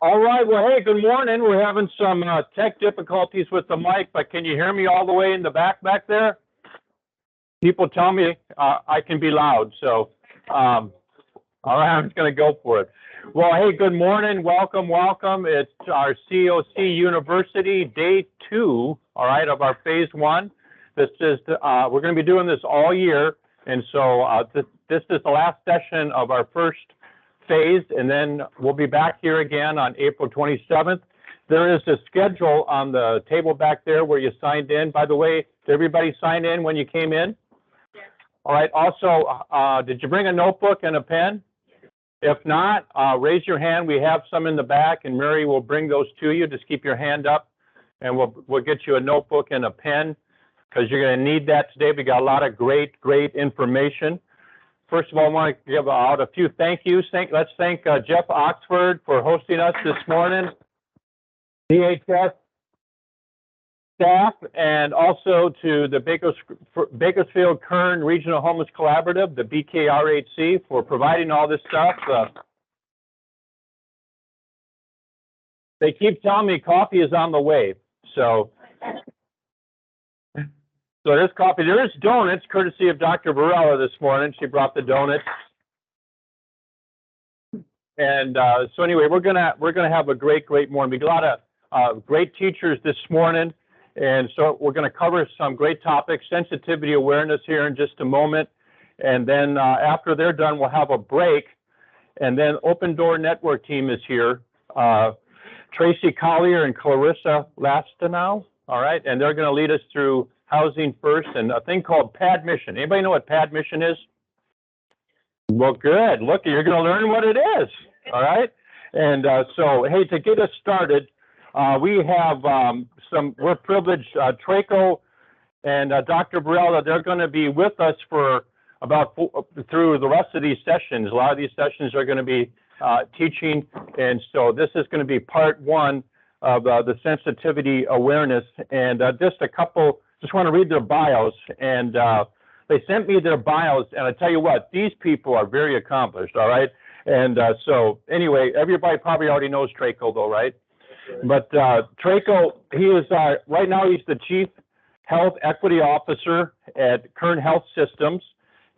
All right, well, hey, good morning. We're having some tech difficulties with the mic, but can you hear me all the way in the back there? People tell me I can be loud, so all right, I'm just going to go for it. Well, hey, good morning. Welcome. It's our CoC University, day 2, all right, of our phase 1. This is, we're going to be doing this all year, and so this is the last session of our first phase, and then we'll be back here again on April 27th. There is a schedule on the table back there where you signed in. By the way, did everybody sign in when you came in? Yes. All right. Also, did you bring a notebook and a pen? Yes. If not, raise your hand. We have some in the back, and Mary will bring those to you. Just keep your hand up, and we'll get you a notebook and a pen because you're going to need that today. We got a lot of great information. First of all, I want to give out a few thank yous. Let's thank Jeff Oxford for hosting us this morning, DHS staff, and also to the Bakersfield Kern Regional Homeless Collaborative, the BKRHC, for providing all this stuff. They keep telling me coffee is on the way, so there's coffee. There is donuts, courtesy of Dr. Varela this morning. She brought the donuts. And so anyway, we're gonna have a great morning. We got a lot of great teachers this morning, and so we're gonna cover some great topics, sensitivity awareness here in just a moment, and then after they're done, we'll have a break, and then Open Door Network team is here. Tracy Collier and Clarissa Lostaunau, all right, and they're gonna lead us through housing first and a thing called Padmission. Anybody know what Padmission is? Well, good. Look, you're going to learn what it is. All right. And so, hey, to get us started, we have we're privileged, Traco and Dr. Varela, they're going to be with us for through the rest of these sessions. A lot of these sessions are going to be teaching. And so this is going to be part 1 of the sensitivity awareness. And just want to read their bios, and they sent me their bios, and I tell you what, these people are very accomplished, all right? And so anyway, everybody probably already knows Traco though, right? But Traco, he is, right now he's the Chief Health Equity Officer at Kern Health Systems.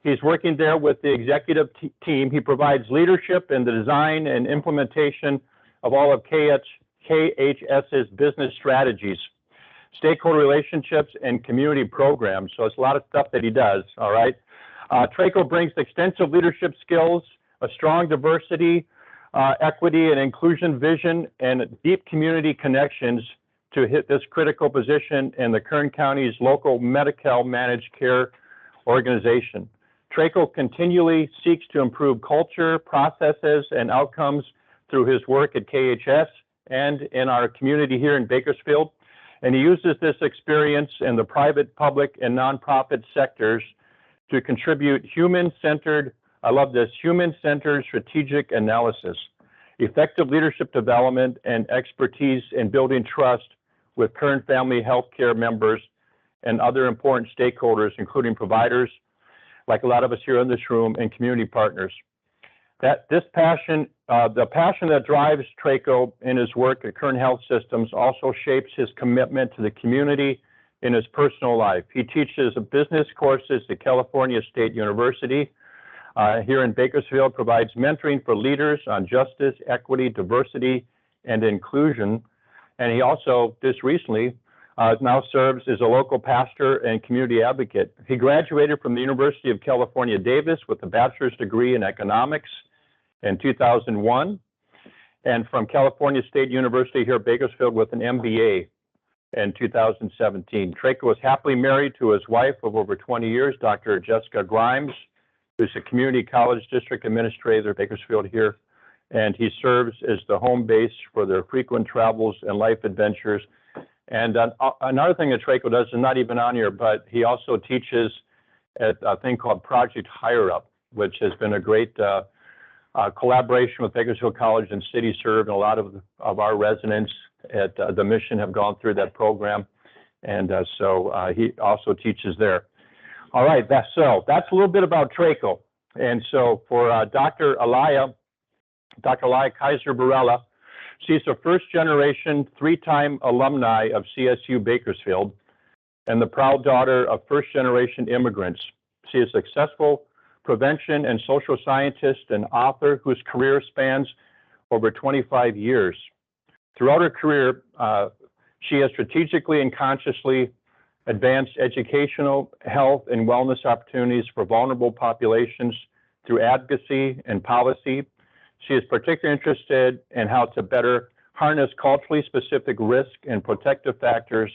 He's working there with the executive team. He provides leadership in the design and implementation of all of KHS's business strategies, stakeholder relationships, and community programs. So it's a lot of stuff that he does, all right? Traco brings extensive leadership skills, a strong diversity, equity, and inclusion vision, and deep community connections to hit this critical position in the Kern County's local Medi-Cal managed care organization. Traco continually seeks to improve culture, processes, and outcomes through his work at KHS and in our community here in Bakersfield. And he uses this experience in the private, public, and nonprofit sectors to contribute human-centered, I love this, human-centered strategic analysis, effective leadership development, and expertise in building trust with Kern family healthcare members and other important stakeholders, including providers, like a lot of us here in this room, and community partners. The passion that drives Traco in his work at Kern Health Systems also shapes his commitment to the community in his personal life. He teaches business courses at California State University here in Bakersfield, provides mentoring for leaders on justice, equity, diversity, and inclusion. And he also, just recently, now serves as a local pastor and community advocate. He graduated from the University of California, Davis with a bachelor's degree in economics in 2001, and from California State University here at Bakersfield with an MBA in 2017. Traco was happily married to his wife of over 20 years, Dr. Jessica Grimes, who's a community college district administrator at Bakersfield here, and he serves as the home base for their frequent travels and life adventures. And another thing that Traco does is not even on here, but he also teaches at a thing called Project Hire Up, which has been a great collaboration with Bakersfield College and City Serve, and a lot of our residents at the Mission have gone through that program, and so he also teaches there. All right, that's a little bit about Traco. And so for Dr. Aliya Khizer-Varela, She is a first-generation, three-time alumni of CSU Bakersfield and the proud daughter of first-generation immigrants. She is a successful prevention and social scientist and author whose career spans over 25 years. Throughout her career, she has strategically and consciously advanced educational, health, and wellness opportunities for vulnerable populations through advocacy and policy. She is particularly interested in how to better harness culturally specific risk and protective factors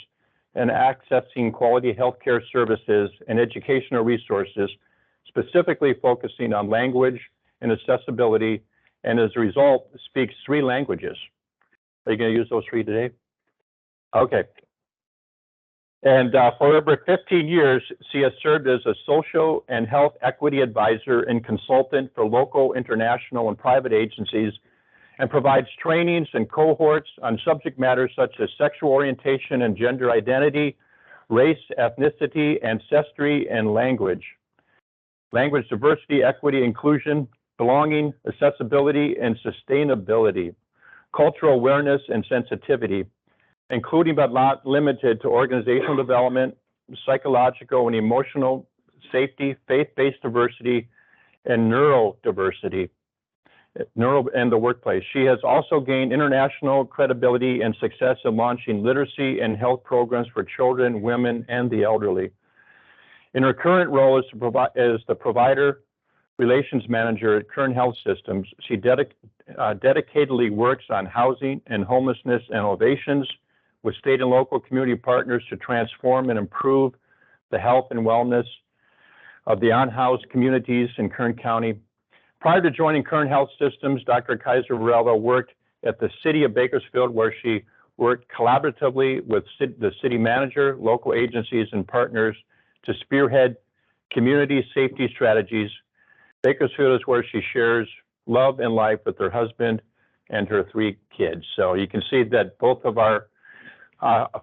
and accessing quality healthcare services and educational resources, specifically focusing on language and accessibility, and as a result, speaks 3 languages. Are you going to use those 3 today? Okay. And for over 15 years, she has served as a social and health equity advisor and consultant for local, international, and private agencies, and provides trainings and cohorts on subject matters such as sexual orientation and gender identity, race, ethnicity, ancestry, and language. Language diversity, equity, inclusion, belonging, accessibility, and sustainability, cultural awareness and sensitivity, including but not limited to organizational development, psychological and emotional safety, faith-based diversity, and neurodiversity, and the workplace. She has also gained international credibility and success in launching literacy and health programs for children, women, and the elderly. In her current role as the provider relations manager at Kern Health Systems, she dedicatedly works on housing and homelessness innovations with state and local community partners to transform and improve the health and wellness of the unhoused communities in Kern County. Prior to joining Kern Health Systems, Dr. Khizer-Varela worked at the City of Bakersfield, where she worked collaboratively with the city manager, local agencies, and partners to spearhead community safety strategies. Bakersfield is where she shares love and life with her husband and her 3 kids. So you can see that both of our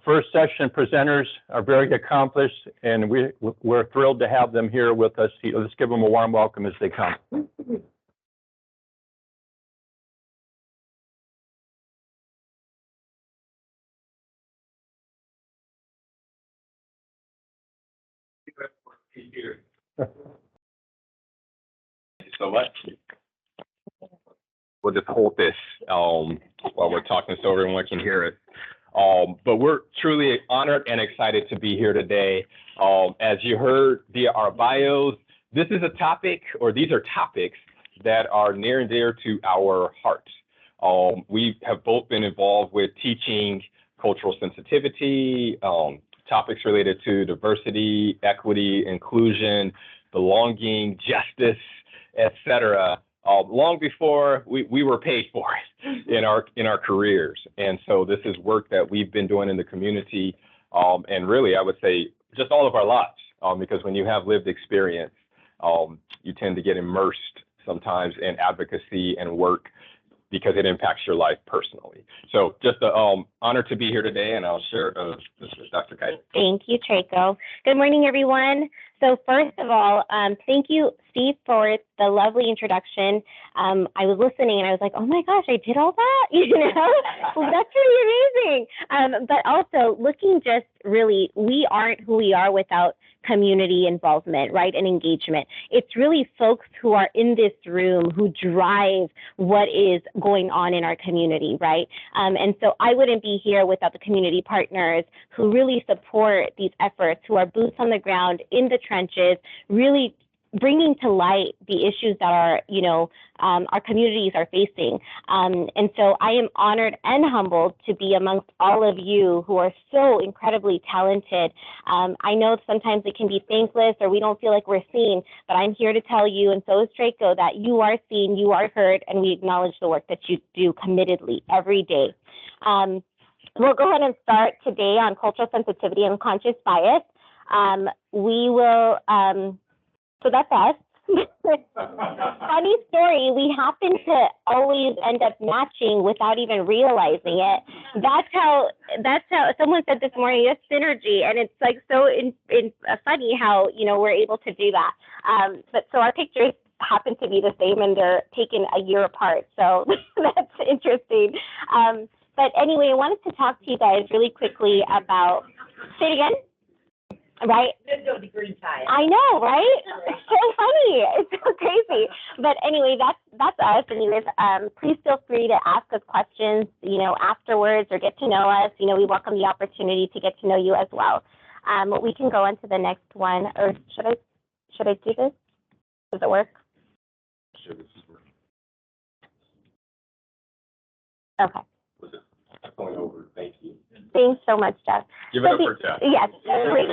first session presenters are very accomplished, and we're thrilled to have them here with us. Let's give them a warm welcome as they come. Thank you so much. We'll just hold this while we're talking so everyone can hear it. But we're truly honored and excited to be here today. As you heard via our bios, this is a topic, or these are topics that are near and dear to our hearts. We have both been involved with teaching cultural sensitivity, topics related to diversity, equity, inclusion, belonging, justice, etc. Long before we were paid for it in our careers. And so this is work that we've been doing in the community, and really I would say just all of our lives, because when you have lived experience, you tend to get immersed sometimes in advocacy and work because it impacts your life personally. So just an honor to be here today, and I'll share this with Dr. Khizer. Thank you, Traco. Good morning, everyone. So first of all, thank you, Steve, for the lovely introduction. I was listening and I was like, oh my gosh, I did all that, well, that's really amazing. But also looking just really, we aren't who we are without community involvement, right, and engagement. It's really folks who are in this room who drive what is going on in our community, right? And so I wouldn't be here without the community partners who really support these efforts, who are boots on the ground in the trenches, really bringing to light the issues that are, our communities are facing. And so I am honored and humbled to be amongst all of you who are so incredibly talented. I know sometimes it can be thankless or we don't feel like we're seen, but I'm here to tell you, and so is Traco, that you are seen, you are heard, and we acknowledge the work that you do committedly every day. We'll go ahead and start today on cultural sensitivity and unconscious bias. We will, so that's us. Funny story, we happen to always end up matching without even realizing it. That's how someone said this morning, it's synergy, and it's like so funny how, we're able to do that. But so our pictures happen to be the same and they're taken a year apart. So that's interesting. But anyway, I wanted to talk to you guys really quickly about, say it again? Right? I know, right? It's so funny. It's so crazy. But anyway, that's us. Anyways, please feel free to ask us questions, afterwards or get to know us. We welcome the opportunity to get to know you as well. We can go on to the next one, or should I do this? Does it work? Sure, this is working. Okay. Going over. Thank you. Thanks so much, Jeff. Give it up for Jeff. Yes, great.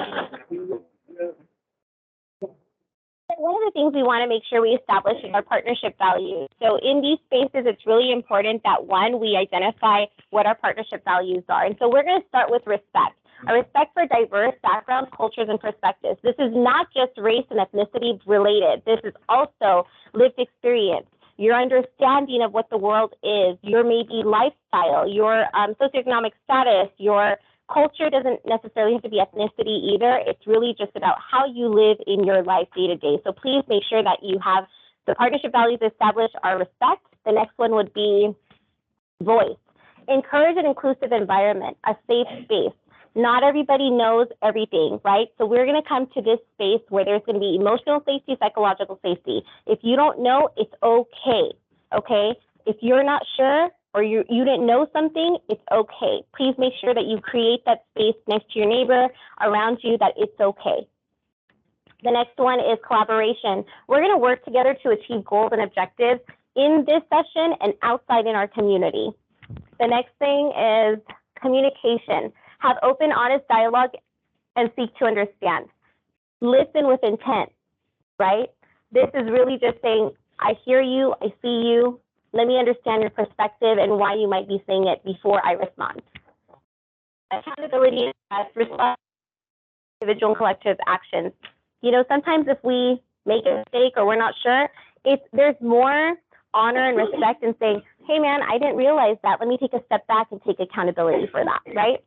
One of the things we want to make sure we establish is our partnership values. So in these spaces, it's really important that, one, we identify what our partnership values are. And so we're going to start with respect. A respect for diverse backgrounds, cultures, and perspectives. This is not just race and ethnicity related. This is also lived experience, your understanding of what the world is, your maybe lifestyle, your socioeconomic status, your culture doesn't necessarily have to be ethnicity either. It's really just about how you live in your life day to day. So please make sure that you have the partnership values established are respect. The next one would be voice. Encourage an inclusive environment, a safe space. Not everybody knows everything, right? So we're going to come to this space where there's going to be emotional safety, psychological safety. If you don't know, it's okay, okay? If you're not sure or you didn't know something, it's okay. Please make sure that you create that space next to your neighbor, around you, that it's okay. The next one is collaboration. We're going to work together to achieve goals and objectives in this session and outside in our community. The next thing is communication. Have open, honest dialogue and seek to understand. Listen with intent, right? This is really just saying, I hear you, I see you, let me understand your perspective and why you might be saying it before I respond. Accountability is responsibility, individual and collective actions. Sometimes if we make a mistake or we're not sure, there's more honor and respect in saying, hey man, I didn't realize that, let me take a step back and take accountability for that, right?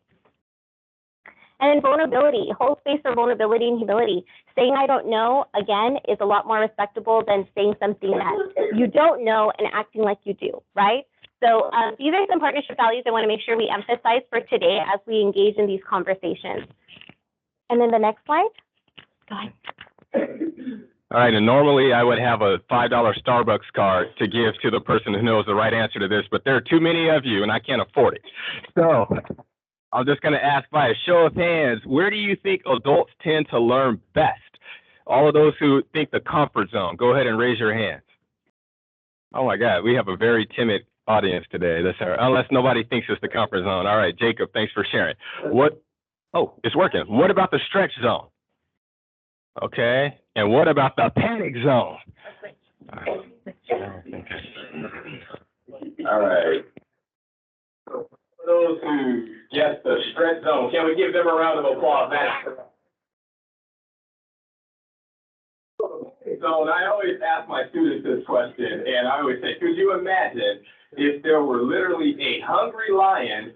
And then vulnerability, hold space for vulnerability and humility. Saying I don't know, again, is a lot more respectable than saying something that you don't know and acting like you do, right? So these are some partnership values I want to make sure we emphasize for today as we engage in these conversations. And then the next slide. Go ahead. All right, and normally I would have a $5 Starbucks card to give to the person who knows the right answer to this, but there are too many of you and I can't afford it. So I'm just going to ask by a show of hands, where do you think adults tend to learn best? All of those who think the comfort zone, go ahead and raise your hands. Oh my God, we have a very timid audience today, unless nobody thinks it's the comfort zone. All right, Jacob, thanks for sharing. Oh, it's working. What about the stretch zone? Okay, and what about the panic zone? All right. For those who guessed the stretch zone, can we give them a round of applause? So I always ask my students this question, and I always say, could you imagine if there were literally a hungry lion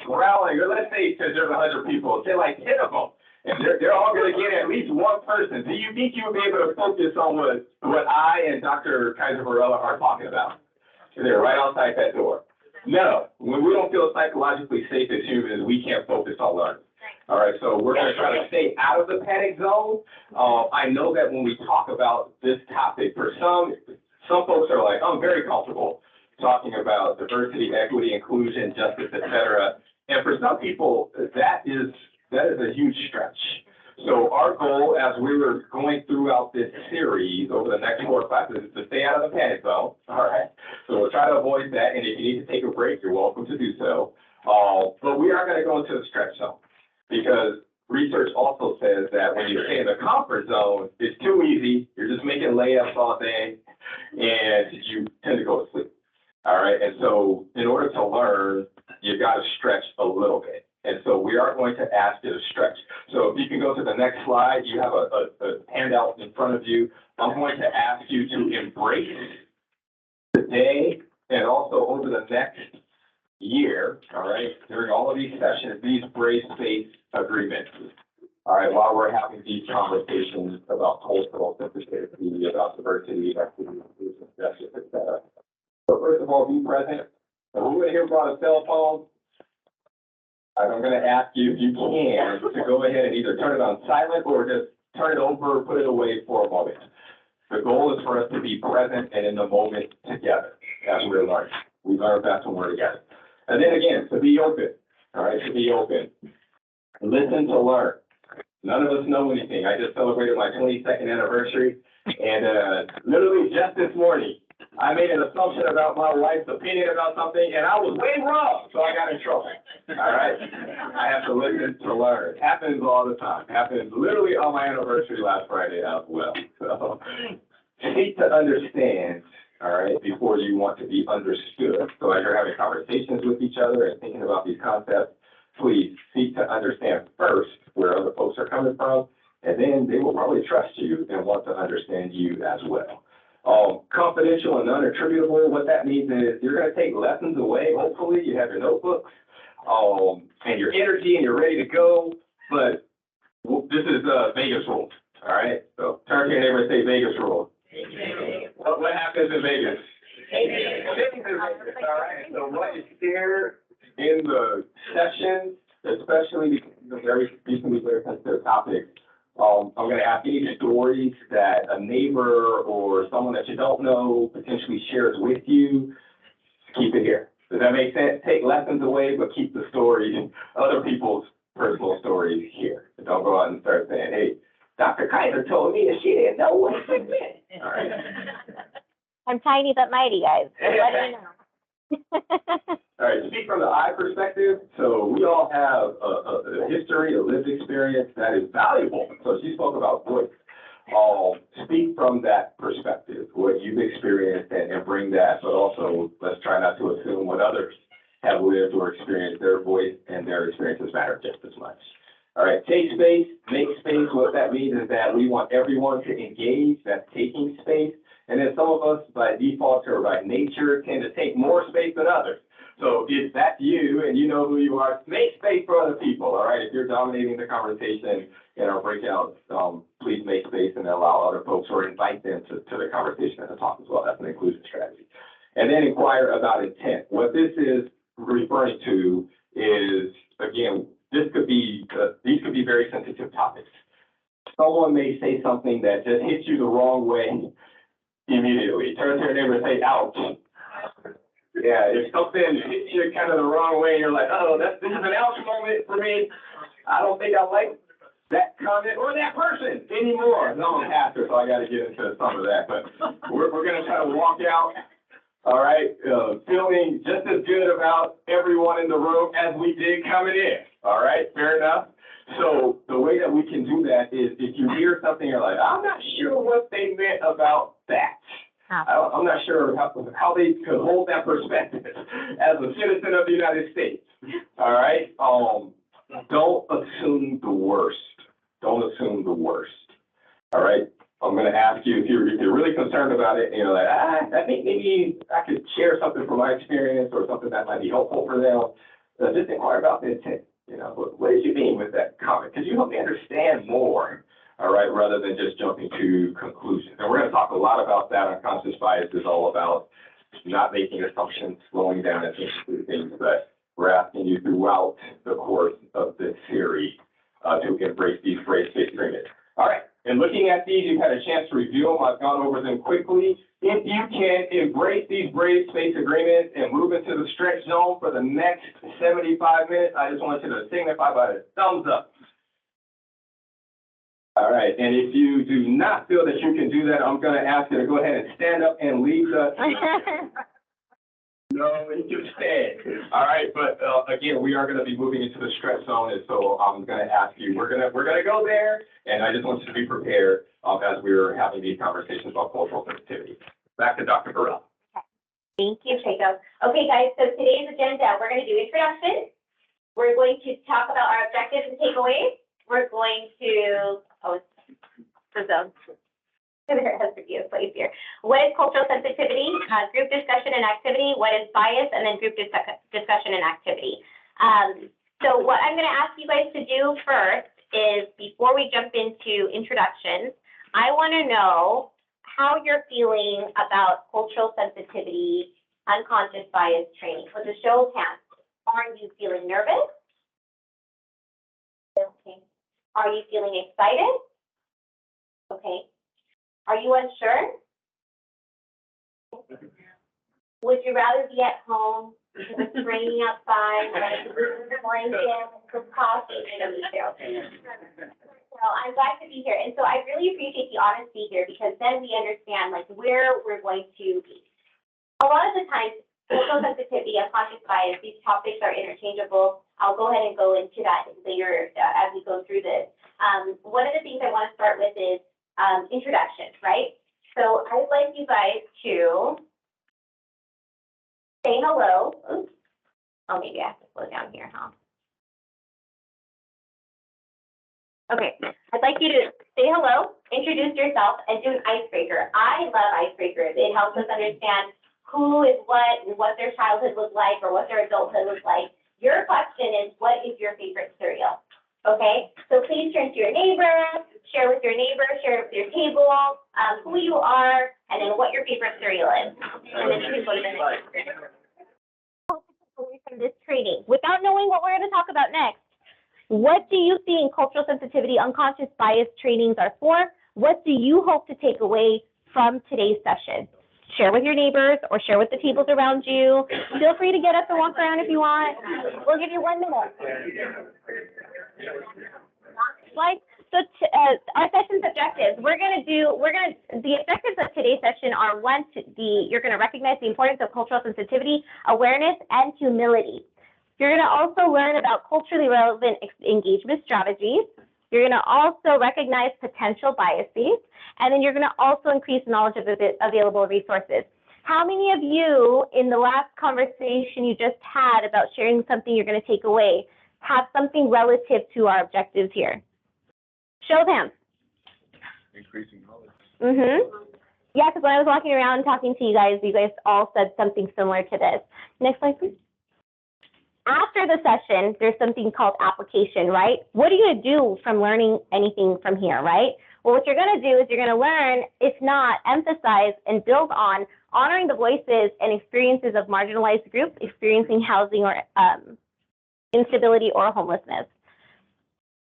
growling, or let's say, because there's 100 people, say like 10 of them, and they're all going to get at least one person. Do you think you would be able to focus on what I and Dr. Khizer-Varela are talking about? They're right outside that door. No, when we don't feel psychologically safe as humans, we can't focus on learning. All right, so we're going to try to stay out of the panic zone. I know that when we talk about this topic, for some folks are like, I'm very comfortable talking about diversity, equity, inclusion, justice, etc. And for some people, that is a huge stretch. So our goal, as we were going throughout this series over the next 4 classes, is to stay out of the panic zone. All right. So we'll try to avoid that. And if you need to take a break, you're welcome to do so. But we are going to go into the stretch zone, because research also says that when you stay in the comfort zone, it's too easy. You're just making layups all day, and you tend to go to sleep. All right. And so in order to learn, you've got to stretch a little bit. And so we are going to ask you to stretch. So if you can go to the next slide, you have a handout in front of you. I'm going to ask you to embrace today and also over the next year, all right, during all of these sessions, these brace-based agreements. all right, while we're having these conversations about cultural sensitivity, about diversity, equity, inclusion, justice, et cetera. So first of all, be present. And we're going to hear about a cell phone. I'm going to ask you, if you can, to go ahead and either turn it on silent or just turn it over, put it away for a moment. The goal is for us to be present and in the moment together as we're learning. We learn best when we're together. And then again, to be open, all right, to be open. Listen to learn. None of us know anything. I just celebrated my 22nd anniversary, and literally just this morning, I made an assumption about my wife's opinion about something, and I was way wrong, so I got in trouble. All right? I have to listen to learn. Happens all the time. Happens literally on my anniversary last Friday as well. So seek to understand, all right, before you want to be understood. So as you're having conversations with each other and thinking about these concepts, please seek to understand first where other folks are coming from, and then they will probably trust you and want to understand you as well. Confidential and non-attributable, what that means is you're going to take lessons away. Hopefully you have your notebooks and your energy and you're ready to go, but this is Vegas rules, all right? So turn to your neighbor and say Vegas rules. What happens in Vegas? Vegas, all right? So what is here in the session, especially because these can be very sensitive topics, I'm going to ask any stories that a neighbor or someone that you don't know potentially shares with you. Keep it here. Does that make sense? Take lessons away, but keep the stories, other people's personal stories here. Don't go out and start saying, hey, Dr. Khizer told me that she didn't know what it meant. All right. I'm tiny but mighty, guys. Just letting you know. All right, speak from the I perspective. So we all have a history, a lived experience that is valuable. So she spoke about voice. Speak from that perspective, what you've experienced, and bring that, but also let's try not to assume what others have lived or experienced. Their voice and their experiences matter just as much. All right, take space, make space. What that means is that we want everyone to engage. That's taking space. And then some of us, by default or by nature, tend to take more space than others. So if that's you and you know who you are, make space for other people, all right? If you're dominating the conversation in our breakouts, please make space and allow other folks or invite them to the conversation and the talk as well. That's an inclusion strategy. And then inquire about intent. What this is referring to is, again, these could be very sensitive topics. Someone may say something that just hits you the wrong way immediately. Turn to your neighbor and say, ouch. Yeah, if something hits you kind of the wrong way and you're like, oh, this is an ouch moment for me. I don't think I like that comment or that person anymore. No, I'm a pastor, so I got to get into some of that. But we're going to try to walk out, all right, feeling just as good about everyone in the room as we did coming in. All right, fair enough? So the way that we can do that is if you hear something, you're like, I'm not sure what they meant about that. I'm not sure how they could hold that perspective as a citizen of the United States. All right? Don't assume the worst. Don't assume the worst. All right? I'm going to ask you if you're really concerned about it and you're like, I think maybe I could share something from my experience or something that might be helpful for them. Just inquire about the intent. You know, what did you mean with that comment? Could you help me understand more, all right, rather than just jumping to conclusions? And we're going to talk a lot about that. Unconscious bias is all about not making assumptions, slowing down, and thinking through things. But we're asking you throughout the course of this series to embrace these phrase-based agreements. All right, and looking at these, you've had a chance to review them. I've gone over them quickly. If you can embrace these brave space agreements and move into the stretch zone for the next 75 minutes, I just want you to signify by the thumbs up. All right, and if you do not feel that you can do that, I'm going to ask you to go ahead and stand up and leave the... No, you stay. All right, but again, we are going to be moving into the stretch zone, and so I'm going to ask you, we're going to go there, and I just want you to be prepared as we're having these conversations about cultural sensitivity. Back to Dr. Varela. Thank you, Traco. Okay, guys, so today's agenda, we're going to do introduction. We're going to talk about our objectives and takeaways. We're going to, the zone. There has to be a place here. What is cultural sensitivity? Group discussion and activity. What is bias? And then group discussion and activity. So what I'm going to ask you guys to do first is before we jump into introductions, I want to know how you're feeling about cultural sensitivity, unconscious bias training. With a show of hands, are you feeling nervous? Okay. Are you feeling excited? Okay. Are you unsure? Would you rather be at home because it's raining outside, like blanket, some coffee, So I'm glad to be here. And so I really appreciate the honesty here because then we understand like where we're going to be. A lot of the times, cultural sensitivity, unconscious bias, these topics are interchangeable. I'll go ahead and go into that later as we go through this. One of the things I want to start with is introduction, right? So I'd like you guys to say hello. Oops. Oh, maybe I have to slow down here, huh? Okay, I'd like you to say hello, introduce yourself, and do an icebreaker. I love icebreakers. It helps us understand who is what and what their childhood was like or what their adulthood was like. Your question is, what is your favorite cereal? Okay, so please turn to your neighbor, share with your table, who you are, and then what your favorite cereal is. And then you can go to the next. Away from this training, without knowing what we're going to talk about next, what do you think cultural sensitivity, unconscious bias trainings are for? What do you hope to take away from today's session? Share with your neighbors or share with the tables around you. Feel free to get up and walk around if you want. We'll give you 1 minute. So our session's objectives, the objectives of today's session are you're going to recognize the importance of cultural sensitivity, awareness, and humility. You're going to also learn about culturally relevant engagement strategies. You're going to also recognize potential biases, and then you're going to also increase knowledge of available resources. How many of you in the last conversation you just had about sharing something you're going to take away have something relative to our objectives here? Show of hands. Increasing knowledge. Yeah, because when I was walking around talking to you guys all said something similar to this. Next slide, please. After the session, there's something called application, right? What are you going to do from learning anything from here, right? Well, what you're going to do is you're going to learn, if not, emphasize and build on honoring the voices and experiences of marginalized groups experiencing housing or instability or homelessness.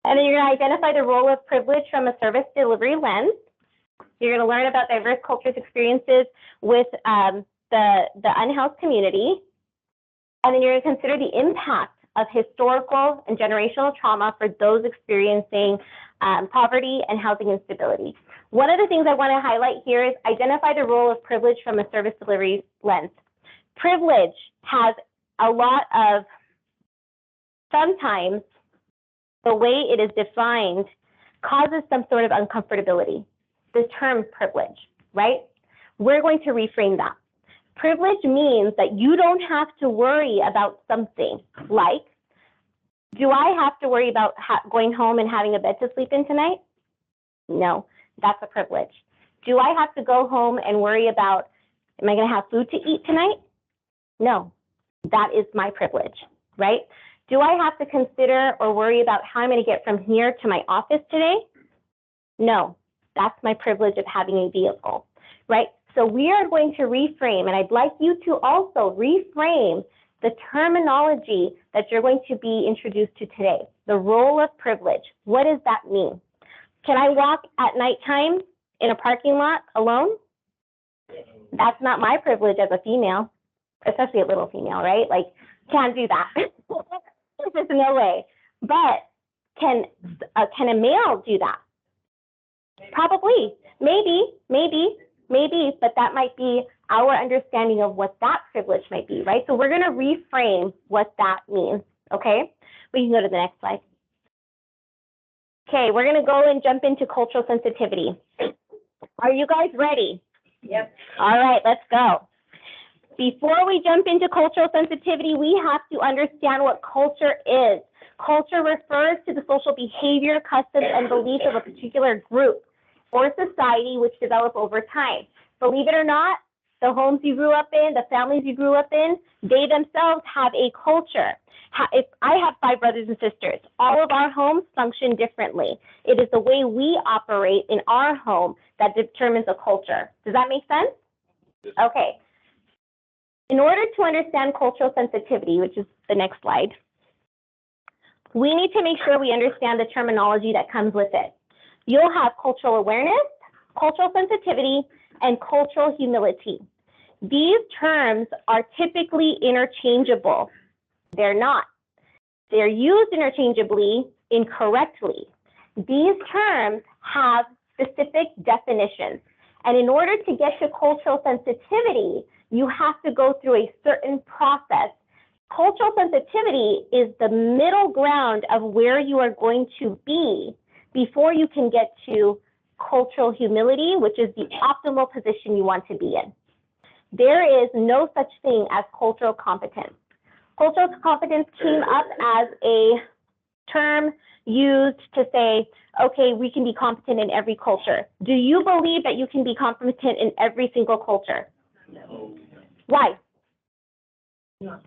And then you're going to identify the role of privilege from a service delivery lens. You're going to learn about diverse cultures' experiences with the unhoused community. And then you're going to consider the impact of historical and generational trauma for those experiencing poverty and housing instability. One of the things I want to highlight here is identify the role of privilege from a service delivery lens. Privilege has a lot of, sometimes the way it is defined causes some sort of uncomfortability. The term privilege, right? We're going to reframe that. Privilege means that you don't have to worry about something like, do I have to worry about going home and having a bed to sleep in tonight? No, that's a privilege. Do I have to go home and worry about, am I going to have food to eat tonight? No, that is my privilege, right? Do I have to consider or worry about how I'm going to get from here to my office today? No, that's my privilege of having a vehicle, right? So we are going to reframe, and I'd like you to also reframe the terminology that you're going to be introduced to today. The role of privilege. What does that mean? Can I walk at nighttime in a parking lot alone? That's not my privilege as a female, especially a little female, right? Like, can't do that. There's no way. But can a male do that? Probably. Maybe, but that might be our understanding of what that privilege might be, right? So we're going to reframe what that means, okay? We can go to the next slide. Okay, we're going to go and jump into cultural sensitivity. Are you guys ready? Yep. All right, let's go. Before we jump into cultural sensitivity, we have to understand what culture is. Culture refers to the social behavior, customs, and beliefs of a particular group or society which develop over time. Believe it or not, the homes you grew up in, the families you grew up in, they themselves have a culture. If I have 5 brothers and sisters, all of our homes function differently. It is the way we operate in our home that determines the culture. Does that make sense? Okay. In order to understand cultural sensitivity, which is the next slide, we need to make sure we understand the terminology that comes with it. You'll have cultural awareness, cultural sensitivity, and cultural humility. These terms are typically interchangeable. They're not. They're used interchangeably incorrectly. These terms have specific definitions. And in order to get to cultural sensitivity, you have to go through a certain process. Cultural sensitivity is the middle ground of where you are going to be before you can get to cultural humility, which is the optimal position you want to be in. There is no such thing as cultural competence. Cultural competence came up as a term used to say, okay, we can be competent in every culture. Do you believe that you can be competent in every single culture? No. Why? No.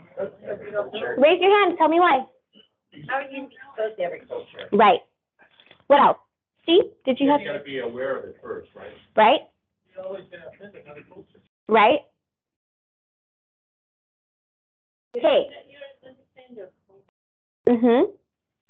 Raise your hand, tell me why. How are you exposed to every culture? Right. What else? Steve, did you have? You gotta be aware of it first, right? Right? You always been authentic, other cultures. Right? Okay.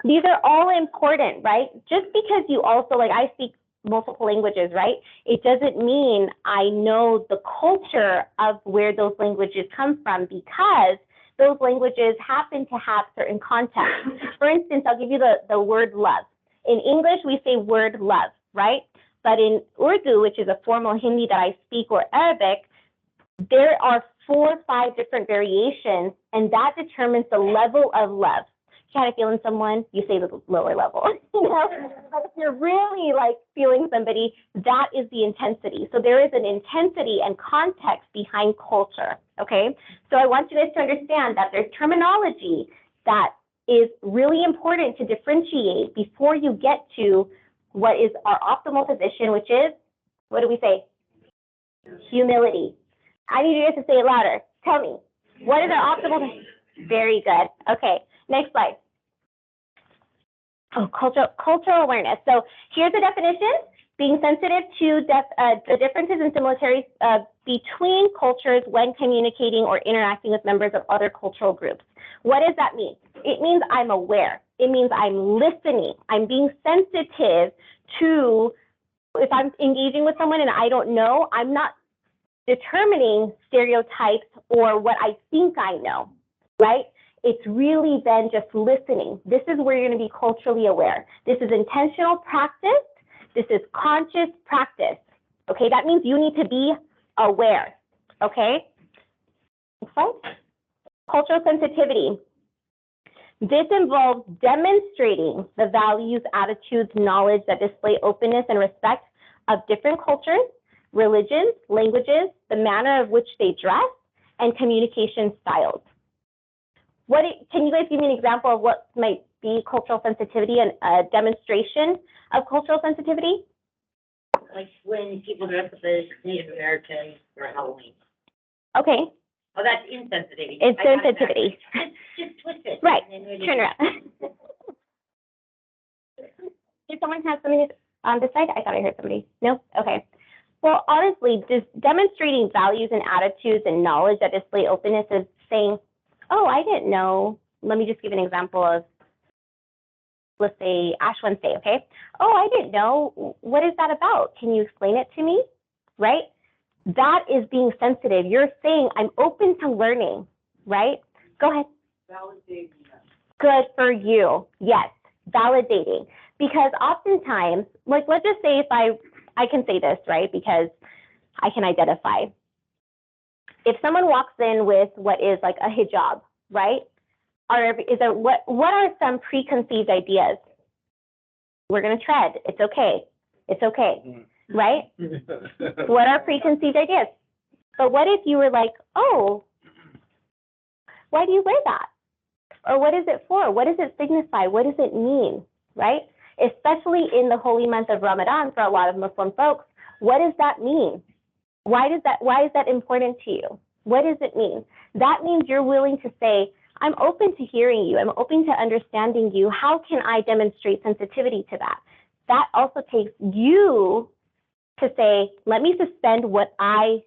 These are all important, right? Just because you also, like, I speak multiple languages, right? It doesn't mean I know the culture of where those languages come from, because those languages happen to have certain context. For instance, I'll give you the word love. In English, we say word love, right? But in Urdu, which is a formal Hindi that I speak, or Arabic, there are 4 or 5 different variations, and that determines the level of love. You kind of feeling someone, you say the lower level, you know? But if you're really like feeling somebody, that is the intensity. So there is an intensity and context behind culture, okay? So I want you guys to understand that there's terminology that is really important to differentiate before you get to what is our optimal position, which is, what do we say? Humility. I need you guys to say it louder. Tell me, what is our optimal? Very good. Okay, next slide. Oh, cultural awareness. So here's the definition: being sensitive to the differences and similarities between cultures when communicating or interacting with members of other cultural groups. What does that mean? It means I'm aware. It means I'm listening. I'm being sensitive to, if I'm engaging with someone and I don't know, I'm not determining stereotypes or what I think I know, right? It's really then just listening. This is where you're going to be culturally aware. This is intentional practice. This is conscious practice. Okay, that means you need to be aware. Okay? Next slide. Cultural sensitivity. This involves demonstrating the values, attitudes, knowledge that display openness and respect of different cultures, religions, languages, the manner of which they dress, and communication styles. Can you guys give me an example of what might be cultural sensitivity and a demonstration of cultural sensitivity? Like when people dress up as Native Americans for Halloween. Okay. Oh, that's insensitivity. It's sensitivity. Just twist it. Right. And Turn around. Did someone have something on this side? I thought I heard somebody. No? Okay. Well, honestly, just demonstrating values and attitudes and knowledge that display openness is saying, oh, I didn't know. Let me just give an example of, let's say, Ash Wednesday, okay? Oh, I didn't know. What is that about? Can you explain it to me? Right? That is being sensitive. You're saying, I'm open to learning, right? Go ahead. Validating. Good for you. Yes, validating. Because oftentimes, like, let's just say if I can say this, right? Because I can identify. If someone walks in with what is like a hijab, right? What are some preconceived ideas? We're going to tread. It's okay. It's okay, right? What are preconceived ideas? But what if you were like, oh, why do you wear that? Or what is it for? What does it signify? What does it mean, right? Especially in the holy month of Ramadan for a lot of Muslim folks, what does that mean? Why is that important to you? What does it mean? That means you're willing to say, I'm open to hearing you. I'm open to understanding you. How can I demonstrate sensitivity to that? That also takes you to say, let me suspend what I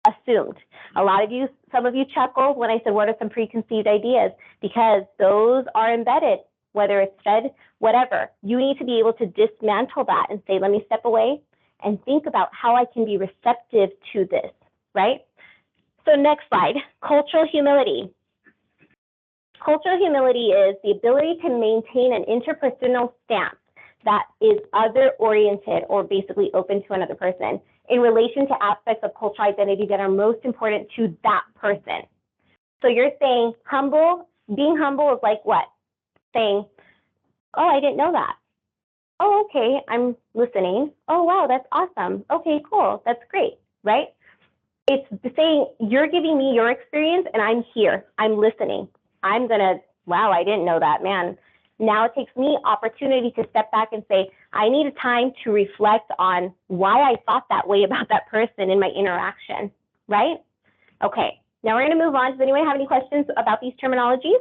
assumed. A lot of you, some of you chuckled when I said, what are some preconceived ideas? Because those are embedded, whether it's fed, whatever. You need to be able to dismantle that and say, let me step away and think about how I can be receptive to this, right? So next slide, cultural humility. Cultural humility is the ability to maintain an interpersonal stance that is other-oriented or basically open to another person in relation to aspects of cultural identity that are most important to that person. So you're saying humble, being humble is like what? Saying, oh, I didn't know that. Oh, okay, I'm listening. Oh, wow, that's awesome. Okay, cool, that's great, right? It's saying you're giving me your experience and I'm here, I'm listening. I'm gonna, wow, I didn't know that, man. Now it takes me opportunity to step back and say, I need a time to reflect on why I thought that way about that person in my interaction, right? Okay, now we're gonna move on. Does anyone have any questions about these terminologies?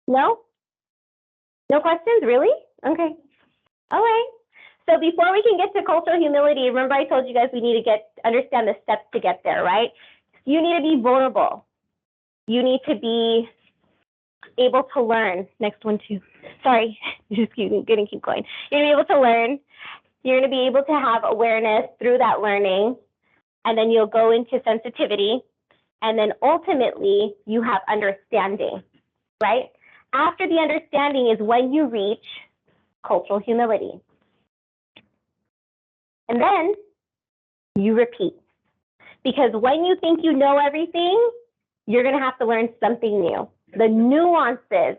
No? No questions, really? Okay, all right. So before we can get to cultural humility, remember I told you guys we need to understand the steps to get there, right? You need to be vulnerable. You need to be able to learn. Next one too. Sorry, just keep going. You're gonna be able to learn. You're gonna be able to have awareness through that learning, and then you'll go into sensitivity, and then ultimately you have understanding, right? After the understanding is when you reach cultural humility. And then you repeat. Because when you think you know everything, you're gonna have to learn something new. The nuances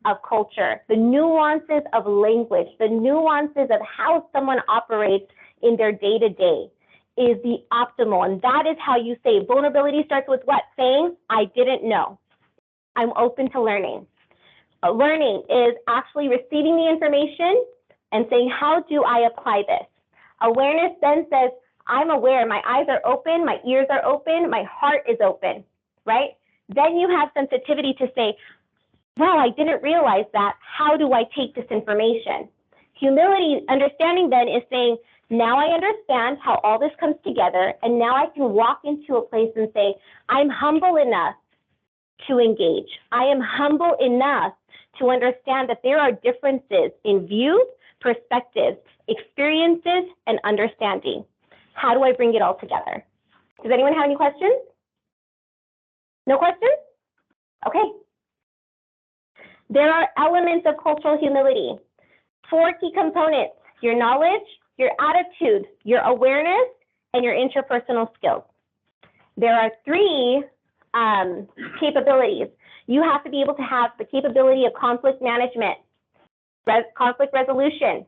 of culture, the nuances of language, the nuances of how someone operates in their day-to-day is the optimal. And that is how you say vulnerability starts with what? Saying, I didn't know. I'm open to learning. Learning is actually receiving the information and saying, how do I apply this? Awareness then says, I'm aware, my eyes are open, my ears are open, my heart is open, right? Then you have sensitivity to say, wow, I didn't realize that. How do I take this information? Humility, understanding then is saying, now I understand how all this comes together, and now I can walk into a place and say, I'm humble enough to engage. I am humble enough to understand that there are differences in views, perspectives, experiences, and understanding. How do I bring it all together? Does anyone have any questions? No questions? Okay. There are elements of cultural humility. 4 key components: your knowledge, your attitude, your awareness, and your interpersonal skills. There are 3 capabilities. You have to be able to have the capability of conflict management, conflict resolution.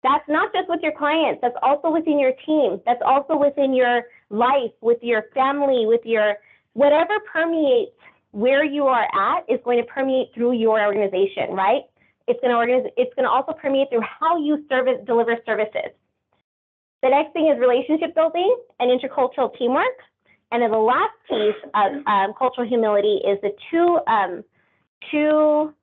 That's not just with your clients, that's also within your team, that's also within your life, with your family, with your, whatever permeates where you are at is going to permeate through your organization, right? It's going to also permeate through how you deliver services. The next thing is relationship building and intercultural teamwork. And then the last piece of cultural humility is the two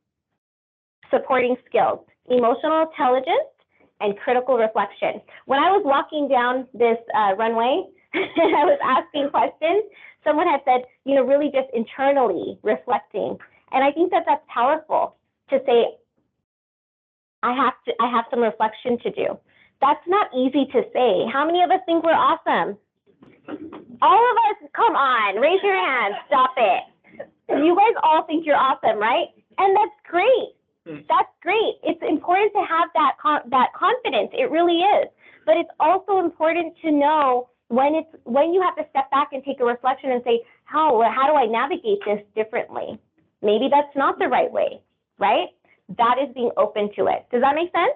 supporting skills: emotional intelligence and critical reflection. When I was walking down this runway and I was asking questions, someone had said, you know, really just internally reflecting. And I think that that's powerful to say, I have some reflection to do. That's not easy to say. How many of us think we're awesome? All of us, come on, raise your hand, stop it. You guys all think you're awesome, right? And that's great. That's great. It's important to have that confidence. It really is. But it's also important to know when you have to step back and take a reflection and say, how do I navigate this differently? Maybe that's not the right way, right? That is being open to it. Does that make sense?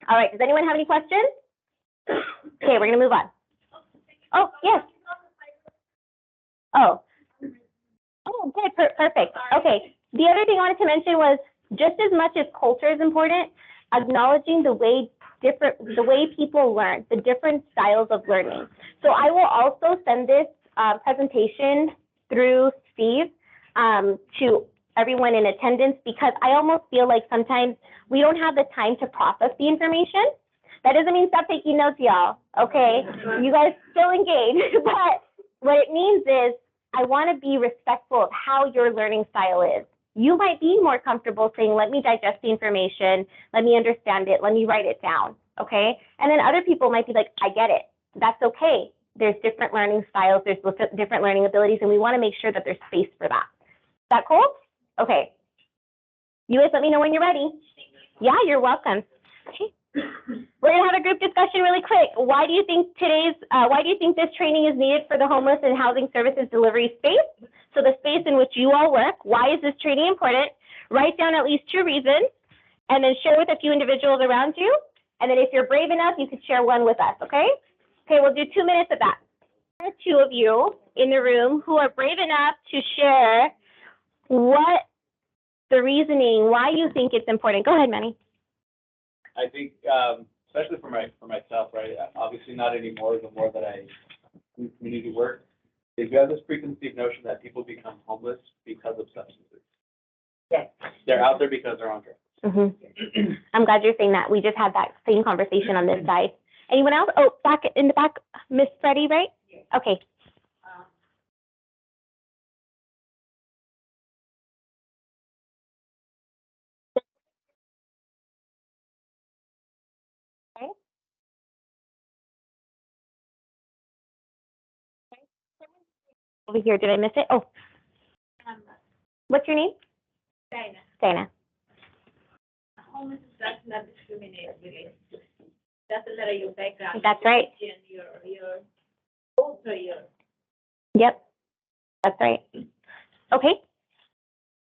All right, does anyone have any questions? Okay, we're gonna move on. Oh, yes. Oh, good, perfect. Okay, the other thing I wanted to mention was, just as much as culture is important, acknowledging the way the way people learn, the different styles of learning. So I will also send this presentation through Steve to everyone in attendance, because I almost feel like sometimes we don't have the time to process the information. That doesn't mean stop taking notes, y'all, okay? You guys still engage, but what it means is I want to be respectful of how your learning style is. You might be more comfortable saying, let me digest the information, let me understand it, let me write it down, okay? And then other people might be like, I get it. That's okay. There's different learning styles, there's different learning abilities, and we want to make sure that there's space for that. Is that cool? Okay. You guys let me know when you're ready. Yeah, you're welcome. Okay. We're gonna have a group discussion really quick. Why do you think this training is needed for the homeless and housing services delivery space? So the space in which you all work. Why is this training important? Write down at least 2 reasons, and then share with a few individuals around you. And then if you're brave enough, you could share one with us, okay? Okay, we'll do 2 minutes of that. There are 2 of you in the room who are brave enough to share what the reasoning, why you think it's important. Go ahead, Manny. I think, especially for myself, right, obviously not anymore, the more that I do community work, is you have this preconceived notion that people become homeless because of substances. Yes. They're out there because they're on drugs. I'm glad you're saying that. We just had that same conversation on this side. Anyone else? Oh, back in the back, Miss Freddie, right? Okay. Over here, did I miss it? Oh, what's your name? Diana. Homeless does not discriminate against. Doesn't matter your background. That's right. Your also your. Yep, that's right. Okay.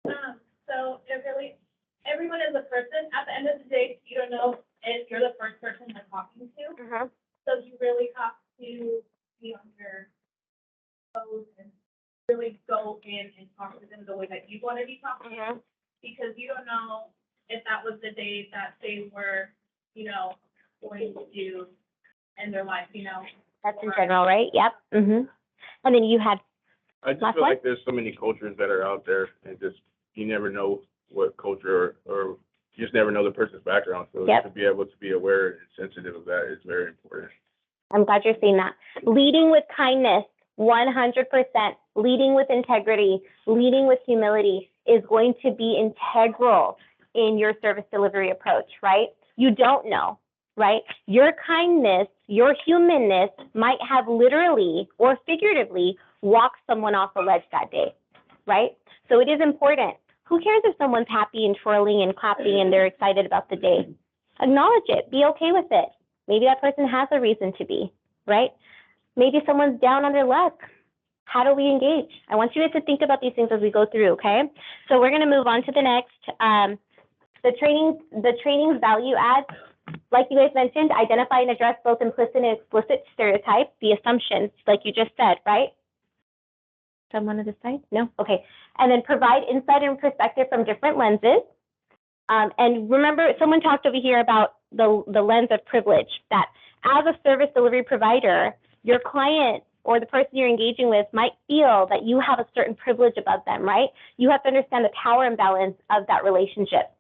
So it really, everyone is a person. At the end of the day, you don't know if you're the first person they're talking to. So you really have to be on your toes and really go in and talk to them the way that you want to be talking to, because you don't know if that was the day that they were, going to end their life, That's in general, right? Yep. And then you had. I just Last feel one? like there's so many cultures that are out there, and just you never know what culture or you just never know the person's background. So to be able to be aware and sensitive of that is very important. I'm glad you're saying that. Leading with kindness, 100%. Leading with integrity, leading with humility is going to be integral in your service delivery approach, right? You don't know, right? Your kindness, your humanness might have literally or figuratively walked someone off a ledge that day, right? So it is important. Who cares if someone's happy and twirling and clapping and they're excited about the day? Acknowledge it. Be okay with it. Maybe that person has a reason to be, right? Maybe someone's down on their luck. How do we engage? I want you guys to think about these things as we go through, okay? So we're going to move on to the next. The training's value adds, like you guys mentioned, identify and address both implicit and explicit stereotypes, the assumptions, like you just said, right? Someone on this side? No? Okay. And then provide insight and perspective from different lenses. And remember, someone talked over here about the lens of privilege, that as a service delivery provider, your client or the person you're engaging with might feel that you have a certain privilege above them, right? You have to understand the power imbalance of that relationship.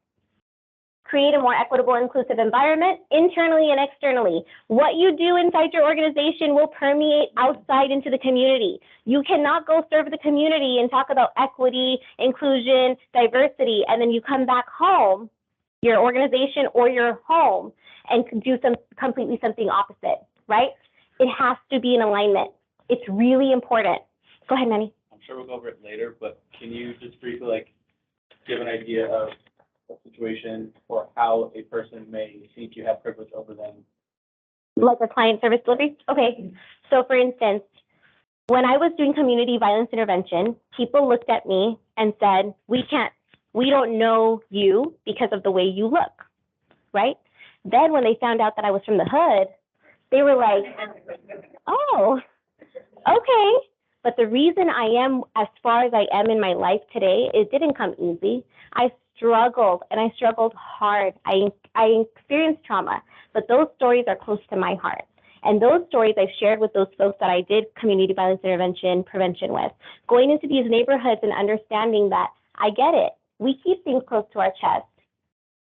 Create a more equitable, inclusive environment, internally and externally. What you do inside your organization will permeate outside into the community. You cannot go serve the community and talk about equity, inclusion, diversity, and then you come back home, your organization or your home, and do completely something opposite, right? It has to be in alignment. It's really important. Go ahead, Manny. I'm sure we'll go over it later, but can you just briefly give an idea of a situation or how a person may think you have privilege over them? Like a client service delivery? Okay. So for instance, when I was doing community violence intervention, people looked at me and said, we don't know you because of the way you look, right? Then when they found out that I was from the hood, they were like, oh, okay. But the reason I am as far as I am in my life today, it didn't come easy. I struggled, and I struggled hard. I experienced trauma, but those stories are close to my heart. And those stories I've shared with those folks that I did community violence intervention prevention with, going into these neighborhoods and understanding that I get it. We keep things close to our chest,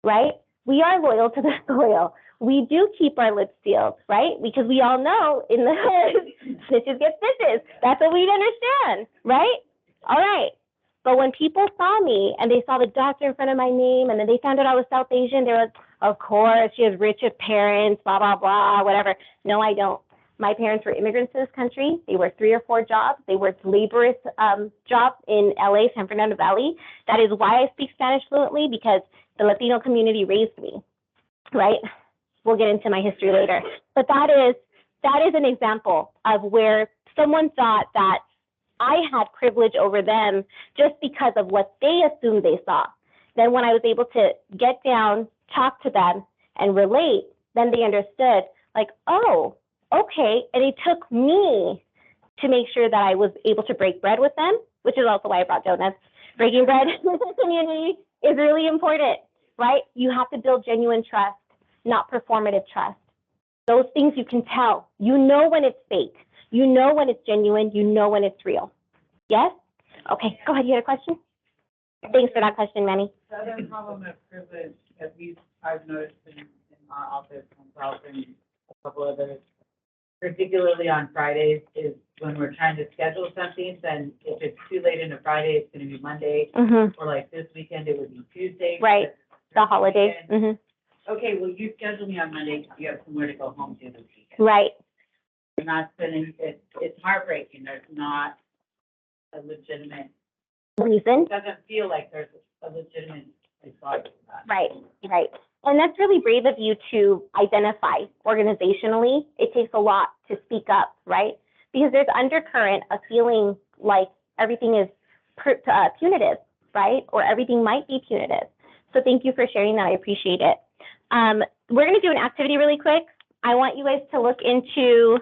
right? We are loyal to the soil. We do keep our lips sealed, right? Because we all know in the hood, snitches get stitches. That's what we understand, right? All right. But when people saw me and they saw the doctor in front of my name and then they found out I was South Asian, they were like, of course, she has rich parents, blah, blah, blah, whatever. No, I don't. My parents were immigrants to this country. They worked 3 or 4 jobs. They worked laborious jobs in LA, San Fernando Valley. That is why I speak Spanish fluently, because the Latino community raised me, right? We'll get into my history later. But that is an example of where someone thought that I had privilege over them just because of what they assumed they saw. Then when I was able to get down, talk to them, and relate, then they understood, like, oh, okay. And it took me to make sure that I was able to break bread with them, which is also why I brought donuts. Breaking bread with the community is really important, right? You have to build genuine trust, not performative trust. Those things you can tell. You know when it's fake. You know when it's genuine. You know when it's real. Yes? Okay, go ahead. You had a question? Thanks for that question, Manny. The other problem of privilege, at least I've noticed in our office, myself and a couple others, particularly on Fridays, is when we're trying to schedule something, then if it's too late in a Friday, it's going to be Monday, or like this weekend, it would be Tuesday. Right, the holidays. Okay, well, you schedule me on Monday because you have somewhere to go home to this weekend. Right. You're not spending, it's heartbreaking. There's not a legitimate Reason? It doesn't feel like there's a legitimate response to that. Right, right. And that's really brave of you to identify organizationally. It takes a lot to speak up, right? Because there's undercurrent of feeling like everything is punitive, right? Or everything might be punitive. So thank you for sharing that. I appreciate it. We're going to do an activity really quick. I want you guys to look into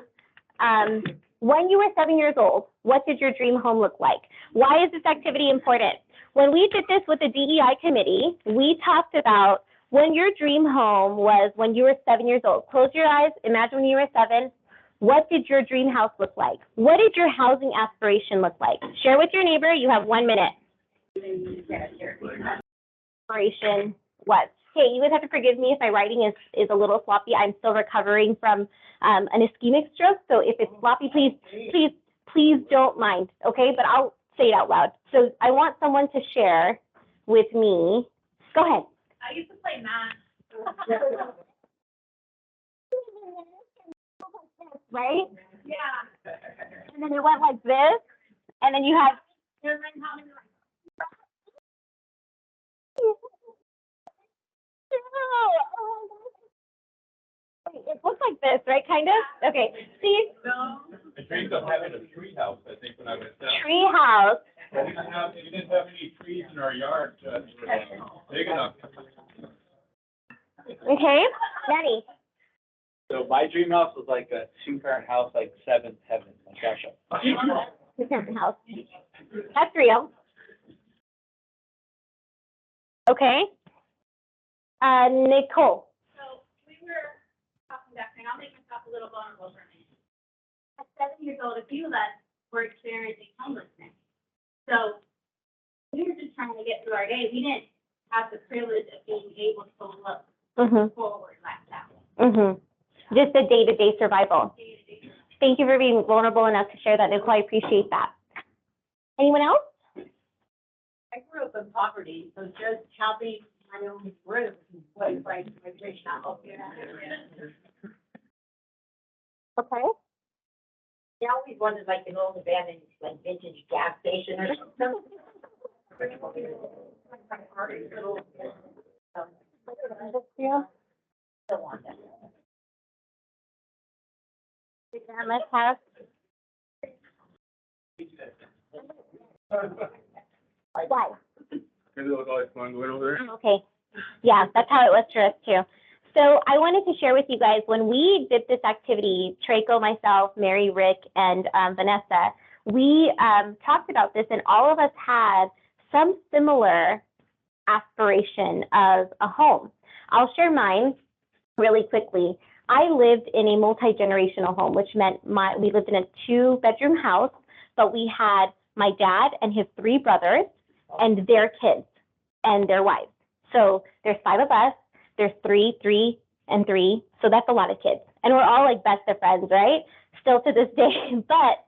when you were 7 years old, what did your dream home look like? Why is this activity important? When we did this with the DEI committee, we talked about when your dream home was when you were 7 years old. Close your eyes, imagine when you were 7. What did your dream house look like? What did your housing aspiration look like? Share with your neighbor, you have 1 minute. Aspiration, what? Hey, you guys have to forgive me if my writing is a little sloppy. I'm still recovering from an ischemic stroke, so if it's sloppy, please don't mind, okay? But I'll say it out loud. So I want someone to share with me. Go ahead. I used to play math. Right? Yeah. And then it went like this, and then you had. It looks like this, right? Kind of? Okay. See? No. I dreamed of having a tree house, I think, when I was 7. Tree house. We didn't have any trees in our yard, big enough. Okay. Daddy. So my dream house was like a 2-parent house, like 7th heaven, like Joshua. Different house. That's real. Okay. Nicole. So we were talking back, and I'll make myself a little vulnerable for a minute. At 7 years old, a few of us were experiencing homelessness. So we were just trying to get through our day. We didn't have the privilege of being able to look forward like that. Just the day-to-day survival. Thank you for being vulnerable enough to share that, Nicole. I appreciate that. Anyone else? I grew up in poverty, so just helping my own group was like my dream house. Okay. I always wanted like an old abandoned, like vintage gas station or something. Grandma's house. Why? Because it was always fun going over there. Okay. Yeah, that's how it was for us too. So I wanted to share with you guys, when we did this activity, Traco, myself, Mary, Rick, and Vanessa, we talked about this, and all of us had some similar aspiration of a home. I'll share mine really quickly. I lived in a multi-generational home, which meant we lived in a 2-bedroom house, but we had my dad and his 3 brothers and their kids and their wives. So there's 5 of us, there's 3, 3, and 3, so that's a lot of kids. And we're all like best of friends, right? Still to this day. But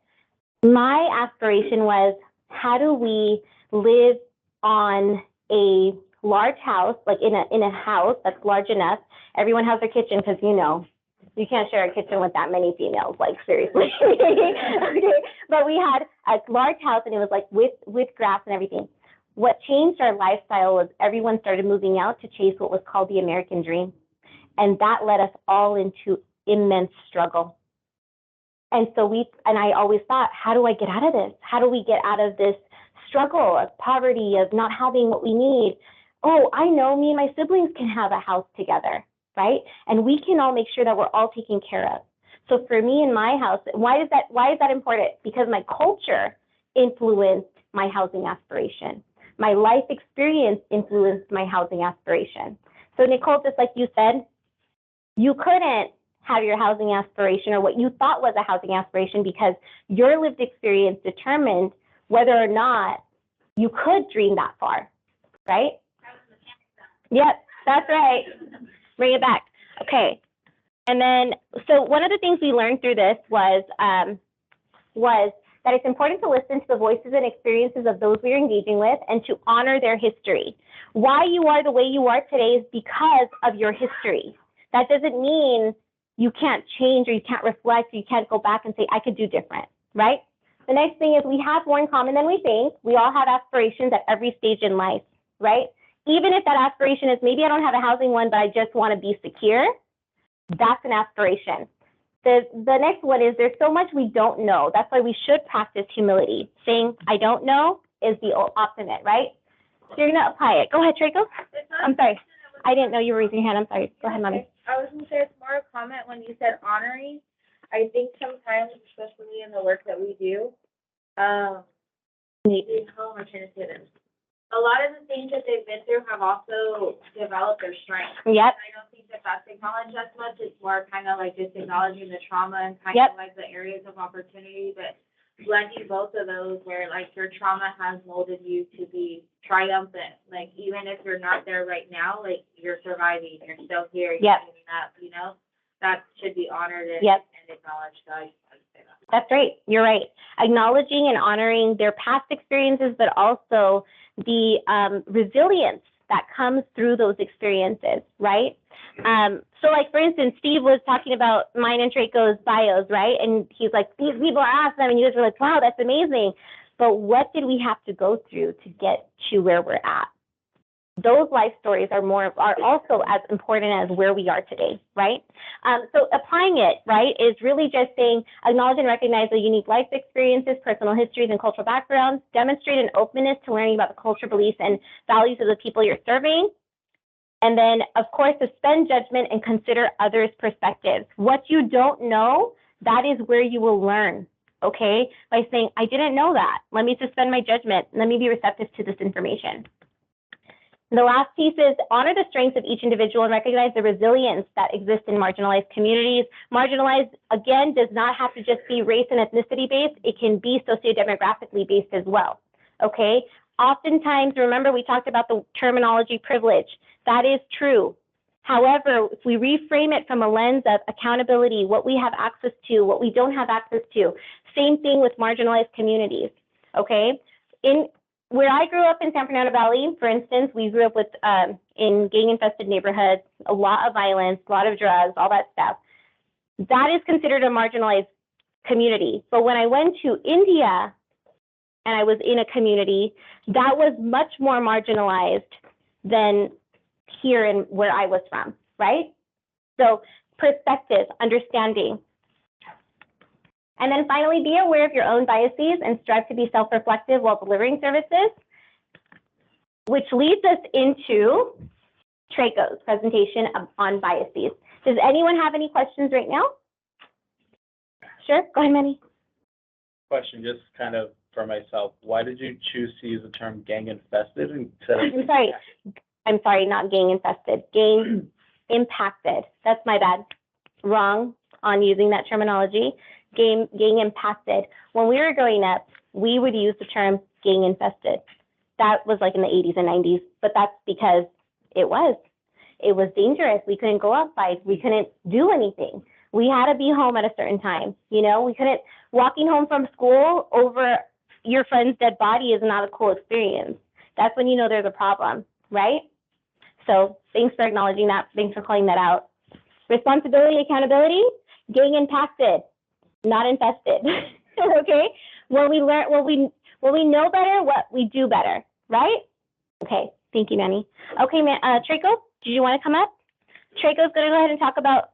my aspiration was, how do we live on a large house, like in a house that's large enough? Everyone has their kitchen, because you can't share a kitchen with that many females, like seriously. Okay. But we had a large house, and it was like with grass and everything. What changed our lifestyle was everyone started moving out to chase what was called the American dream. And that led us all into immense struggle. And so I always thought, how do I get out of this? How do we get out of this struggle of poverty, of not having what we need? Oh, I know, me and my siblings can have a house together, right? And we can all make sure that we're all taken care of. So for me in my house, why is that important? Because my culture influenced my housing aspiration. My life experience influenced my housing aspiration. So Nicole, just like you said, you couldn't have your housing aspiration or what you thought was a housing aspiration because your lived experience determined whether or not you could dream that far, right? Yep, that's right. Bring it back. Okay. And then, so one of the things we learned through this was that it's important to listen to the voices and experiences of those we're engaging with and to honor their history. Why you are the way you are today is because of your history. That doesn't mean you can't change or you can't reflect or you can't go back and say, I could do different, right? The next thing is we have more in common than we think. We all have aspirations at every stage in life, right? Even if that aspiration is maybe I don't have a housing one, but I just want to be secure, that's an aspiration. The next one is there's so much we don't know. That's why we should practice humility. Saying I don't know is the opposite, right? So you're going to apply it. Go ahead, Traco. I'm sorry. I didn't know you were raising your hand. I'm sorry. Go ahead, Mommy. I was going to say it's more a comment when you said honoring. I think sometimes, especially in the work that we do, maybe how am I trying to say this? A lot of the things that they've been through have also developed their strengths. Yep. I don't think that that's acknowledged as much. It's more kind of like just acknowledging the trauma and kind Yep. of like the areas of opportunity, but blending both of those where like your trauma has molded you to be triumphant. Like even if you're not there right now, like you're surviving, you're still here, you're Yep. getting up, that should be honored and, Yep. and acknowledged. So I just wanted to say that. That's right. You're right. Acknowledging and honoring their past experiences, but also the resilience that comes through those experiences, right? So like, for instance, Steve was talking about mine and Traco's bios, right? And he's like, these people are awesome. And you guys were like, wow, that's amazing. But what did we have to go through to get to where we're at? Those life stories are also as important as where we are today, right? So applying it, right, is really just saying, acknowledge and recognize the unique life experiences, personal histories, and cultural backgrounds, demonstrate an openness to learning about the culture, beliefs, and values of the people you're serving. And then, of course, suspend judgment and consider others' perspectives. What you don't know, that is where you will learn, okay? By saying, I didn't know that. Let me suspend my judgment. Let me be receptive to this information. The last piece is honor the strengths of each individual and recognize the resilience that exists in marginalized communities. Marginalized, again, does not have to just be race and ethnicity based. It can be sociodemographically based as well, okay? Oftentimes, remember we talked about the terminology privilege. That is true. However, if we reframe it from a lens of accountability, what we have access to, what we don't have access to, same thing with marginalized communities, okay? Where I grew up in San Fernando Valley, for instance, we grew up with in gang-infested neighborhoods, a lot of violence, a lot of drugs, all that stuff. That is considered a marginalized community. But when I went to India and I was in a community, that was much more marginalized than here in where I was from, right? So perspective, understanding. And then finally, be aware of your own biases and strive to be self-reflective while delivering services, which leads us into Traco's presentation on biases. Does anyone have any questions right now? Sure, go ahead, Manny. question, just kind of for myself. Why did you choose to use the term gang infested instead of? I'm sorry, not gang infested, gang impacted. That's my bad. Wrong on using that terminology. Gang impacted. When we were growing up, we would use the term gang infested. That was like in the 80s and 90s, but that's because it was dangerous. We couldn't go outside. We couldn't do anything. We had to be home at a certain time. You know, we couldn't, walking home from school over your friend's dead body is not a cool experience. That's when you know there's a problem, right? So thanks for acknowledging that. Thanks for calling that out. Responsibility, accountability, gang impacted, not infested. Okay? When we know better, what we do better, right? Okay, thank you, Manny. Okay, Traco, did you want to come up? Traco's going to go ahead and talk about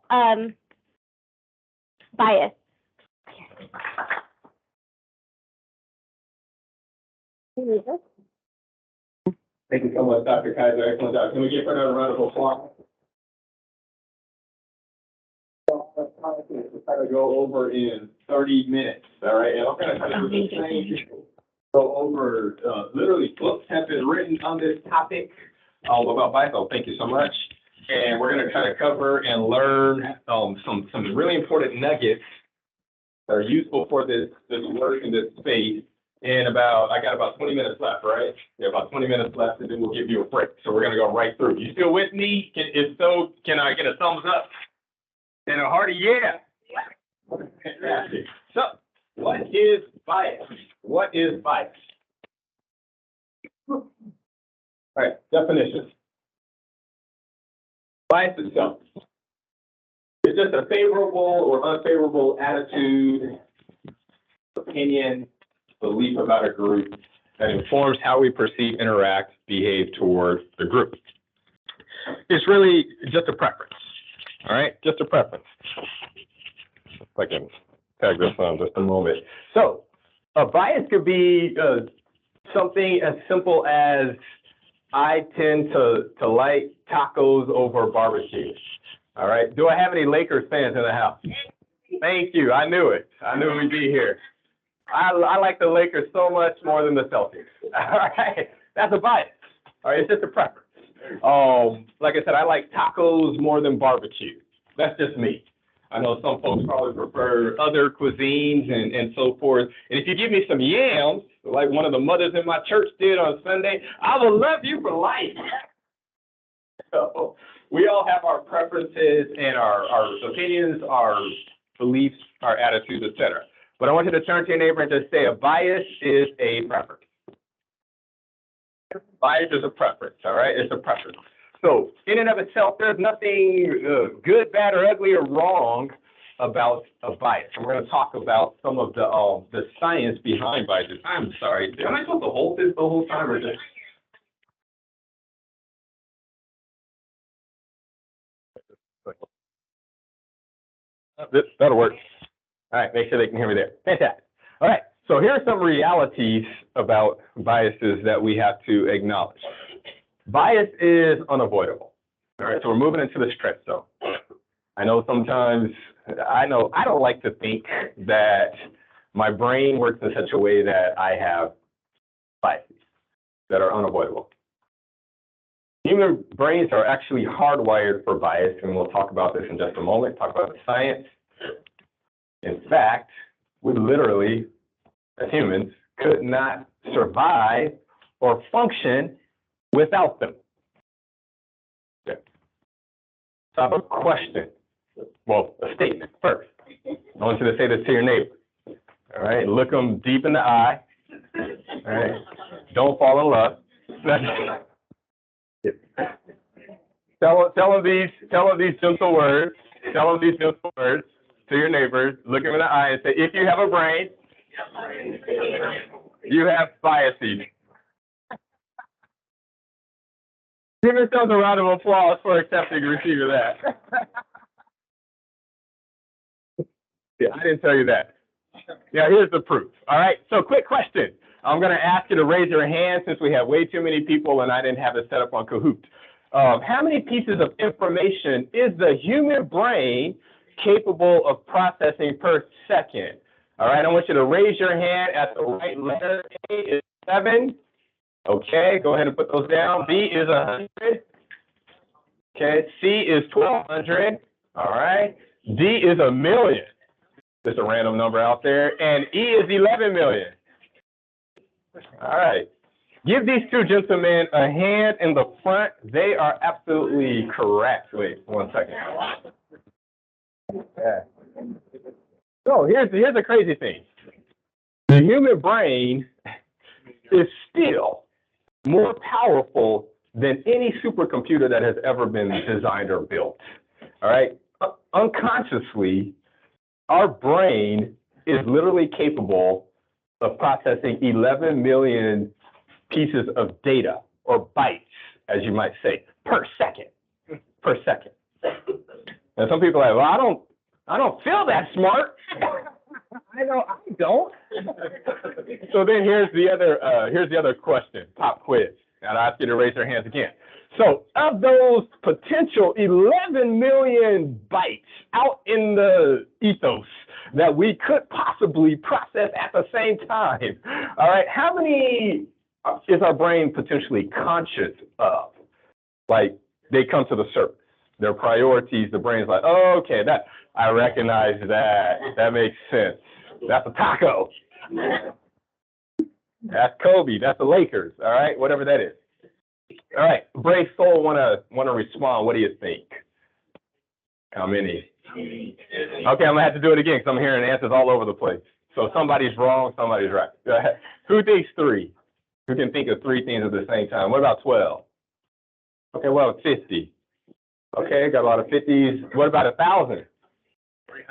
bias. Thank you so much, Dr. Khizer. Excellent job. Can we give her another round of applause? We're trying to go over in 30 minutes, all right? And I'm going to try to do the same. Go over, literally books have been written on this topic about bias. Oh, thank you so much. And we're going to kind of cover and learn some really important nuggets that are useful for this work in this space. And I got about 20 minutes left, right? Yeah, about 20 minutes left, and then we'll give you a break. So we're going to go right through. You still with me? If so, can I get a thumbs up? And a hearty yeah. Fantastic. So, what is bias? What is bias? All right, definition. Bias itself. It's just a favorable or unfavorable attitude, opinion, belief about a group that informs how we perceive, interact, behave toward the group. It's really just a preference. All right, just a preference. If I can tag this on just a moment. So, a bias could be something as simple as I tend to like tacos over barbecue. All right. Do I have any Lakers fans in the house? Thank you. I knew it. I knew we'd be here. I like the Lakers so much more than the Celtics. All right. That's a bias. All right. It's just a preference. Like I said, I like tacos more than barbecue. That's just me. I know some folks probably prefer other cuisines and so forth. And if you give me some yams, like one of the mothers in my church did on Sunday, I will love you for life. So we all have our preferences and our opinions, our beliefs, our attitudes, etc. But I want you to turn to your neighbor and just say a bias is a preference. Bias is a preference, all right? It's a preference. So in and of itself, there's nothing good, bad, or ugly or wrong about a bias. And we're going to talk about some of the science behind biases. I'm sorry, am I supposed to hold this the whole time or just? That'll work. All right, make sure they can hear me there. Fantastic. All right, so here are some realities about biases that we have to acknowledge. Bias is unavoidable. All right, so we're moving into the stretch zone. I know sometimes, I don't like to think that my brain works in such a way that I have biases that are unavoidable. Human brains are actually hardwired for bias, and we'll talk about this in just a moment, talk about the science. In fact, we literally, as humans, could not survive or function without them. Okay. So I have a question. Well, a statement first. I want you to say this to your neighbor. All right, look them deep in the eye. All right, don't fall in love. Tell them these gentle words. Tell them these gentle words to your neighbors. Look them in the eye and say, if you have a brain, you have biases. Give yourselves a round of applause for accepting and receiving that. Yeah, I didn't tell you that. Yeah, here's the proof. All right, so quick question. I'm going to ask you to raise your hand since we have way too many people and I didn't have it set up on Kahoot. How many pieces of information is the human brain capable of processing per second? All right, I want you to raise your hand at the right letter. A is 7. Okay, go ahead and put those down. B is 100. Okay, C is 1,200. All right. D is 1,000,000. Just a random number out there. And E is 11,000,000. All right. Give these two gentlemen a hand in the front. They are absolutely correct. Wait 1 second. Yeah. So here's the crazy thing. The human brain is still more powerful than any supercomputer that has ever been designed or built. All right. Unconsciously, our brain is literally capable of processing 11 million pieces of data, or bytes, as you might say, per second. And some people are like, well, I don't feel that smart. I don't. So then here's the other question, pop quiz. And I ask you to raise your hands again. So of those potential 11 million bytes out in the ethos that we could possibly process at the same time, all right, how many is our brain potentially conscious of? Like, they come to the surface, their priorities, the brain's like, oh, okay, that I recognize that. That makes sense. That's a taco. That's Kobe. That's the Lakers. All right, whatever that is. All right, Brave Soul wanna respond. What do you think? How many? Okay, I'm gonna have to do it again because I'm hearing answers all over the place. So somebody's wrong, somebody's right. Go ahead. Who thinks 3? Who can think of 3 things at the same time? What about 12? Okay, well, 50. Okay, got a lot of 50s. What about 1,000?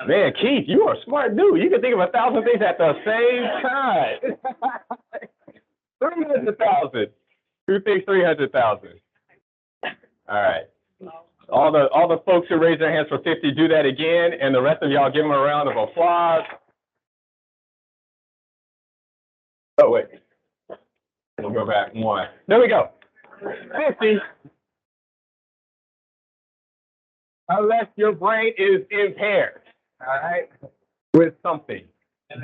Man, Keith, you are a smart dude. You can think of 1,000 things at the same time. 300,000. Who thinks 300,000? All right. All the folks who raised their hands for 50, do that again, and the rest of y'all give them a round of applause. Oh, wait. We'll go back 1. There we go. 50. Unless your brain is impaired, all right, with something.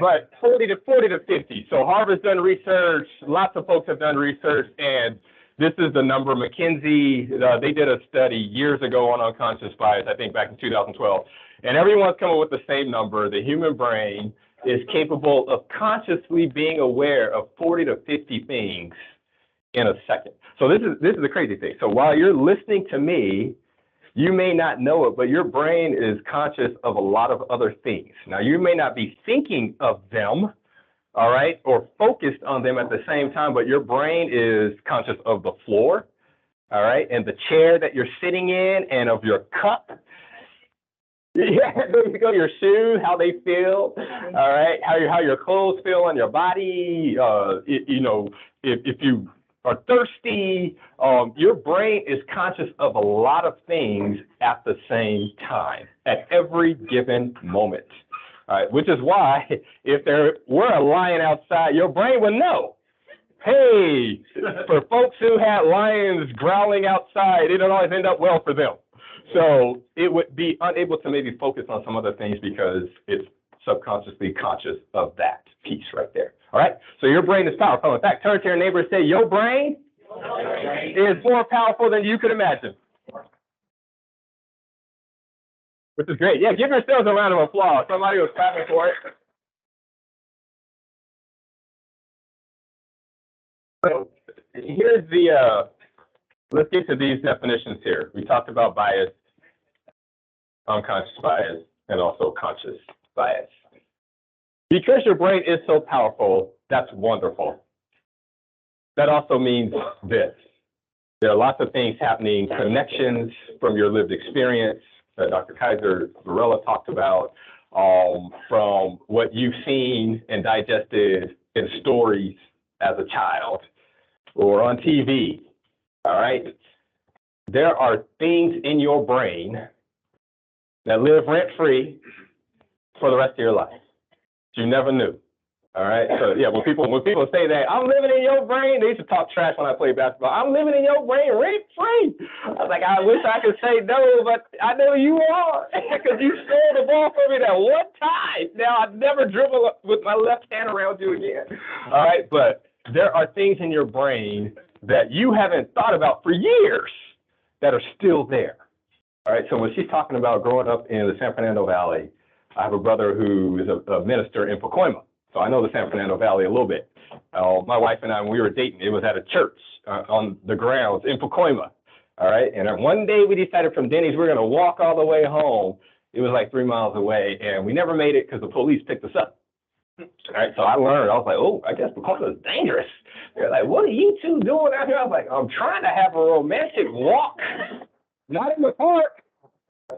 But 40 to 50. So Harvard's done research. Lots of folks have done research, and this is the number. McKinsey, they did a study years ago on unconscious bias, I think back in 2012. And everyone's coming with the same number. The human brain is capable of consciously being aware of 40 to 50 things in a second. So this is the crazy thing. So while you're listening to me, you may not know it, but your brain is conscious of a lot of other things. Now, you may not be thinking of them, all right, or focused on them at the same time, but your brain is conscious of the floor, all right, and the chair that you're sitting in, and of your cup. Yeah, there you go, your shoes, how they feel, all right, how your clothes feel on your body, you know, if you are thirsty, your brain is conscious of a lot of things at the same time, at every given moment. All right, which is why if there were a lion outside, your brain would know. Hey, for folks who had lions growling outside, it didn't always end up well for them. So it would be unable to maybe focus on some other things because it's subconsciously conscious of that piece right there. All right, so your brain is powerful. In fact, turn to your neighbor and say, your brain is more powerful than you could imagine. Which is great. Yeah, give yourselves a round of applause. Somebody was clapping for it. So here's let's get to these definitions here. We talked about bias, unconscious bias, and also conscious bias. Because your brain is so powerful, that's wonderful. That also means this. There are lots of things happening, connections from your lived experience that Dr. Khizer-Varela talked about, from what you've seen and digested in stories as a child or on TV, all right? There are things in your brain that live rent-free for the rest of your life. You never knew, All right. So yeah, when people say that I'm living in your brain, they used to talk trash when I played basketball. I'm living in your brain rent free. I was like, I wish I could say no, but I know you are because you stole the ball from me that one time. Now I never dribble with my left hand around you again. All right. But there are things in your brain that you haven't thought about for years that are still there. All right. So when she's talking about growing up in the San Fernando Valley, I have a brother who is a minister in Pacoima. So I know the San Fernando Valley a little bit. My wife and I, when we were dating, it was at a church on the grounds in Pacoima. All right. And then one day we decided from Denny's, we were going to walk all the way home. It was like 3 miles away. And we never made it because the police picked us up. All right. So I learned, I was like, oh, I guess Pacoima is dangerous. They're like, what are you two doing out here? I was like, I'm trying to have a romantic walk, not in the park,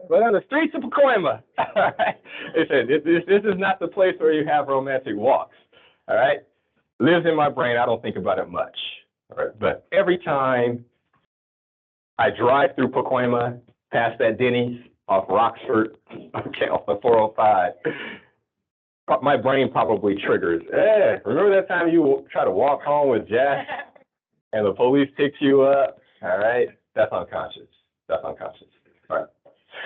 but on the streets of Pacoima. All right. They said, this is not the place where you have romantic walks. All right. Lives in my brain. I don't think about it much. All right. But every time I drive through Pacoima, past that Denny's off Roxford, okay, off the 405, my brain probably triggers. Hey, remember that time you try to walk home with Jack and the police picked you up? All right. That's unconscious. That's unconscious. All right.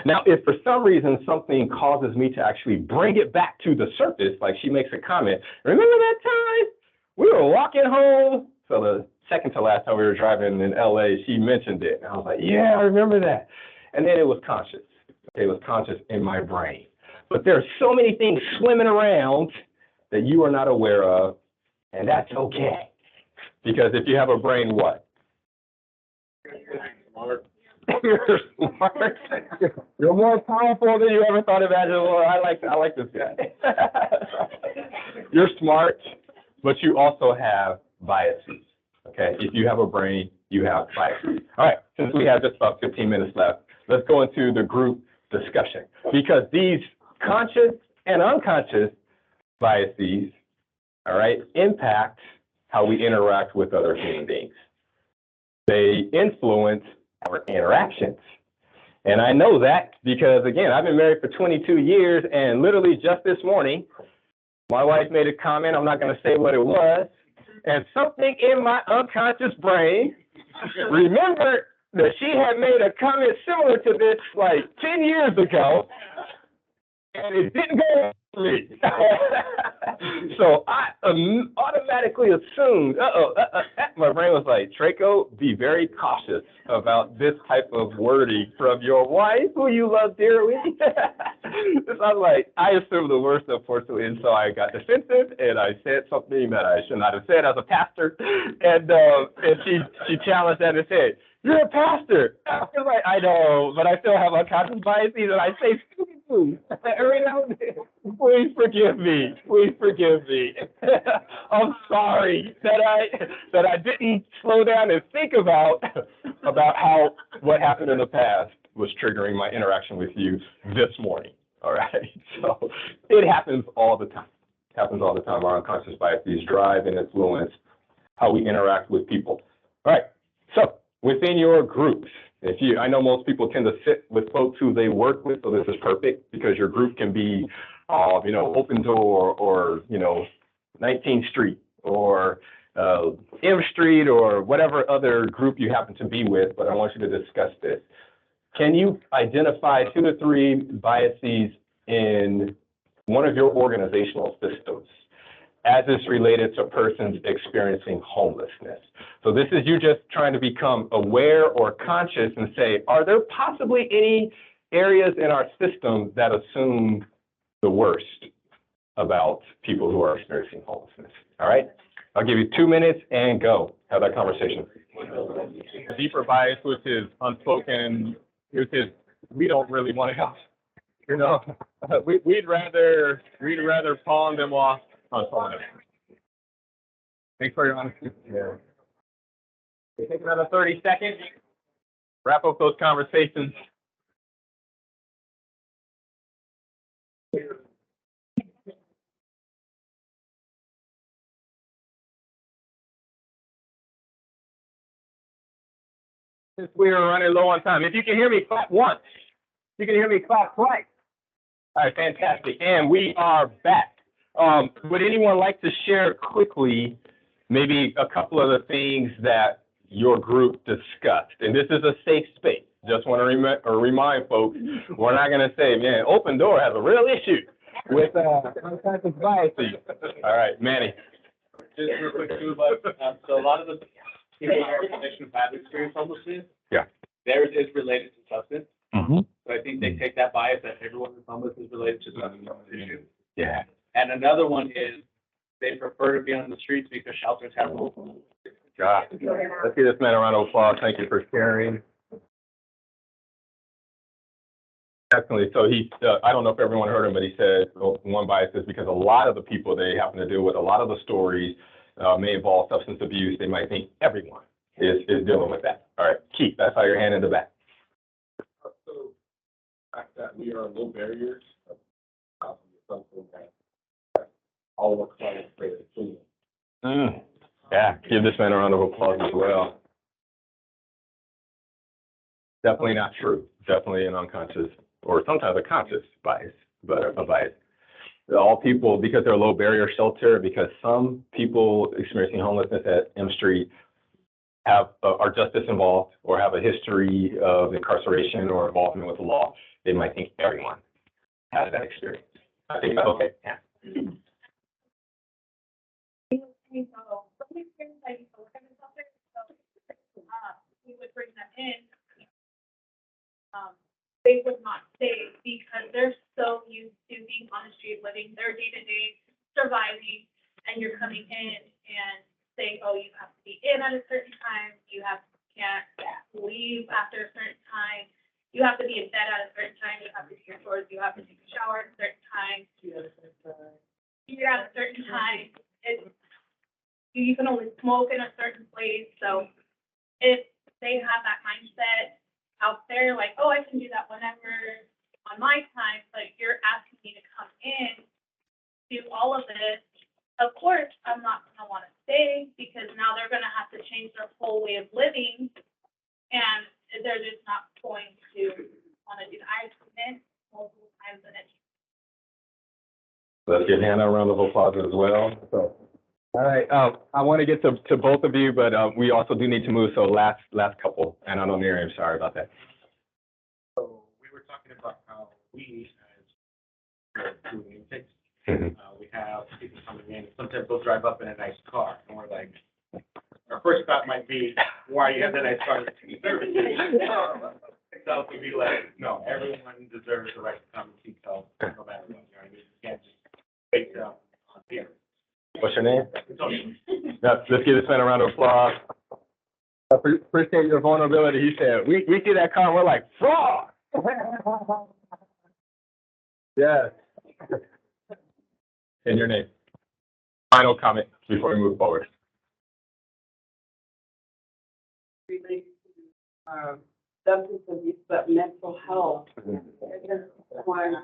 Now, if for some reason something causes me to actually bring it back to the surface, like she makes a comment, remember that time we were walking home? So the second to last time we were driving in LA, she mentioned it. And I was like, yeah, I remember that. And then it was conscious. It was conscious in my brain. But there are so many things swimming around that you are not aware of, and that's okay. Because if you have a brain, what? You're smart. You're more powerful than you ever thought imaginable. I like this guy. You're smart, but you also have biases. Okay, if you have a brain, you have biases. All right, since we have just about 15 minutes left, let's go into the group discussion because these conscious and unconscious biases, all right, impact how we interact with other human beings. They influence our interactions. And I know that because, again, I've been married for 22 years, and literally just this morning, my wife made a comment, I'm not going to say what it was, and something in my unconscious brain remembered that she had made a comment similar to this like 10 years ago, and it didn't go for me. So I automatically assumed, my brain was like, Traco, be very cautious about this type of wording from your wife, who you love dearly. So I'm like, I assumed the worst, unfortunately, and so I got defensive, and I said something that I should not have said as a pastor, and she challenged that and said, you're a pastor. I was like, I know, but I still have unconscious biases, and I say stupid things every now and then. Please forgive me. Please forgive me. I'm sorry that I didn't slow down and think about how what happened in the past was triggering my interaction with you this morning. All right. So it happens all the time. It happens all the time. Our unconscious biases drive and influence how we interact with people. All right. So within your groups, I know most people tend to sit with folks who they work with, so this is perfect because your group can be, Open Door or 19th Street or M Street or whatever other group you happen to be with, but I want you to discuss this. Can you identify 2 to 3 biases in one of your organizational systems as it's related to persons experiencing homelessness? So this is you just trying to become aware or conscious and say, are there possibly any areas in our system that assume the worst about people who are experiencing homelessness? All right, I'll give you 2 minutes and go. Have that conversation. A deeper bias, which is unspoken, which is we don't really want to help. We'd rather pawn them off on someone else. Thanks for your honesty. Yeah. Take another 30 seconds. Wrap up those conversations. Since we are running low on time, if you can hear me, clap once. If you can hear me, clap twice. All right, fantastic. And we are back. Would anyone like to share quickly maybe a couple of the things that your group discussed? And this is a safe space. Just want to remind folks, we're not going to say, man, Open Door has a real issue with unconscious biases. All right, Manny. Just real quick too, but, so a lot of the people in our organization who have experienced homelessness. Yeah. Theirs is related to substance. Mm-hmm. So I think they take that bias that everyone who's homeless is related to substance issue. Yeah. And another one is they prefer to be on the streets because shelters have. God. Let's give this man a round of applause. Thank you for sharing. Definitely. So I don't know if everyone heard him, but he said one bias is because a lot of the people they happen to deal with, a lot of the stories may involve substance abuse. They might think everyone is dealing with that. All right, Keith, I saw your hand in the back. So, the fact that we are low barriers, something that all of our clients create. Yeah, give this man a round of applause as well. Definitely not true. Definitely an unconscious or sometimes a conscious bias, but a bias. All people, because they're a low barrier shelter, because some people experiencing homelessness at M Street are justice involved or have a history of incarceration or involvement with the law, they might think everyone has that experience. I think that's okay. Yeah. So, from the experience I used to work in the shelter, so, we would bring them in. They would not stay because they're so used to being on the street, living their day-to-day surviving, and you're coming in and saying, oh, you have to be in at a certain time, can't leave after a certain time, you have to be in bed at a certain time, you have to do your chores, you have to take a shower at a certain time, you're at a certain time, you can only smoke in a certain place. So if they have that mindset out there, like, oh, I can do that whenever on my time, but you're asking me to come in, do all of this, of course, I'm not gonna wanna stay because now they're gonna have to change their whole way of living and they're just not going to wanna do that. I've been multiple times and it's. Let's give Hannah a round of applause as well. So, all right, I want to get to both of you, but we also do need to move. So last couple, and I know Miriam, sorry about that. So we were talking about how we as doing intakes, we have people coming in. Sometimes they'll drive up in a nice car, and we're like, our first thought might be, why you have that nice car? So to be like, no, everyone deserves the right to come and seek help, no matter what. You know what I mean? You can't just wait on here. What's your name? Let's give this man a round of applause. I appreciate your vulnerability. He said, we see that car, and we're like, fraud. Yes. And your name. Final comment before we move forward. Related to substance abuse, but mental health. When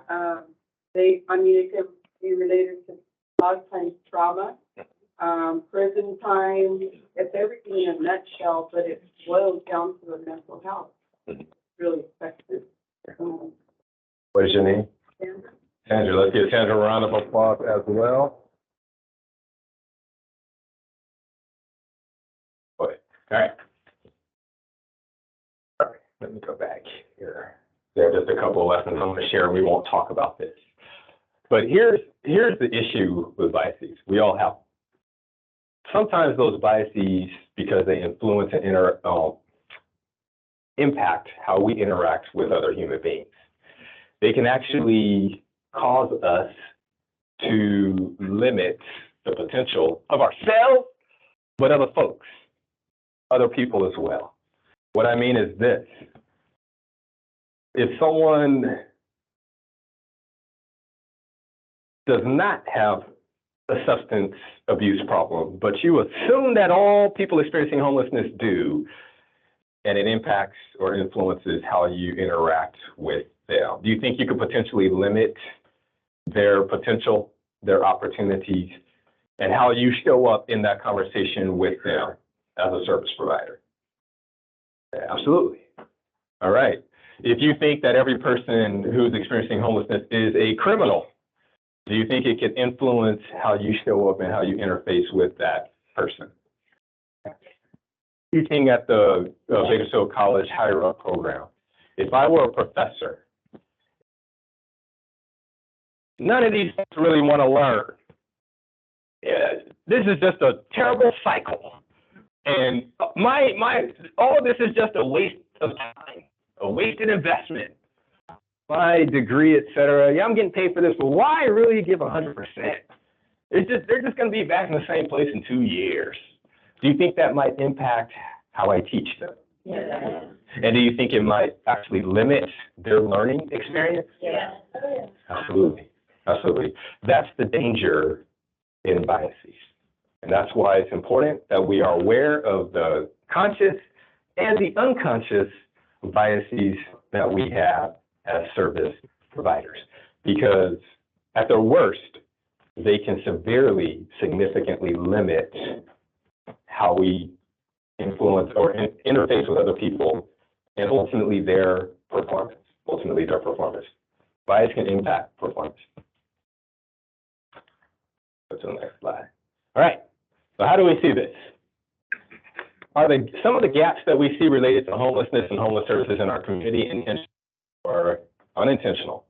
it can be related to a lot of times trauma, prison time. It's everything in a nutshell, but it boils down to the mental health. It's really effective. What is your name? Sandra. Sandra. Let's give Sandra a round of applause as well. Okay. All right. Let me go back here. There are just a couple of lessons I'm going to share. We won't talk about this. But here's the issue with biases. We all have. Sometimes those biases, because they influence and impact how we interact with other human beings, they can actually cause us to limit the potential of ourselves, but other folks, other people as well. What I mean is this: if someone does not have a substance abuse problem, but you assume that all people experiencing homelessness do, and it impacts or influences how you interact with them, do you think you could potentially limit their potential, their opportunities, and how you show up in that conversation with them as a service provider? Absolutely. All right. If you think that every person who's experiencing homelessness is a criminal, Do you think it can influence how you show up and how you interface with that person? Teaching at the Bakersfield College Higher Up program, if I were a professor, none of these folks really want to learn. This is just a terrible cycle. And all of this is just a waste of time, a wasted investment. My degree, et cetera. Yeah, I'm getting paid for this, but why really give 100%? They're just going to be back in the same place in 2 years. Do you think that might impact how I teach them? Yeah. And do you think it might actually limit their learning experience? Yeah. Absolutely. Absolutely. That's the danger in biases. And that's why it's important that we are aware of the conscious and the unconscious biases that we have as service providers. Because at their worst, they can severely, significantly limit how we influence or interface with other people and ultimately their performance. Bias can impact performance. Go to the next slide. All right, so how do we see this? Are some of the gaps that we see related to homelessness and homeless services in our community intentional or unintentional?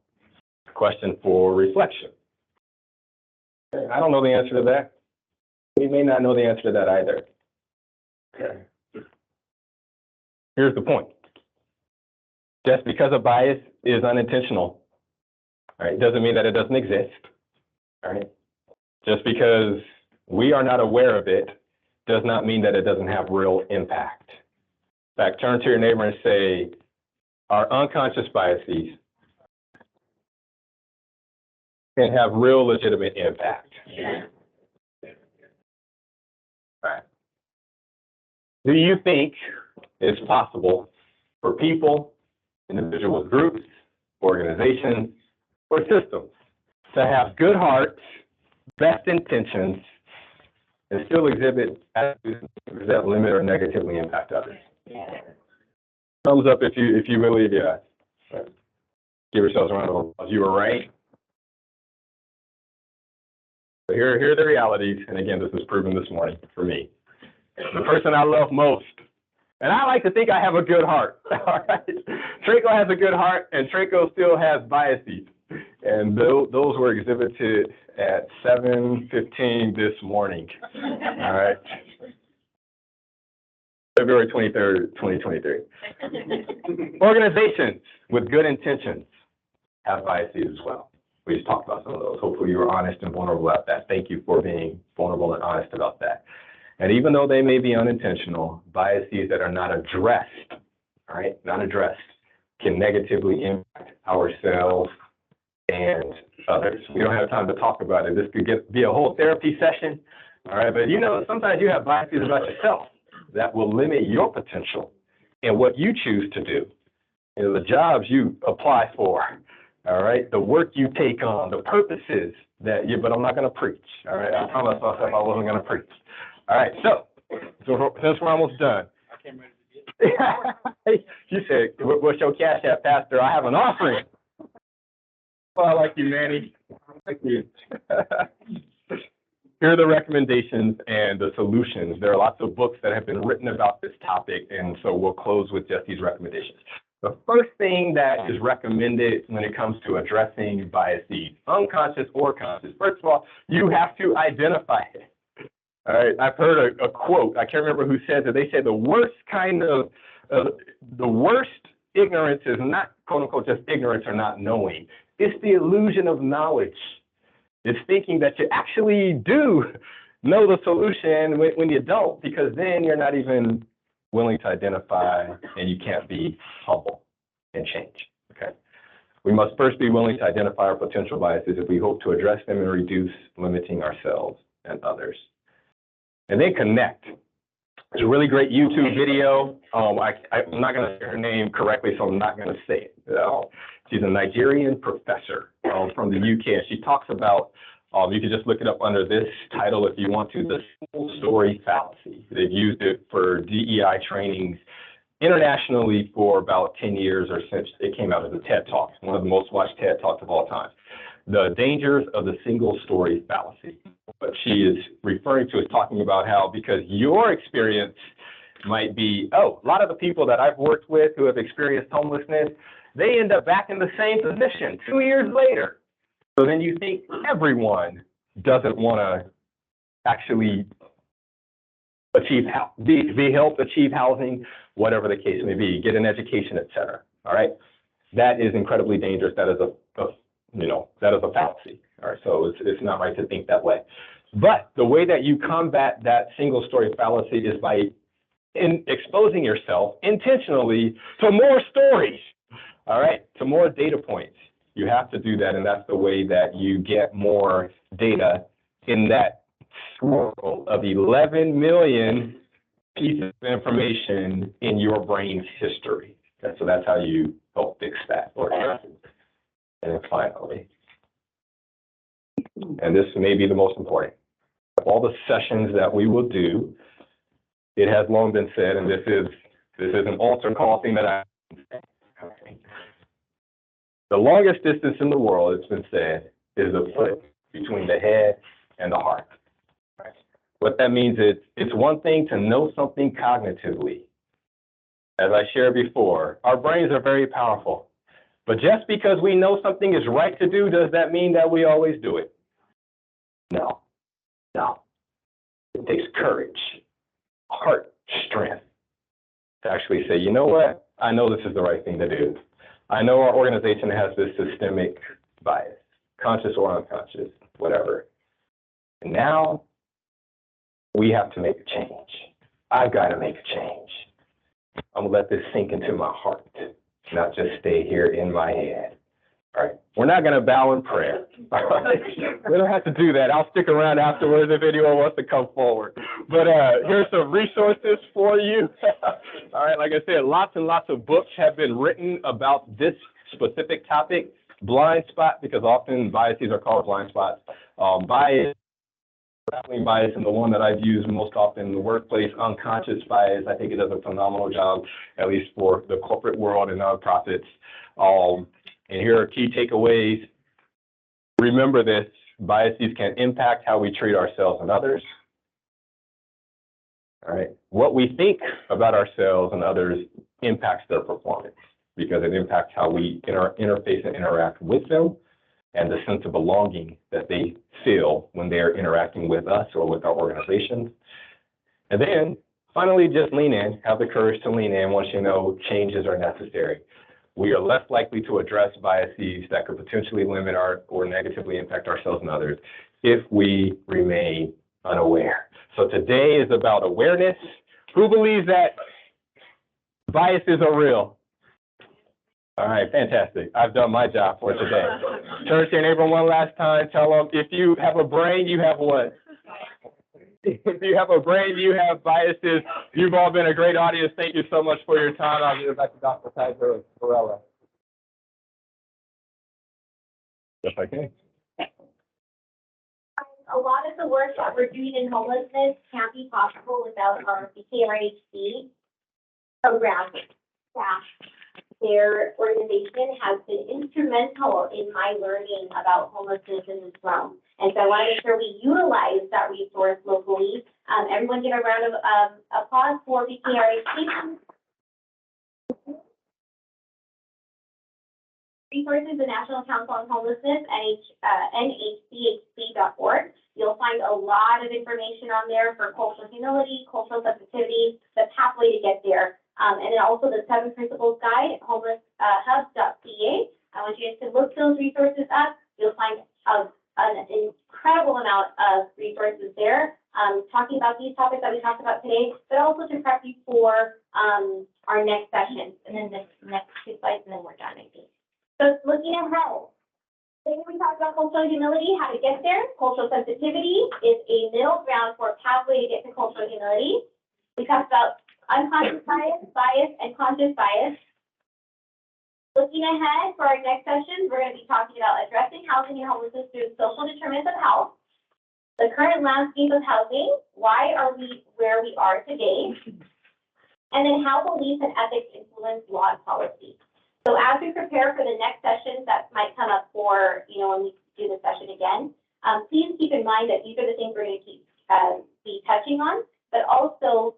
Question for reflection. I don't know the answer to that. We may not know the answer to that either. Okay. Here's the point. Just because a bias is unintentional, right, doesn't mean that it doesn't exist. All right. Just because we are not aware of it does not mean that it doesn't have real impact. In fact, turn to your neighbor and say, our unconscious biases can have real legitimate impact. Yeah. All right. Do you think it's possible for people, individuals, groups, organizations, or systems to have good hearts, best intentions, and still exhibit attitudes that limit or negatively impact others? Thumbs up if you believe yes. Give yourselves a round of applause. You were right. So here are the realities, and again, this was proven this morning for me. The person I love most, and I like to think I have a good heart. All right, Traco has a good heart, and Traco still has biases, and those were exhibited at 7:15 this morning. All right, February 23rd, 2023. Organizations with good intentions have biases as well. We just talked about some of those. Hopefully you were honest and vulnerable about that. Thank you for being vulnerable and honest about that. And even though they may be unintentional, biases that are not addressed, all right, not addressed, can negatively impact ourselves and others. We don't have time to talk about it. This could be a whole therapy session, all right? But you know, sometimes you have biases about yourself that will limit your potential and what you choose to do. You know, the jobs you apply for, all right, the work you take on, the purposes that you, but I'm not going to preach, all right? I promised myself I wasn't going to preach. All right, so since we're almost done. I came ready to get You said, what's your cash app, Pastor? I have an offering. Well, I like you, Manny. Thank you. Here are the recommendations and the solutions. There are lots of books that have been written about this topic, and so we'll close with just these recommendations. The first thing that is recommended when it comes to addressing biases, unconscious or conscious, first of all, you have to identify it. All right, I've heard a quote, I can't remember who said it. They said the worst kind of, the worst ignorance is not, quote unquote, just ignorance or not knowing. It's the illusion of knowledge. It's thinking that you actually do know the solution when you don't, because then you're not even willing to identify and you can't be humble and change, okay? We must first be willing to identify our potential biases if we hope to address them and reduce limiting ourselves and others. And then connect. There's a really great YouTube video. I'm not going to say her name correctly, so I'm not going to say it. She's a Nigerian professor from the UK, and she talks about, you can just look it up under this title if you want to, the single story fallacy. They've used it for DEI trainings internationally for about 10 years or since it came out as a TED Talk, one of the most watched TED Talks of all time. the dangers of the single-story fallacy. What she is referring to is talking about how, because your experience might be, oh, a lot of the people that I've worked with who have experienced homelessness, they end up back in the same position 2 years later. So then you think everyone doesn't want to actually be helped achieve housing, whatever the case may be, get an education, et cetera. All right, that is incredibly dangerous. That is that is a fallacy. All right, so it's not right to think that way. But the way that you combat that single story fallacy is by exposing yourself intentionally to more stories. All right, to more data points. You have to do that, and that's the way that you get more data in that swirl of 11 million pieces of information in your brain's history. Okay, so that's how you help fix that. And then finally, and this may be the most important, of all the sessions that we will do, it has long been said, and this is an altar call thing that I the longest distance in the world, it's been said, is the foot between the head and the heart. Right? What that means is it's one thing to know something cognitively. As I shared before, our brains are very powerful. But just because we know something is right to do, does that mean that we always do it? No. It takes courage, heart strength to actually say, you know what? I know this is the right thing to do. I know our organization has this systemic bias, conscious or unconscious, whatever. And now we have to make a change. I've got to make a change. I'm going to let this sink into my heart, not just stay here in my head. All right. We're not going to bow in prayer. All right. We don't have to do that. I'll stick around afterwards if anyone wants to come forward. But here's some resources for you. All right. Like I said, lots and lots of books have been written about this specific topic, blind spot, because often biases are called blind spots. Bias, bias, and the one that I've used most often in the workplace, unconscious bias. I think it does a phenomenal job, at least for the corporate world and nonprofits. And here are key takeaways. Remember this, biases can impact how we treat ourselves and others. All right, what we think about ourselves and others impacts their performance because it impacts how we interface and interact with them and the sense of belonging that they feel when they're interacting with us or with our organizations. And then finally, just lean in, have the courage to lean in once you know changes are necessary. We are less likely to address biases that could potentially limit or negatively impact ourselves and others if we remain unaware. So today is about awareness. Who believes that biases are real? All right, fantastic. I've done my job for today. Tracy and April, one last time, tell them if you have a brain, you have what? If you have a brain, you have biases. You've all been a great audience. Thank you so much for your time. I'll give it back to Dr. Khizer-Varela. Yes, I can. A lot of the work that we're doing in homelessness can't be possible without our BKRHC program staff. Their organization has been instrumental in my learning about homelessness in this realm. And so I want to make sure we utilize that resource locally. Everyone give a round of applause for BKRHC. Resources, the National Council on Homelessness, NHCHC.org. You'll find a lot of information on there for cultural humility, cultural sensitivity, the pathway to get there. And then also the 7 Principles Guide, homelesshub.ca. I want you guys to look those resources up. You'll find an incredible amount of resources there, talking about these topics that we talked about today, but also to prep you for our next session. And then the next 2 slides, and then we're done, I think. So looking ahead, today we talked about cultural humility, how to get there. Cultural sensitivity is a middle ground for a pathway to get to cultural humility. We talked about unconscious bias, and conscious bias. Looking ahead for our next session, we're going to be talking about addressing housing and homelessness through social determinants of health, the current landscape of housing, why are we where we are today, and then how beliefs and ethics influence law and policy. So as we prepare for the next sessions that might come up for, when we do the session again. Please keep in mind that these are the things we're going to be touching on, but also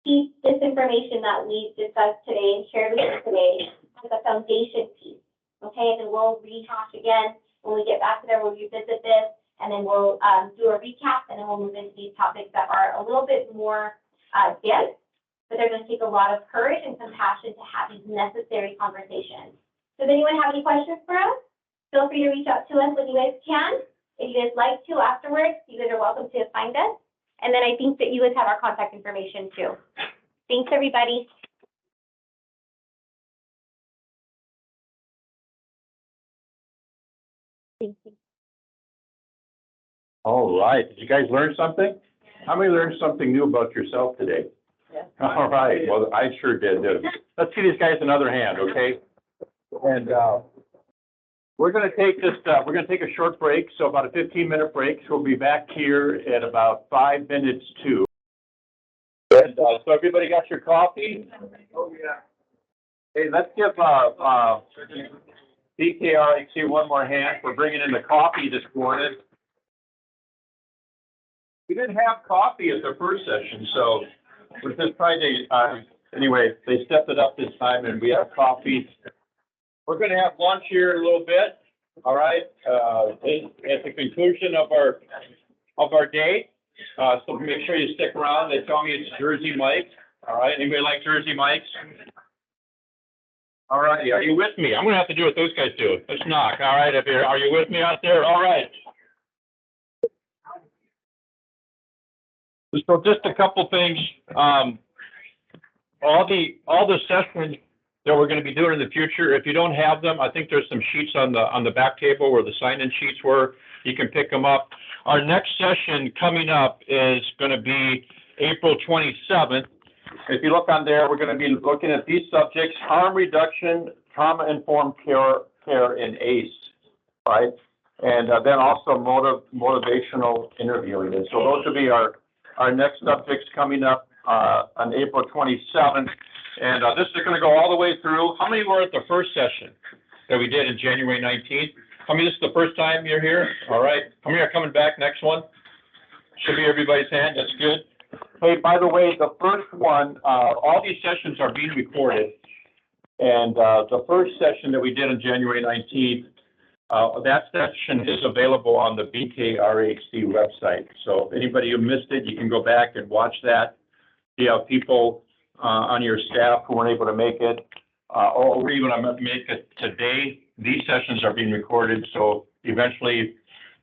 keep this information that we discussed today and shared with you today as a foundation piece. Okay, and then we'll rehash again when we get back to there. We'll revisit this, and then we'll do a recap, and then we'll move into these topics that are a little bit more dense, but they're going to take a lot of courage and compassion to have these necessary conversations. Does anyone have any questions for us? Feel free to reach out to us when you guys can. If you guys like to afterwards, you guys are welcome to find us. And then I think that you guys have our contact information too. Thanks, everybody. Thank you. All right. Did you guys learn something? How many learned something new about yourself today? Yes. All right. Well, I sure did. Let's give these guys another hand, okay? And we're going to take a short break, so about a 15-minute break. So we'll be back here at about 5 minutes to. And so everybody got your coffee? Oh, yeah. Hey, let's give BKRHC one more hand for bringing in the coffee this morning. We didn't have coffee at the first session, so with this Friday, anyway, they stepped it up this time and we have coffee. We're going to have lunch here in a little bit, all right? At the conclusion of our day, so make sure you stick around. They tell me it's Jersey Mike's, all right? Anybody like Jersey Mike's? All right, are you with me? I'm going to have to do what those guys do. Let's knock, all right? Are you with me out there? All right. So just a couple things. All the sessions that we're going to be doing in the future, if you don't have them, I think there's some sheets on the back table where the sign-in sheets were. You can pick them up. Our next session coming up is going to be April 27th. If you look on there, we're going to be looking at these subjects: harm reduction, trauma-informed care in ACE, right? And then also motivational interviewing. And so those will be our next subjects coming up on April 27th. And this is going to go all the way through. How many were at the first session that we did in January 19th? How many, this is the first time you're here? All right. How many are coming back next one? Should be everybody's hand. That's good. Hey, by the way, the first one, all these sessions are being recorded. And the first session that we did on January 19th, that session is available on the BKRHC website. So if anybody who missed it, you can go back and watch that. You have people on your staff who weren't able to make it, or even make it today. These sessions are being recorded, so eventually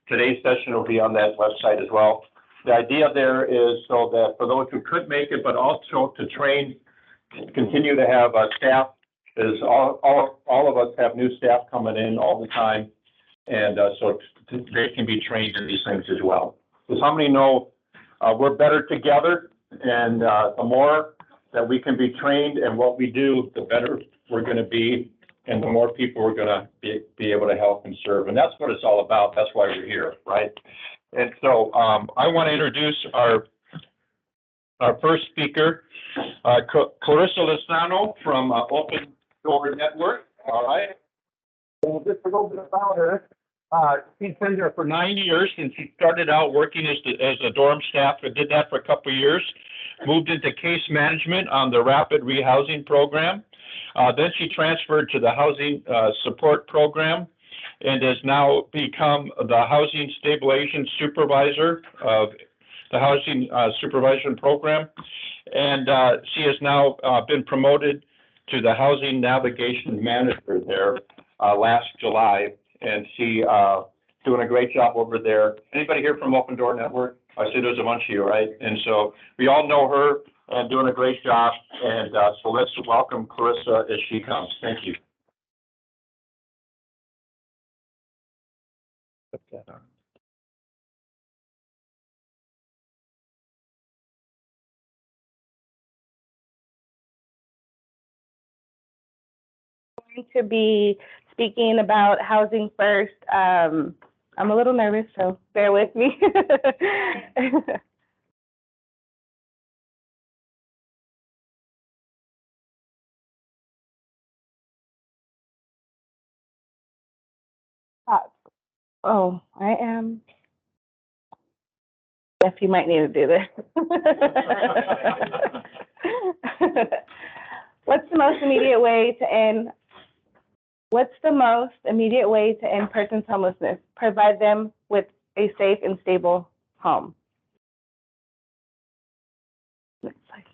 today's session will be on that website as well. The idea there is so that for those who could make it, but also to train, continue to have staff, is all of us have new staff coming in all the time, and so they can be trained in these things as well. Because how many know we're better together, and the more that we can be trained in what we do, the better we're going to be, and the more people we're going to be able to help and serve. And that's what it's all about. That's why we're here, right? And so I want to introduce our first speaker, Clarissa Lostaunau from Open Door Network. All right. And just a little bit about her. She's been there for 9 years, and she started out working as a dorm staff and did that for a couple of years. Moved into case management on the rapid rehousing program. Then she transferred to the housing support program and has now become the housing stabilization supervisor of the housing supervision program. And she has now been promoted to the housing navigation manager there last July. And she doing a great job over there. Anybody here from Open Door Network? I see there's a bunch of you, right? And so we all know her and doing a great job. And so let's welcome Clarissa as she comes. Thank you. Put that on. Going to be speaking about housing first. I'm a little nervous, so bear with me. Oh, I am. Jeff, you might need to do this. What's the most immediate way to end persons' homelessness? Provide them with a safe and stable home.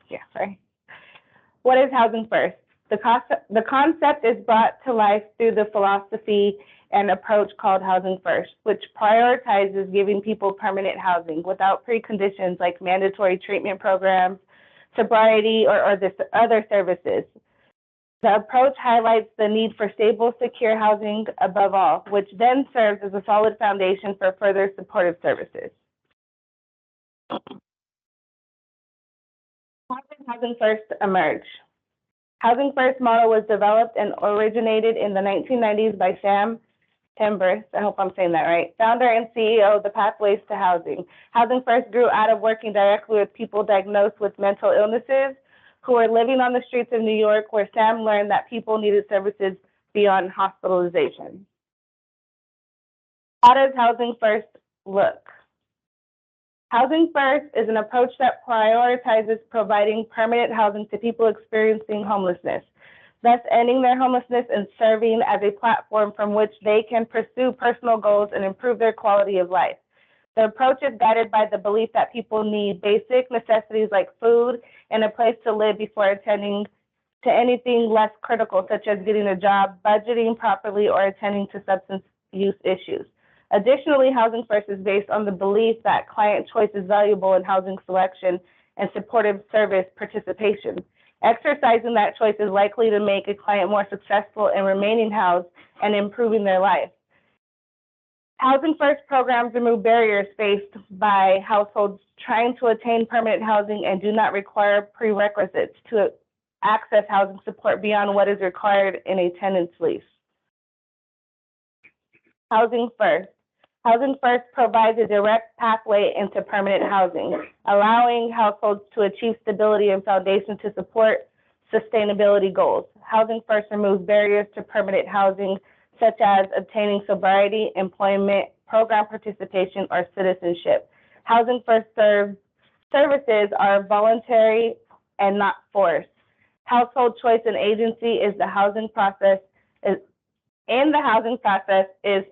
Yeah, sorry. What is Housing First? The concept is brought to life through the philosophy and approach called Housing First, which prioritizes giving people permanent housing without preconditions like mandatory treatment programs, sobriety, or other services. The approach highlights the need for stable, secure housing above all, which then serves as a solid foundation for further supportive services. How did Housing First emerge? Housing First model was developed and originated in the 1990s by Sam Timbers, I hope I'm saying that right, founder and CEO of the Pathways to Housing. Housing First grew out of working directly with people diagnosed with mental illnesses who were living on the streets of New York, where Sam learned that people needed services beyond hospitalization. How does Housing First look? Housing First is an approach that prioritizes providing permanent housing to people experiencing homelessness, thus ending their homelessness and serving as a platform from which they can pursue personal goals and improve their quality of life. The approach is guided by the belief that people need basic necessities like food and a place to live before attending to anything less critical, such as getting a job, budgeting properly, or attending to substance use issues. Additionally, Housing First is based on the belief that client choice is valuable in housing selection and supportive service participation. Exercising that choice is likely to make a client more successful in remaining housed and improving their life. Housing First programs remove barriers faced by households trying to attain permanent housing and do not require prerequisites to access housing support beyond what is required in a tenant's lease. Housing First. Housing First provides a direct pathway into permanent housing, allowing households to achieve stability and foundation to support sustainability goals. Housing First removes barriers to permanent housing, such as obtaining sobriety, employment, program participation, or citizenship. Housing First services are voluntary and not forced. Household choice and agency is the housing process is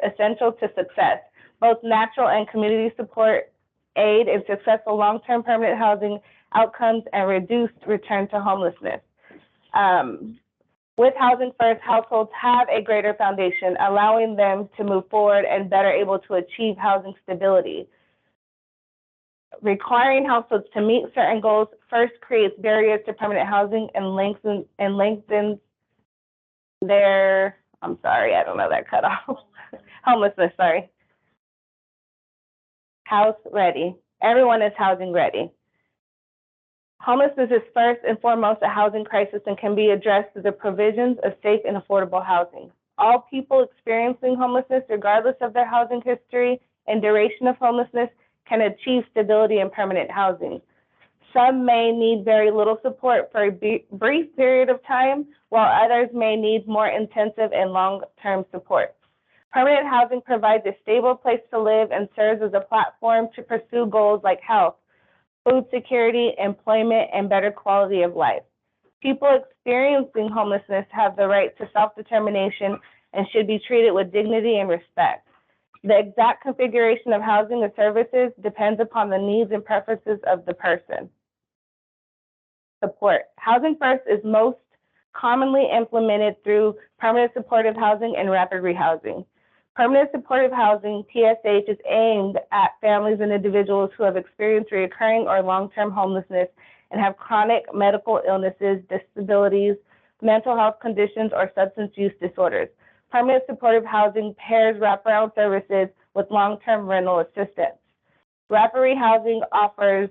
essential to success. Both natural and community support aid in successful long-term permanent housing outcomes and reduced return to homelessness. With Housing First, households have a greater foundation, allowing them to move forward and better able to achieve housing stability. Requiring households to meet certain goals first creates barriers to permanent housing and lengthens their, I'm sorry, I don't know that cut off. Homelessness, sorry. House ready. Everyone is housing ready. Homelessness is first and foremost a housing crisis and can be addressed through the provisions of safe and affordable housing. All people experiencing homelessness, regardless of their housing history and duration of homelessness, can achieve stability in permanent housing. Some may need very little support for a brief period of time, while others may need more intensive and long-term support. Permanent housing provides a stable place to live and serves as a platform to pursue goals like health, food security, employment, and better quality of life. People experiencing homelessness have the right to self-determination and should be treated with dignity and respect. The exact configuration of housing and services depends upon the needs and preferences of the person. Support. Housing First is most commonly implemented through permanent supportive housing and rapid rehousing. Permanent supportive housing, PSH, is aimed at families and individuals who have experienced recurring or long-term homelessness and have chronic medical illnesses, disabilities, mental health conditions, or substance use disorders. Permanent supportive housing pairs wraparound services with long-term rental assistance. Rapid rehousing offers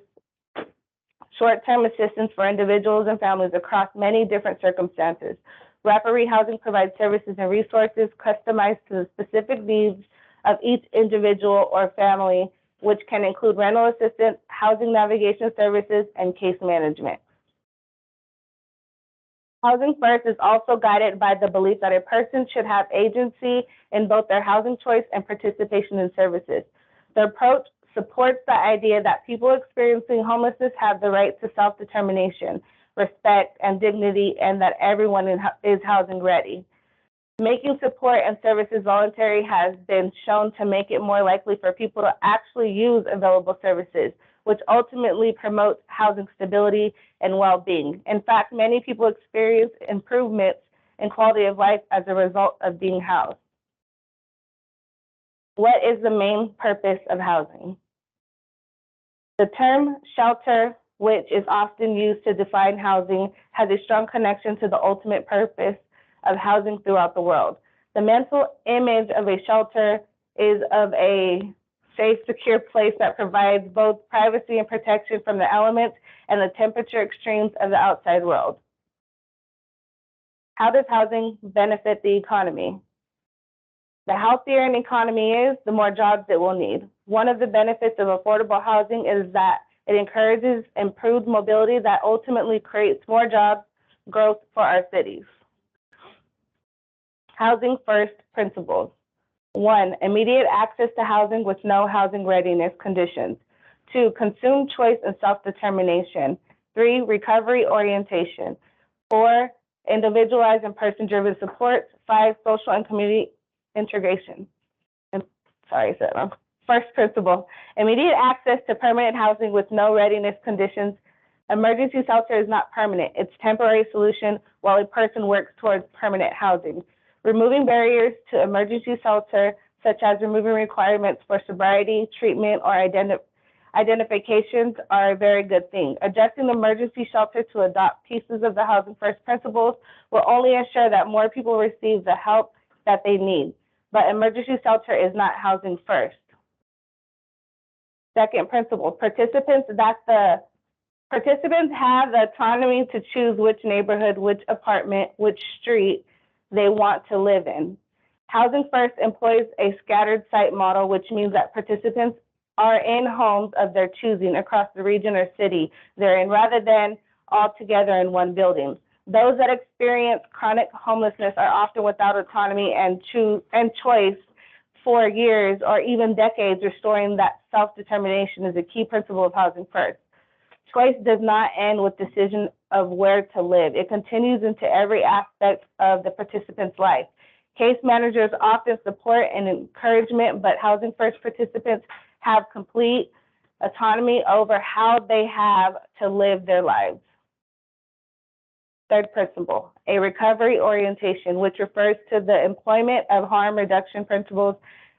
short-term assistance for individuals and families across many different circumstances. Rapid rehousing provides services and resources customized to the specific needs of each individual or family, which can include rental assistance, housing navigation services, and case management. Housing First is also guided by the belief that a person should have agency in both their housing choice and participation in services. The approach supports the idea that people experiencing homelessness have the right to self-determination, respect, and dignity, and that everyone is housing ready. Making support and services voluntary has been shown to make it more likely for people to actually use available services, which ultimately promotes housing stability and well-being. In fact, many people experience improvements in quality of life as a result of being housed. What is the main purpose of housing? The term shelter, which is often used to define housing, has a strong connection to the ultimate purpose of housing throughout the world. The mental image of a shelter is of a safe, secure place that provides both privacy and protection from the elements and the temperature extremes of the outside world. How does housing benefit the economy? The healthier an economy is, the more jobs it will need. One of the benefits of affordable housing is that it encourages improved mobility that ultimately creates more job growth for our cities. Housing First principles. 1, immediate access to housing with no housing readiness conditions. 2, consume choice and self-determination. 3, recovery orientation. 4, individualized and person-driven supports. 5, social and community integration. First principle, immediate access to permanent housing with no readiness conditions. Emergency shelter is not permanent. It's a temporary solution while a person works towards permanent housing. Removing barriers to emergency shelter, such as removing requirements for sobriety, treatment, or identifications are a very good thing. Adjusting the emergency shelter to adopt pieces of the Housing First principles will only ensure that more people receive the help that they need. But emergency shelter is not housing first. Second principle, participants have the autonomy to choose which neighborhood, which apartment, which street they want to live in. Housing First employs a scattered site model, which means that participants are in homes of their choosing across the region or city they're in, rather than all together in one building. Those that experience chronic homelessness are often without autonomy and choice for years or even decades. Restoring that self-determination is a key principle of Housing First. Choice does not end with decision of where to live. It continues into every aspect of the participant's life. Case managers often support and encouragement, but Housing First participants have complete autonomy over how they have to live their lives. Third principle, a recovery orientation, which refers to the employment of harm reduction principles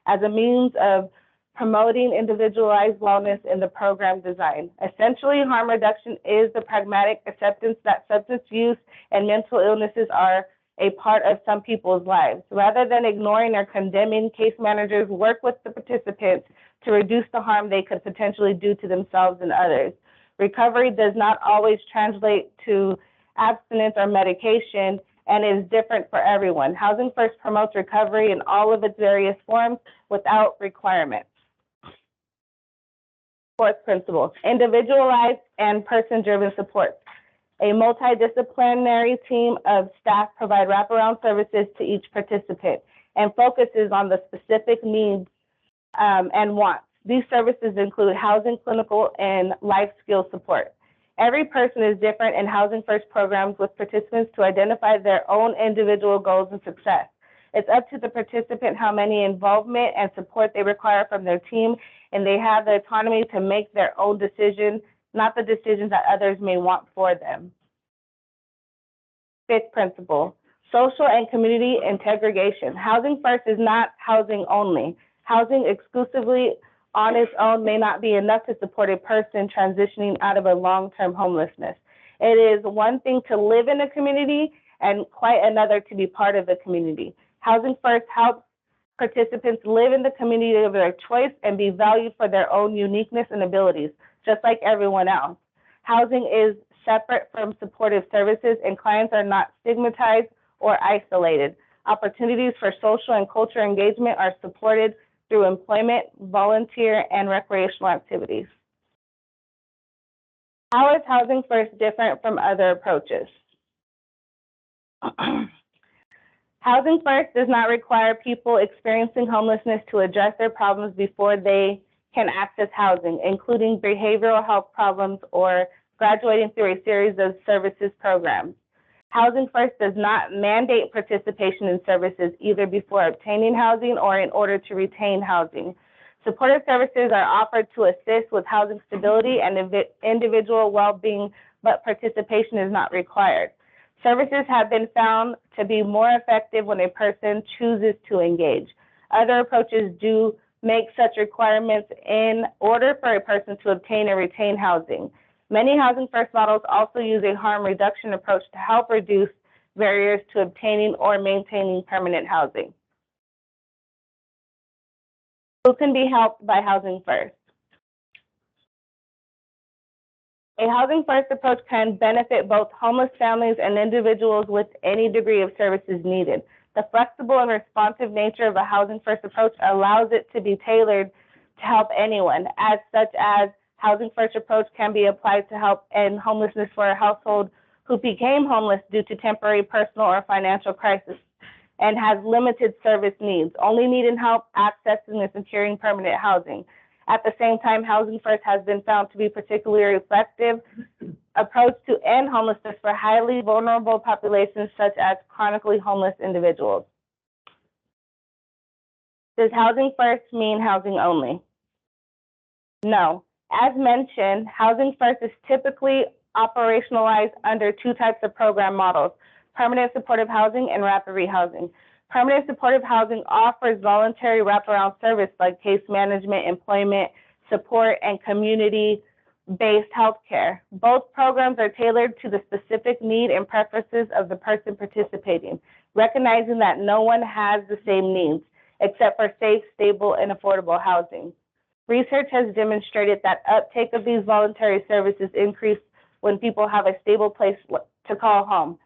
as a means of promoting individualized wellness in the program design. Essentially, harm reduction is the pragmatic acceptance that substance use and mental illnesses are a part of some people's lives. Rather than ignoring or condemning, case managers work with the participants to reduce the harm they could potentially do to themselves and others. Recovery does not always translate to abstinence or medication and is different for everyone. Housing First promotes recovery in all of its various forms without requirements. Fourth principle, individualized and person-driven support. A multidisciplinary team of staff provide wraparound services to each participant and focuses on the specific needs and wants. These services include housing, clinical, and life skills support. Every person is different, and Housing First programs with participants to identify their own individual goals and success. It's up to the participant how many involvement and support they require from their team, and they have the autonomy to make their own decisions, not the decisions that others may want for them. Fifth principle, social and community integration. Housing First is not housing only. Housing exclusively on its own may not be enough to support a person transitioning out of a long-term homelessness. It is one thing to live in a community and quite another to be part of the community. Housing First helps participants live in the community of their choice and be valued for their own uniqueness and abilities, just like everyone else. Housing is separate from supportive services, and clients are not stigmatized or isolated. Opportunities for social and cultural engagement are supported through employment, volunteer, and recreational activities. How is Housing First different from other approaches? Housing First does not require people experiencing homelessness to address their problems before they can access housing, including behavioral health problems or graduating through a series of services programs. Housing First does not mandate participation in services either before obtaining housing or in order to retain housing. Supportive services are offered to assist with housing stability and individual well-being, but participation is not required. Services have been found to be more effective when a person chooses to engage. Other approaches do make such requirements in order for a person to obtain and retain housing. Many Housing First models also use a harm reduction approach to help reduce barriers to obtaining or maintaining permanent housing. Who can be helped by Housing First? A Housing First approach can benefit both homeless families and individuals with any degree of services needed. The flexible and responsive nature of a Housing First approach allows it to be tailored to help anyone, as such as Housing First approach can be applied to help end homelessness for a household who became homeless due to temporary personal or financial crisis and has limited service needs, only needing help accessing and securing permanent housing. At the same time, Housing First has been found to be particularly effective approach to end homelessness for highly vulnerable populations such as chronically homeless individuals. Does Housing First mean housing only? No. As mentioned, Housing First is typically operationalized under two types of program models: permanent supportive housing and rapid rehousing. Permanent supportive housing offers voluntary wraparound service like case management, employment, support, and community-based health care. Both programs are tailored to the specific need and preferences of the person participating, recognizing that no one has the same needs, except for safe, stable, and affordable housing. Research has demonstrated that uptake of these voluntary services increase when people have a stable place to call home.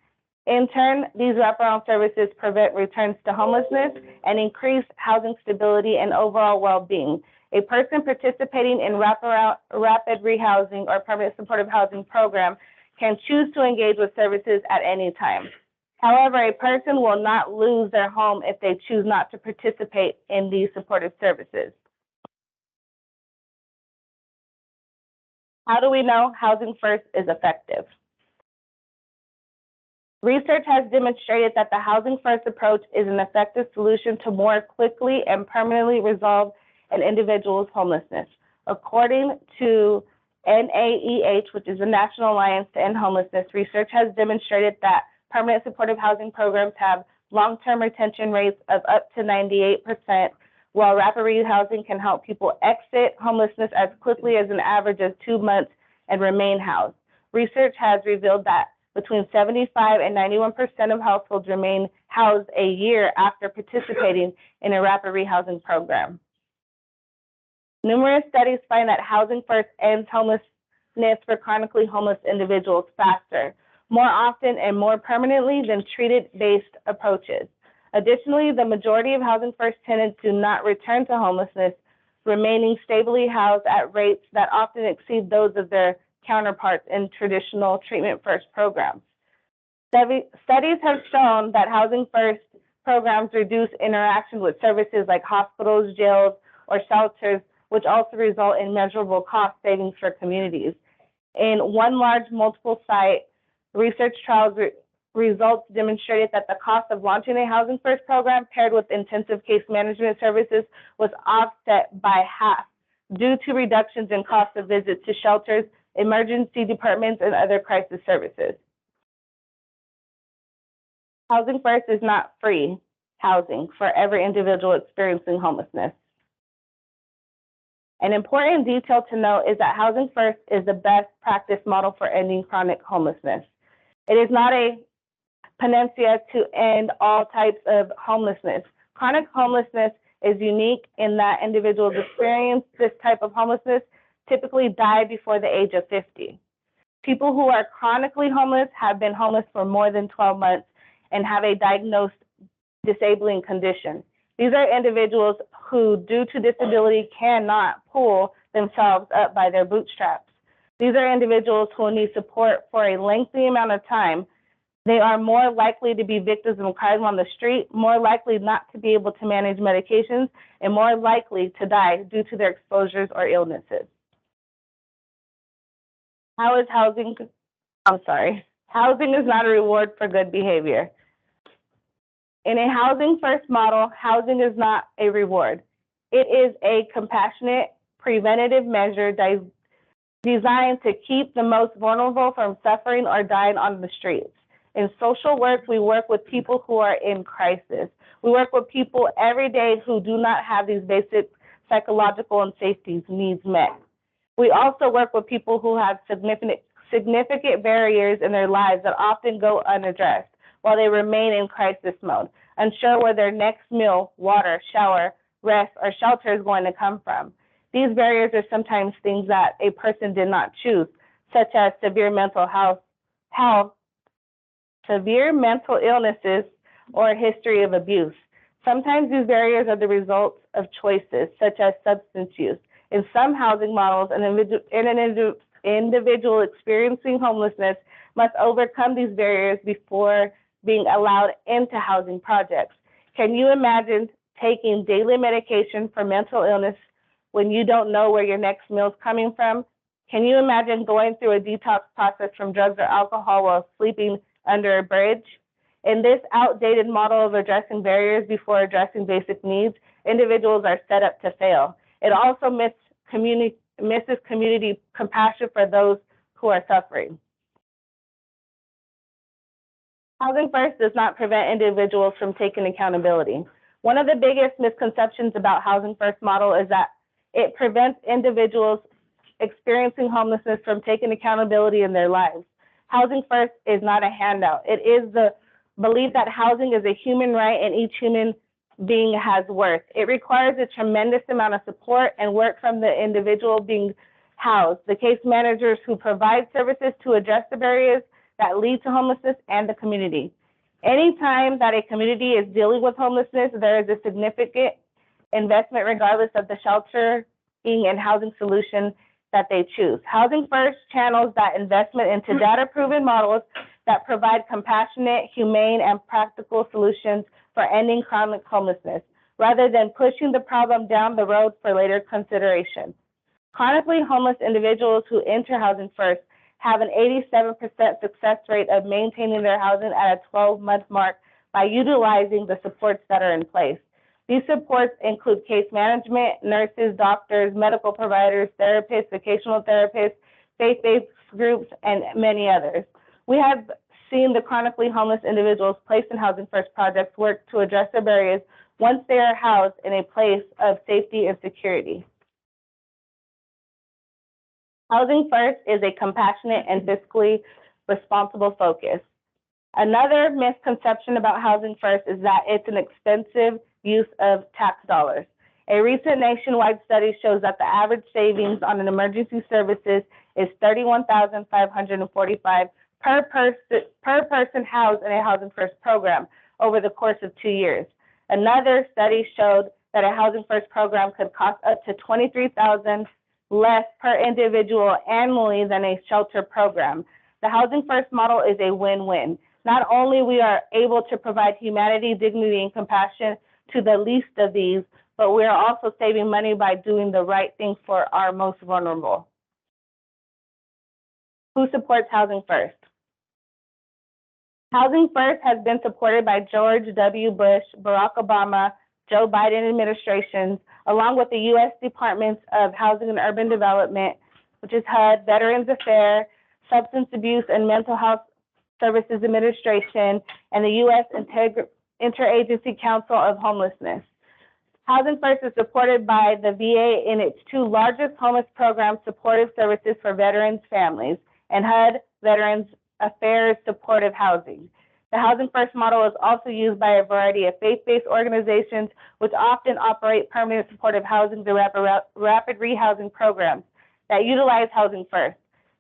In turn, these wraparound services prevent returns to homelessness and increase housing stability and overall well-being. A person participating in rapid rehousing or permanent supportive housing program can choose to engage with services at any time. However, a person will not lose their home if they choose not to participate in these supportive services. How do we know Housing First is effective? Research has demonstrated that the Housing First approach is an effective solution to more quickly and permanently resolve an individual's homelessness. According to NAEH, which is the National Alliance to End Homelessness, research has demonstrated that permanent supportive housing programs have long-term retention rates of up to 98%, while rapid rehousing can help people exit homelessness as quickly as an average of 2 months and remain housed. Research has revealed that between 75 and 91% of households remain housed a year after participating in a rapid rehousing program. Numerous studies find that Housing First ends homelessness for chronically homeless individuals faster, more often, and more permanently than treated-based approaches. Additionally, the majority of Housing First tenants do not return to homelessness, remaining stably housed at rates that often exceed those of their counterparts in traditional Treatment First programs. Studies have shown that Housing First programs reduce interaction with services like hospitals, jails, or shelters, which also result in measurable cost savings for communities. In one large multiple site research trials, results demonstrated that the cost of launching a Housing First program paired with intensive case management services was offset by half due to reductions in cost of visits to shelters, emergency departments, and other crisis services. Housing First is not free housing for every individual experiencing homelessness. An important detail to note is that Housing First is the best practice model for ending chronic homelessness. It is not a panacea to end all types of homelessness. Chronic homelessness is unique in that individuals experience this type of homelessness typically die before the age of 50. People who are chronically homeless have been homeless for more than 12 months and have a diagnosed disabling condition. These are individuals who, due to disability, cannot pull themselves up by their bootstraps. These are individuals who need support for a lengthy amount of time. They are more likely to be victims of crime on the street, more likely not to be able to manage medications, and more likely to die due to their exposures or illnesses. Housing is not a reward for good behavior. In a housing first model, housing is not a reward. It is a compassionate, preventative measure designed to keep the most vulnerable from suffering or dying on the streets. In social work, we work with people who are in crisis. We work with people every day who do not have these basic psychological and safety needs met. We also work with people who have significant barriers in their lives that often go unaddressed while they remain in crisis mode, unsure where their next meal, water, shower, rest, or shelter is going to come from. These barriers are sometimes things that a person did not choose, such as severe mental illnesses, or a history of abuse. Sometimes these barriers are the result of choices, such as substance use. In some housing models, an individual experiencing homelessness must overcome these barriers before being allowed into housing projects. Can you imagine taking daily medication for mental illness when you don't know where your next meal is coming from? Can you imagine going through a detox process from drugs or alcohol while sleeping under a bridge? In this outdated model of addressing barriers before addressing basic needs, individuals are set up to fail. It also misses community compassion for those who are suffering. Housing first does not prevent individuals from taking accountability. One of the biggest misconceptions about housing first model is that it prevents individuals experiencing homelessness from taking accountability in their lives. Housing first is not a handout. It is the belief that housing is a human right and each human being has worth. It requires a tremendous amount of support and work from the individual being housed, the case managers who provide services to address the barriers that lead to homelessness, and the community. Anytime that a community is dealing with homelessness, there is a significant investment regardless of the sheltering and housing solution that they choose. Housing First channels that investment into data-proven models that provide compassionate, humane, and practical solutions for ending chronic homelessness, rather than pushing the problem down the road for later consideration. Chronically homeless individuals who enter Housing First have an 87% success rate of maintaining their housing at a 12-month mark by utilizing the supports that are in place. These supports include case management, nurses, doctors, medical providers, therapists, vocational therapists, faith-based groups, and many others. We have seen the chronically homeless individuals placed in Housing First projects work to address their barriers once they are housed in a place of safety and security. Housing First is a compassionate and fiscally responsible focus. Another misconception about Housing First is that it's an expensive use of tax dollars. A recent nationwide study shows that the average savings on an emergency services is $31,545 per person housed in a Housing First program over the course of 2 years. Another study showed that a Housing First program could cost up to $23,000 less per individual annually than a shelter program. The Housing First model is a win-win. Not only we are able to provide humanity, dignity, and compassion to the least of these, but we are also saving money by doing the right thing for our most vulnerable. Who supports Housing First? Housing First has been supported by George W. Bush, Barack Obama, Joe Biden administrations, along with the U.S. Departments of Housing and Urban Development, which is HUD, Veterans Affairs, Substance Abuse and Mental Health Services Administration, and the U.S. Interagency Council of Homelessness. Housing First is supported by the VA in its two largest homeless programs, Supportive Services for Veterans Families, and HUD, Veterans Affairs Supportive Housing. The Housing First model is also used by a variety of faith-based organizations, which often operate permanent supportive housing through rapid rehousing programs that utilize Housing First.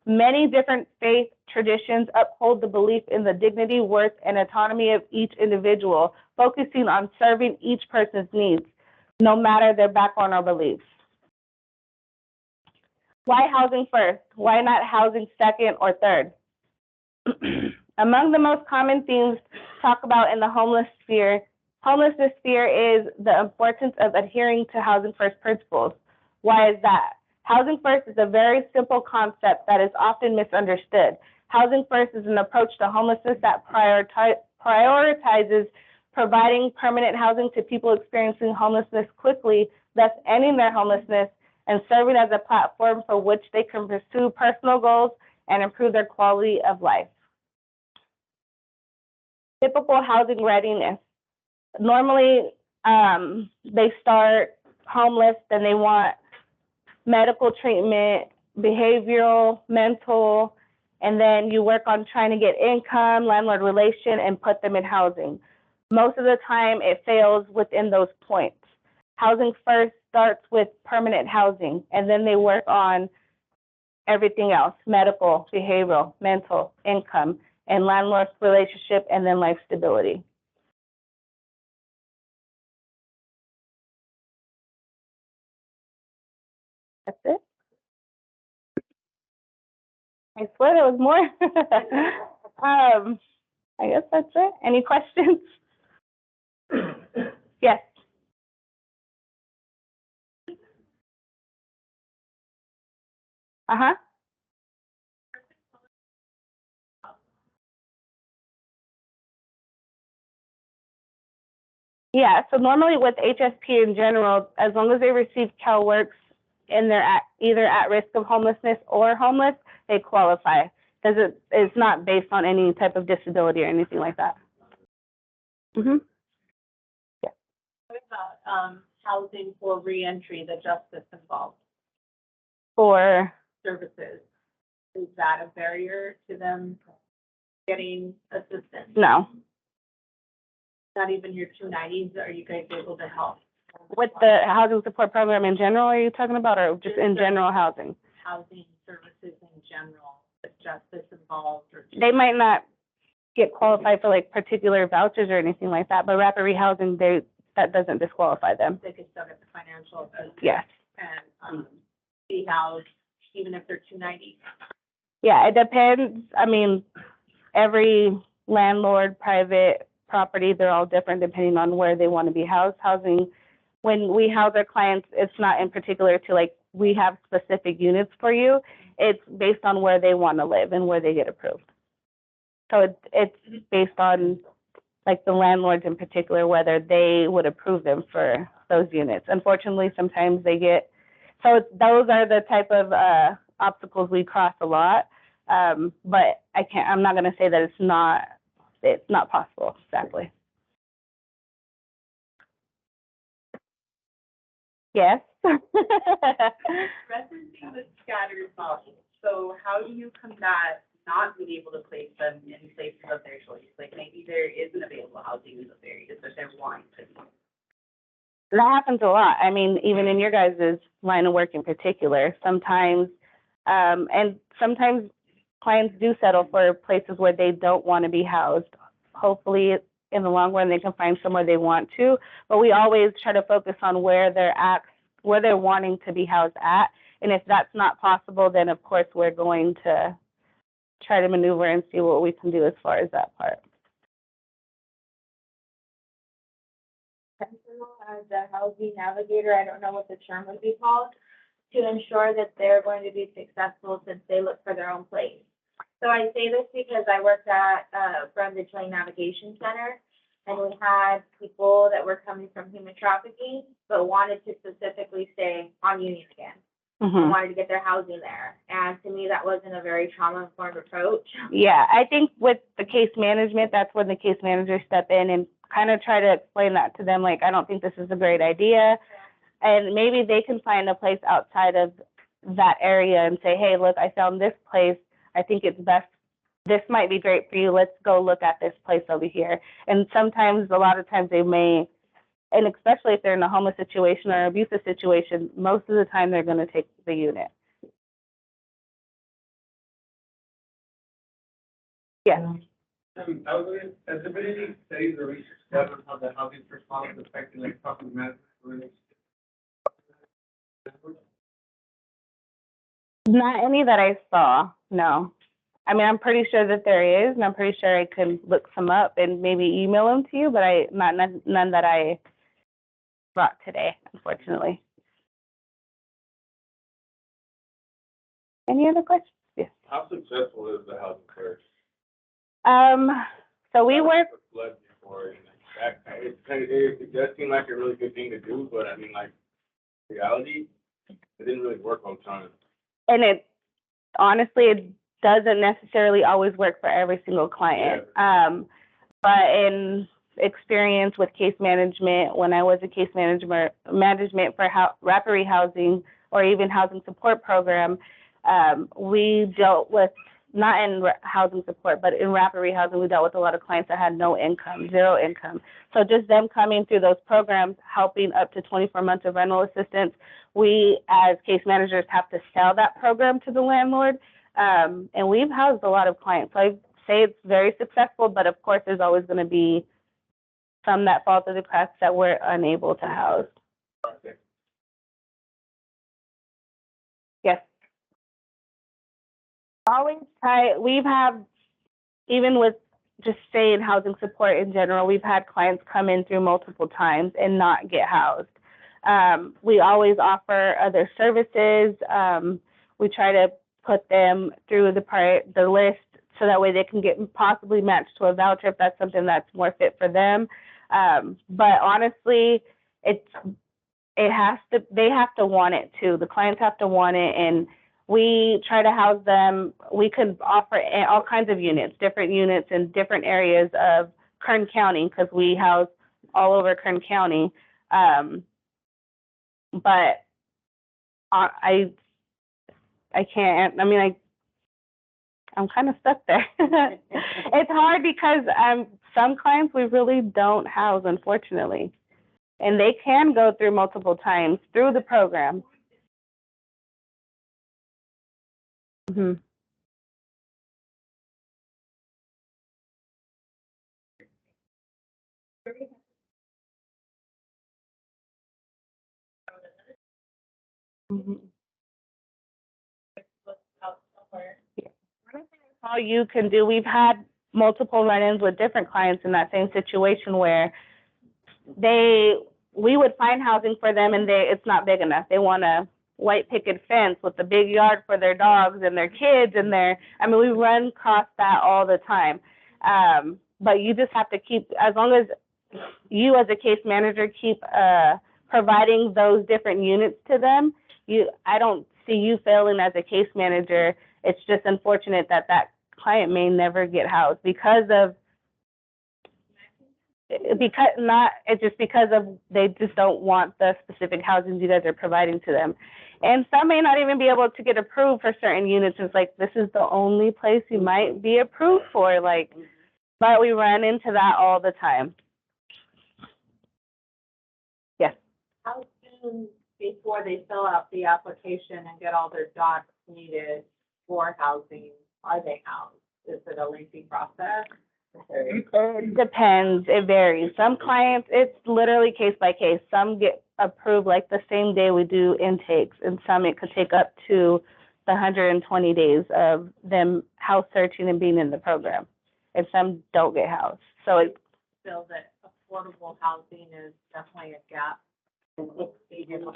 Many different faith traditions uphold the belief in the dignity, worth, and autonomy of each individual, focusing on serving each person's needs, no matter their background or beliefs. Why Housing First? Why not Housing Second or Third? Among the most common themes talked about in the homelessness sphere is the importance of adhering to Housing First principles. Why is that? Housing First is a very simple concept that is often misunderstood. Housing First is an approach to homelessness that prioritizes providing permanent housing to people experiencing homelessness quickly, thus ending their homelessness and serving as a platform for which they can pursue personal goals and improve their quality of life. Typical housing readiness. Normally, they start homeless, then they want medical treatment, behavioral, mental, and then you work on trying to get income, landlord relation, and put them in housing. Most of the time, it fails within those points. Housing First starts with permanent housing, and then they work on everything else, medical, behavioral, mental, income, and landlord relationship, and then life stability. That's it. I swear there was more. I guess that's it. Any questions? Yes. Uh-huh. Yeah, so normally with HSP in general, as long as they receive CalWorks and they're either at risk of homelessness or homeless, they qualify. Because it's not based on any type of disability or anything like that. Mm-hmm. Yeah. What about housing for reentry, the justice involved For services? Is that a barrier to them getting assistance? no. Not even your 290s, are you guys able to help? With the housing support program in general, are you talking about, or just in general housing? Housing services in general, with justice involved, or They might not get qualified for like particular vouchers or anything like that, but rapid rehousing, that doesn't disqualify them. they could still get the financial assistance Yes. and be housed even if they're 290. Yeah, it depends. I mean, every landlord, private property, they're all different depending on where they want to be housed. Housing, when we house our clients, it's not in particular to like, we have specific units for you. It's based on where they want to live and where they get approved. So it's based on like the landlords in particular, whether they would approve them for those units. Unfortunately, sometimes they get, so those are the type of obstacles we cross a lot. But I'm not going to say that it's not possible, exactly. Yes. Residency with scattered bodies, so how do you combat not being able to place them in places of their choice? Like maybe there isn't available housing in those areas that they're wanting to be. That happens a lot. I mean, even in your guys' line of work in particular, sometimes, and sometimes clients do settle for places where they don't want to be housed. Hopefully, in the long run, they can find somewhere they want to, but we always try to focus on where they're at, where they're wanting to be housed at. And if that's not possible, then of course, we're going to try to maneuver and see what we can do as far as that part. As a housing navigator, I don't know what the term would be called, to ensure that they're going to be successful since they look for their own place. So I say this because I worked at Brundage Lane Navigation Center, and we had people that were coming from human trafficking, but wanted to specifically stay on Union again. Mm-hmm. Wanted to get their housing there. And to me, that wasn't a very trauma-informed approach. Yeah, I think with the case management, that's when the case managers step in and kind of try to explain that to them, like, I don't think this is a great idea. And maybe they can find a place outside of that area and say, hey, look, I found this place. I think it's best. This might be great for you. Let's go look at this place over here. And sometimes, a lot of times they may, and especially if they're in a homeless situation or abusive situation, most of the time they're going to take the unit. Yeah. I was wondering, has there been any studies or research done on how the housing first model is affecting like property management relationships? Not any that I saw, no. I mean, I'm pretty sure that there is, and I'm pretty sure I could look some up and maybe email them to you, but none that I brought today, unfortunately. Any other questions? Yes. How successful is the housing first? So we work. Flood before, it does seem like a really good thing to do, but I mean, like, reality, it didn't really work all the time. And it doesn't necessarily always work for every single client. Yeah. But in experience with case management, when I was a case management for rapid housing or even housing support program, we dealt with, not in housing support, but in rapid rehousing, we dealt with a lot of clients that had no income, zero income. So just them coming through those programs, helping up to 24 months of rental assistance, we as case managers have to sell that program to the landlord. And we've housed a lot of clients. So I say it's very successful, but of course there's always going to be some that fall through the cracks that we're unable to house. Yes. Always try, even with just saying housing support in general, we've had clients come in through multiple times and not get housed. We always offer other services. We try to put them through the list so that way they can get possibly matched to a voucher if that's something that's more fit for them. But honestly, they have to want it too. The clients have to want it, and we try to house them. We could offer all kinds of units, different units in different areas of Kern County, because we house all over Kern County. But I can't, I mean, I'm kind of stuck there. It's hard because some clients we really don't house, unfortunately. And they can go through multiple times through the program. Mm-hmm. Mm-hmm. All you can do, we've had multiple run-ins with different clients in that same situation where we would find housing for them and it's not big enough. They want a white picket fence with a big yard for their dogs and their kids and we run across that all the time. But you just have to keep, as long as you as a case manager keep providing those different units to them, I don't see you failing as a case manager. It's just unfortunate that client may never get housed because they just don't want the specific housing you guys are providing to them. And some may not even be able to get approved for certain units. It's like, this is the only place you might be approved for, but we run into that all the time. Yes. How soon before they fill out the application and get all their docs needed for housing are they housed? Is it a lengthy process? It depends. It varies. Some clients, it's literally case by case. Some get approved like the same day we do intakes, and some it could take up to the 120 days of them house searching and being in the program, and some don't get housed. So it feel that affordable housing is definitely a gap.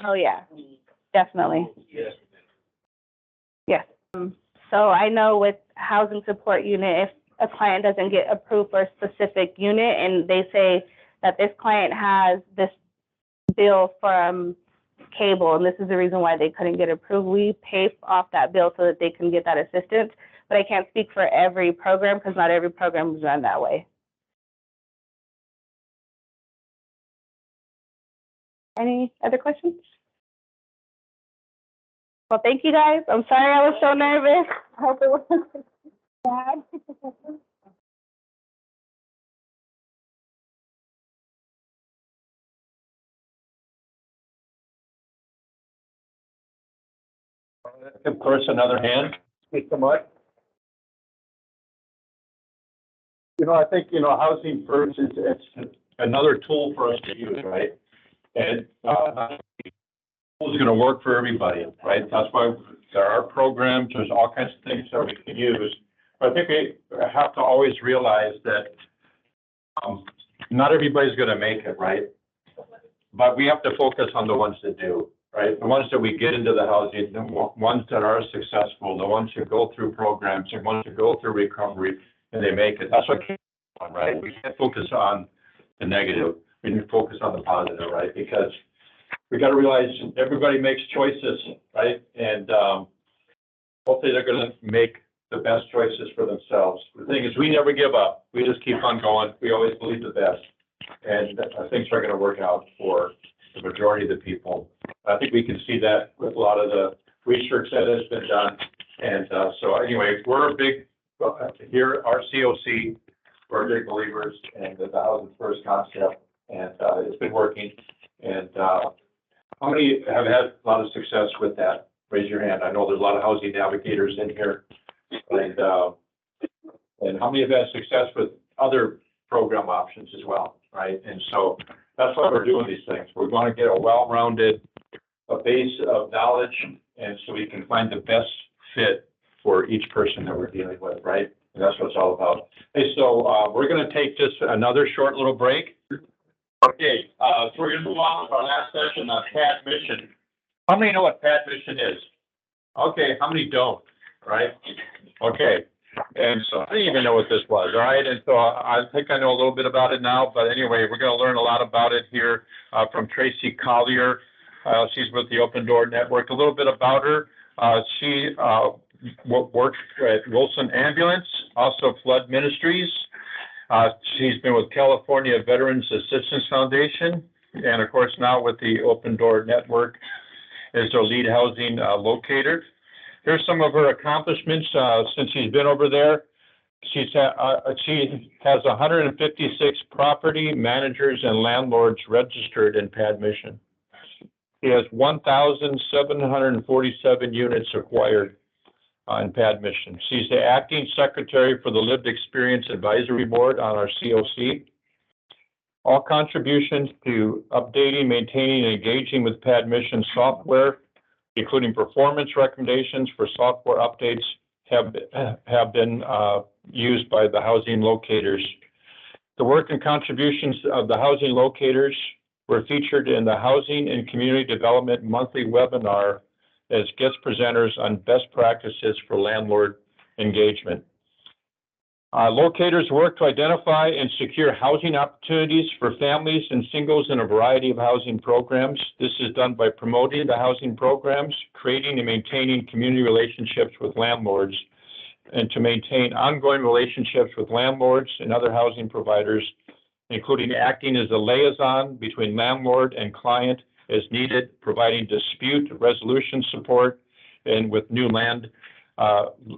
Oh yeah, definitely. Yes. So I know with housing support unit, if a client doesn't get approved for a specific unit and they say that this client has this bill from cable and this is the reason why they couldn't get approved, we pay off that bill so that they can get that assistance. But I can't speak for every program because not every program is run that way. Any other questions? Well, thank you guys. I'm sorry I was so nervous. I hope it wasn't bad. Give Clarissa another hand. Speak so much. I think, housing first it's another tool for us to use, right? And it's going to work for everybody, right? That's why there are programs, there's all kinds of things that we can use. I think we have to always realize that not everybody's going to make it, right? But we have to focus on the ones that do, right? The ones that we get into the housing, the ones that are successful, the ones who go through programs, the ones who go through recovery and they make it. That's what, right? We can't focus on the negative. We need to focus on the positive, right? Because we got to realize everybody makes choices, right? And hopefully they're going to make the best choices for themselves. The thing is, we never give up. We just keep on going. We always believe the best. And things are going to work out for the majority of the people. I think we can see that with a lot of the research that has been done. And so anyway, we're a big, here at our CoC, we're big believers in the housing first concept, and it's been working. And how many have had a lot of success with that? Raise your hand. I know there's a lot of housing navigators in here. And how many have had success with other program options as well, right? And so that's why we're doing these things. We're going to get a well-rounded base of knowledge, and so we can find the best fit for each person that we're dealing with, right? And that's what it's all about. Hey, so we're going to take just another short little break. Okay, so we're going to move on to our last session on Padmission. How many know what Padmission is? Okay, how many don't, right? Okay. And so I didn't even know what this was, all right? And so I think I know a little bit about it now, but anyway, we're going to learn a lot about it here from Tracy Collier. She's with the Open Door Network. A little bit about her. She works at Wilson Ambulance, also Flood Ministries. She's been with California Veterans Assistance Foundation, and of course now with the Open Door Network as their lead housing locator. Here's some of her accomplishments since she's been over there. She has 156 property managers and landlords registered in Padmission. She has 1,747 units acquired in Padmission. She's the acting secretary for the Lived Experience Advisory Board on our CoC. All contributions to updating, maintaining, and engaging with Padmission software, including performance recommendations for software updates, have been used by the housing locators. The work and contributions of the housing locators were featured in the Housing and Community Development monthly webinar as guest presenters on best practices for landlord engagement. Locators work to identify and secure housing opportunities for families and singles in a variety of housing programs. This is done by promoting the housing programs, creating and maintaining community relationships with landlords, and to maintain ongoing relationships with landlords and other housing providers, including acting as a liaison between landlord and client as needed, providing dispute resolution support, and with new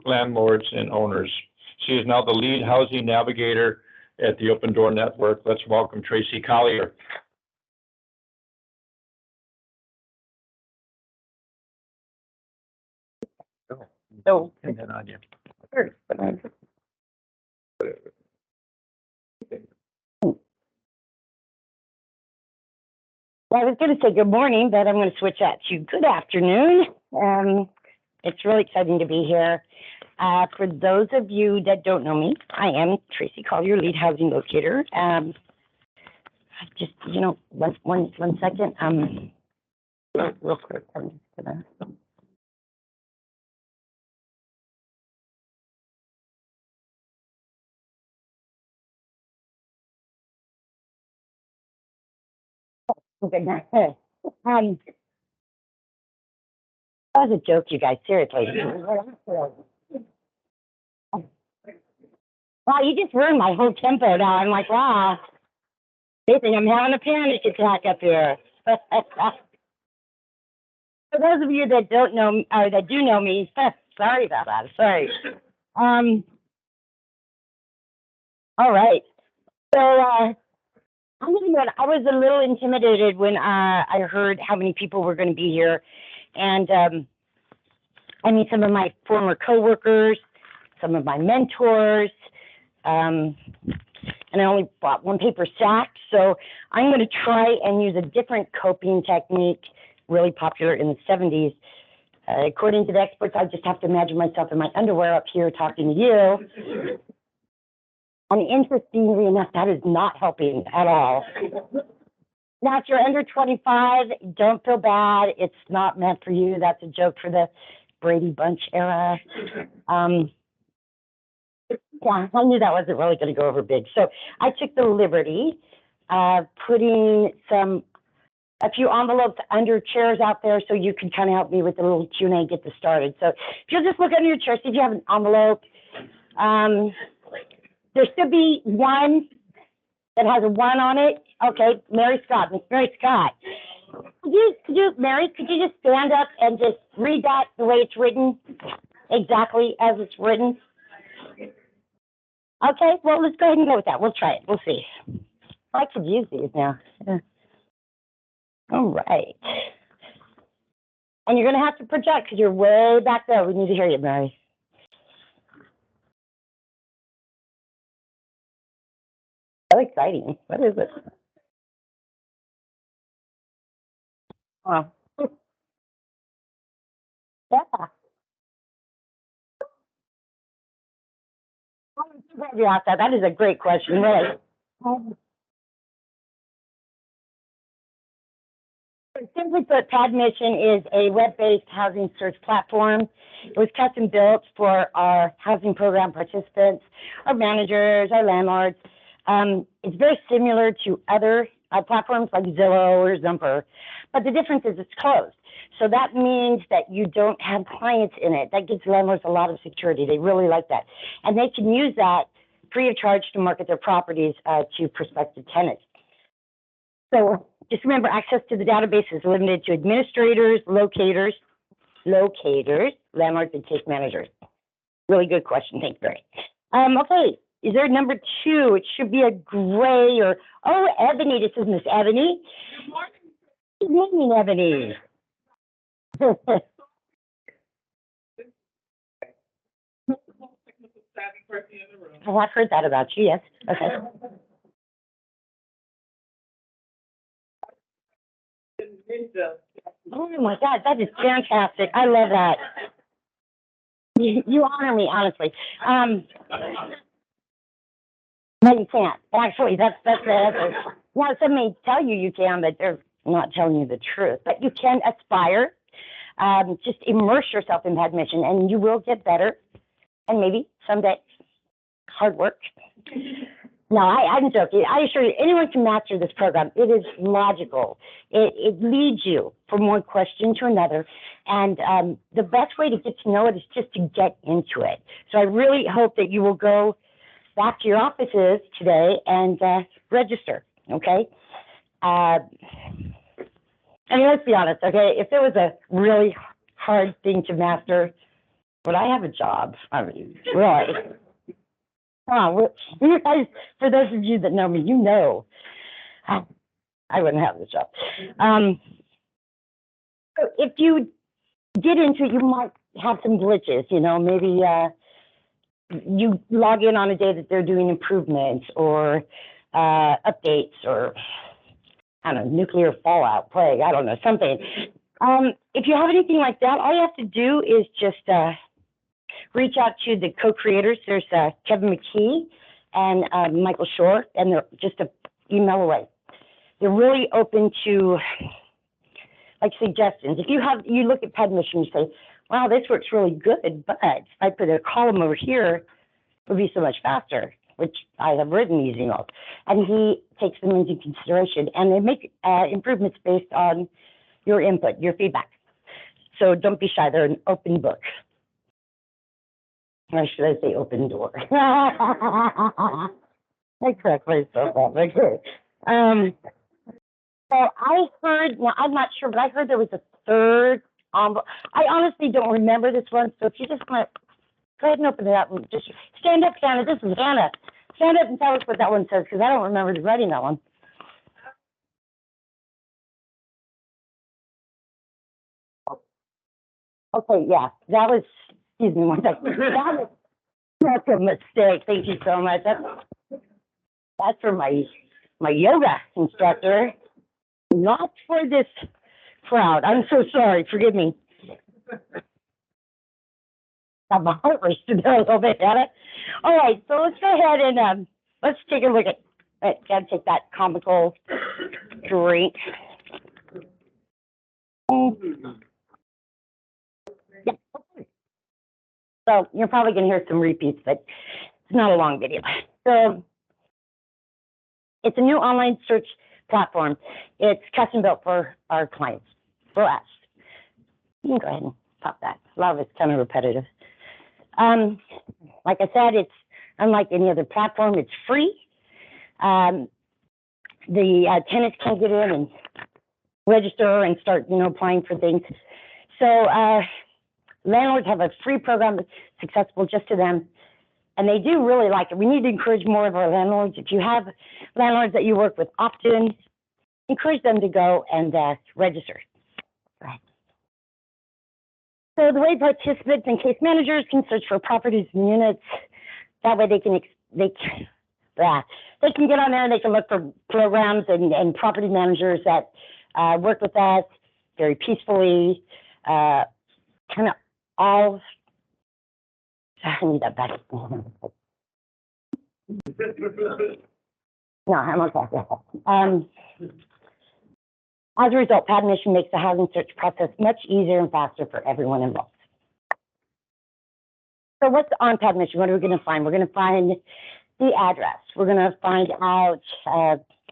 landlords and owners. She is now the lead housing navigator at the Open Door Network. Let's welcome Tracy Collier. So, Pin that on you. sure. Well, I was going to say good morning, but I'm going to switch that to good afternoon. It's really exciting to be here. For those of you that don't know me, I am Tracy Collier, lead housing locator. Just, one second. Real quick. I'm just gonna. Okay, that was a joke, you guys. Seriously. Wow, you just ruined my whole tempo now. I'm like, wow. They think I'm having a panic attack up here. For those of you that don't know, or that do know me, sorry about that. Sorry. All right. So, I'm gonna go. I was a little intimidated when I heard how many people were going to be here, and I mean, some of my former coworkers, some of my mentors, and I only bought one paper sack, so I'm going to try and use a different coping technique, really popular in the 70s, According to the experts, I just have to imagine myself in my underwear up here talking to you. And interestingly enough, that is not helping at all. Now, if you're under 25, don't feel bad. It's not meant for you. That's a joke for the Brady Bunch era. Yeah, I knew that wasn't really going to go over big. So I took the liberty of putting a few envelopes under chairs out there so you can kind of help me with the little Q&A, get this started. So if you'll just look under your chair, see if you have an envelope. There should be one that has a 1 on it. Okay, Mary Scott, Miss Mary Scott. Mary, could you just stand up and just read that the way it's written, exactly as it's written? Okay, well, let's go ahead and go with that. We'll try it. We'll see. I could use these now. Yeah. All right. And you're going to have to project because you're way back there. We need to hear you, Mary. So exciting. What is it? Oh. Yeah. I'm so glad you asked that. That is a great question, really. Simply put, Padmission is a web-based housing search platform. It was custom built for our housing program participants, our managers, our landlords. It's very similar to other platforms like Zillow or Zumper, but the difference is it's closed. So that means that you don't have clients in it. That gives landlords a lot of security. They really like that. And they can use that free of charge to market their properties to prospective tenants. So just remember, access to the database is limited to administrators, locators, landlords, and case managers. Really good question. Thanks, Barry. Okay, is there number 2? It should be a gray or, oh, Ebony. This is Miss Ebony. Good morning, Ebony. Oh, I've heard that about you, yes. Okay. Oh my God, that is fantastic. I love that. You honor me, honestly. No, you can't. Actually, that's well, some may tell you can, but they're not telling you the truth. But you can aspire. Just immerse yourself in Padmission, and you will get better. And maybe someday, hard work. No, I'm joking. I assure you, anyone can master this program. It is logical. It leads you from one question to another. And the best way to get to know it is just to get into it. So I really hope that you will go back to your offices today and register, okay? I mean, let's be honest, okay? If it was a really hard thing to master, would I have a job? I mean, really. Oh, you guys, for those of you that know me, you know, I wouldn't have this job. So if you get into it, you might have some glitches, you know, maybe you log in on a day that they're doing improvements or updates or, I don't know, nuclear fallout, plague, I don't know, something. If you have anything like that, all you have to do is just reach out to the co-creators. There's Kevin McKee and Michael Shore, and they're just an email away. They're really open to like suggestions. If you look at Padmission, you say, wow, this works really good, but if I put a column over here, it would be so much faster, which I have written these emails. And he takes them into consideration, and they make improvements based on your input, your feedback. So don't be shy. They're an open book. Or should I say open door? I correct myself. Okay. So I heard, now I'm not sure, but I heard there was a third envelope. I honestly don't remember this one, so if you just want to go ahead and open it up and just stand up, Hannah. This is Hannah. Stand up and tell us what that one says, because I don't remember writing that one. Okay, yeah, that was, excuse me one second. That's a mistake. Thank you so much. That's for my yoga instructor, not for this crowd. I'm so sorry. Forgive me. Got my heart racing there a little bit, got it? All right, so let's go ahead and, let's take a look at, gotta take that comical drink. Yeah. So you're probably gonna hear some repeats, but it's not a long video. So it's a new online search platform. It's custom built for our clients, for us. You can go ahead and pop that. A lot of it's kind of repetitive. Like I said, it's unlike any other platform. It's free. The tenants can get in and register and start, applying for things. So landlords have a free program that's accessible just to them, and they do really like it. We need to encourage more of our landlords. If you have landlords that you work with often, encourage them to go and register. Right. So the way participants and case managers can search for properties and units, that way they can get on there and they can look for programs and property managers that work with us very peacefully, kind of all. I need that back. No, I'm okay. As a result, Padmission makes the housing search process much easier and faster for everyone involved. So what's on Padmission? What are we going to find? We're going to find the address. We're going to find out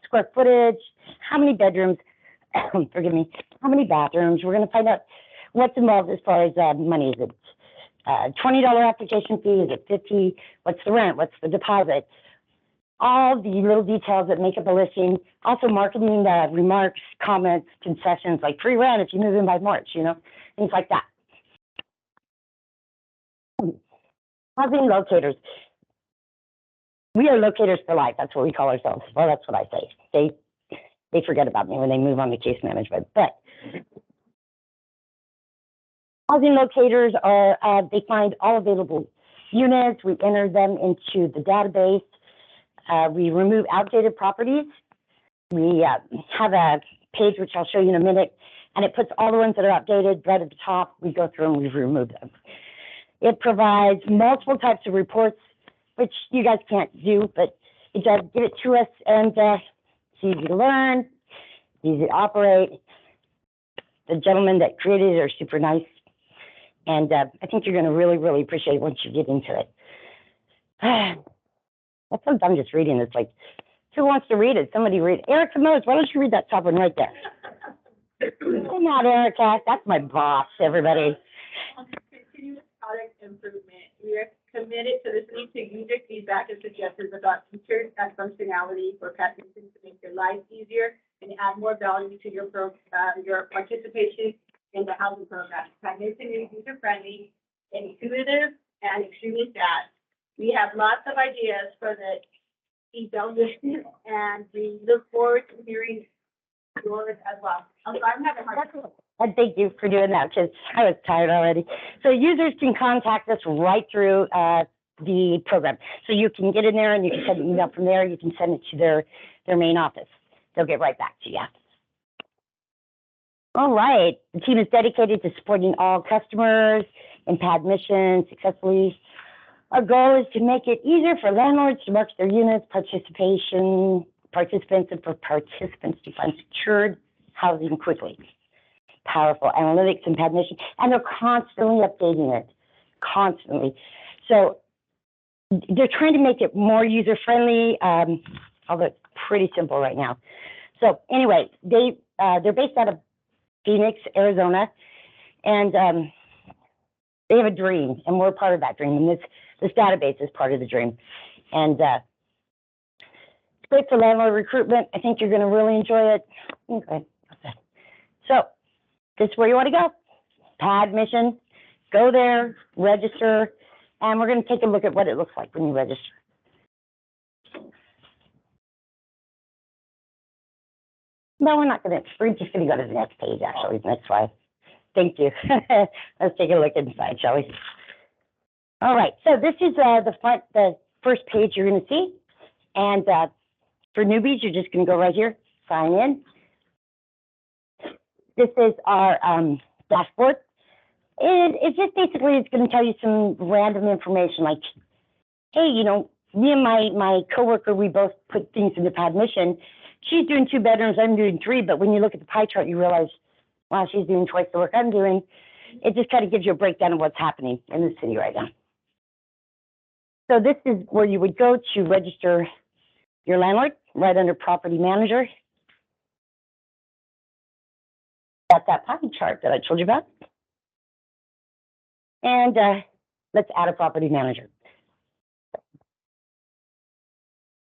square footage, how many bedrooms, forgive me, how many bathrooms. We're going to find out what's involved as far as money. Is it $20 application fee? Is it $50? What's the rent? What's the deposit? All the little details that make up a listing. Also marketing remarks, comments, concessions, like free rent if you move in by March, things like that. Housing locators. We are locators for life. That's what we call ourselves. Well, that's what I say. They forget about me when they move on to case management. But housing locators are, they find all available units. We enter them into the database. We remove outdated properties. We have a page, which I'll show you in a minute, and it puts all the ones that are outdated right at the top. We go through and we remove them. It provides multiple types of reports, which you guys can't do, but it does give it to us, and it's easy to learn, easy to operate. The gentlemen that created it are super nice, and I think you're going to really, really appreciate it once you get into it. Sometimes I'm just reading. It's like, who wants to read it? Somebody read it. Erica Mose, why don't you read that top one right there? Come on, Erica. That's my boss, everybody. Continuous product improvement. We are committed to listening to user feedback and suggestions about features and functionality for Padmission to make your life easier and add more value to your participation in the housing program. Padmission is user-friendly, intuitive, and extremely fast. We have lots of ideas for the evaluation, and we look forward to hearing yours as well. I'm having a hard time. And thank you for doing that, because I was tired already. So users can contact us right through the program. So you can get in there and you can send an email from there. You can send it to their main office. They'll get right back to you. All right. The team is dedicated to supporting all customers in Padmission successfully. Our goal is to make it easier for landlords to market their units, participants, and for participants to find secured housing quickly. Powerful analytics in Padmission, and they're constantly updating it, constantly. So they're trying to make it more user-friendly, although it's pretty simple right now. So anyway, they're based out of Phoenix, Arizona, and they have a dream, and we're part of that dream, and this database is part of the dream. And it's great for landlord recruitment. I think you're going to really enjoy it. Okay. So this is where you want to go. Padmission. Go there, register, and we're going to take a look at what it looks like when you register. No, we're not going to. We're just going to go to the next page, actually. That's why. Thank you. Let's take a look inside, shall we? All right. So this is the first page you're going to see. And for newbies, you're just going to go right here, sign in. This is our dashboard. It's just basically, it's gonna tell you some random information like, hey, you know, me and my coworker, we both put things into Padmission. She's doing 2 bedrooms, I'm doing 3, but when you look at the pie chart, you realize, wow, she's doing twice the work I'm doing. It just kind of gives you a breakdown of what's happening in the city right now. So this is where you would go to register your landlord, right under property manager. Got that pie chart that I told you about. And let's add a property manager.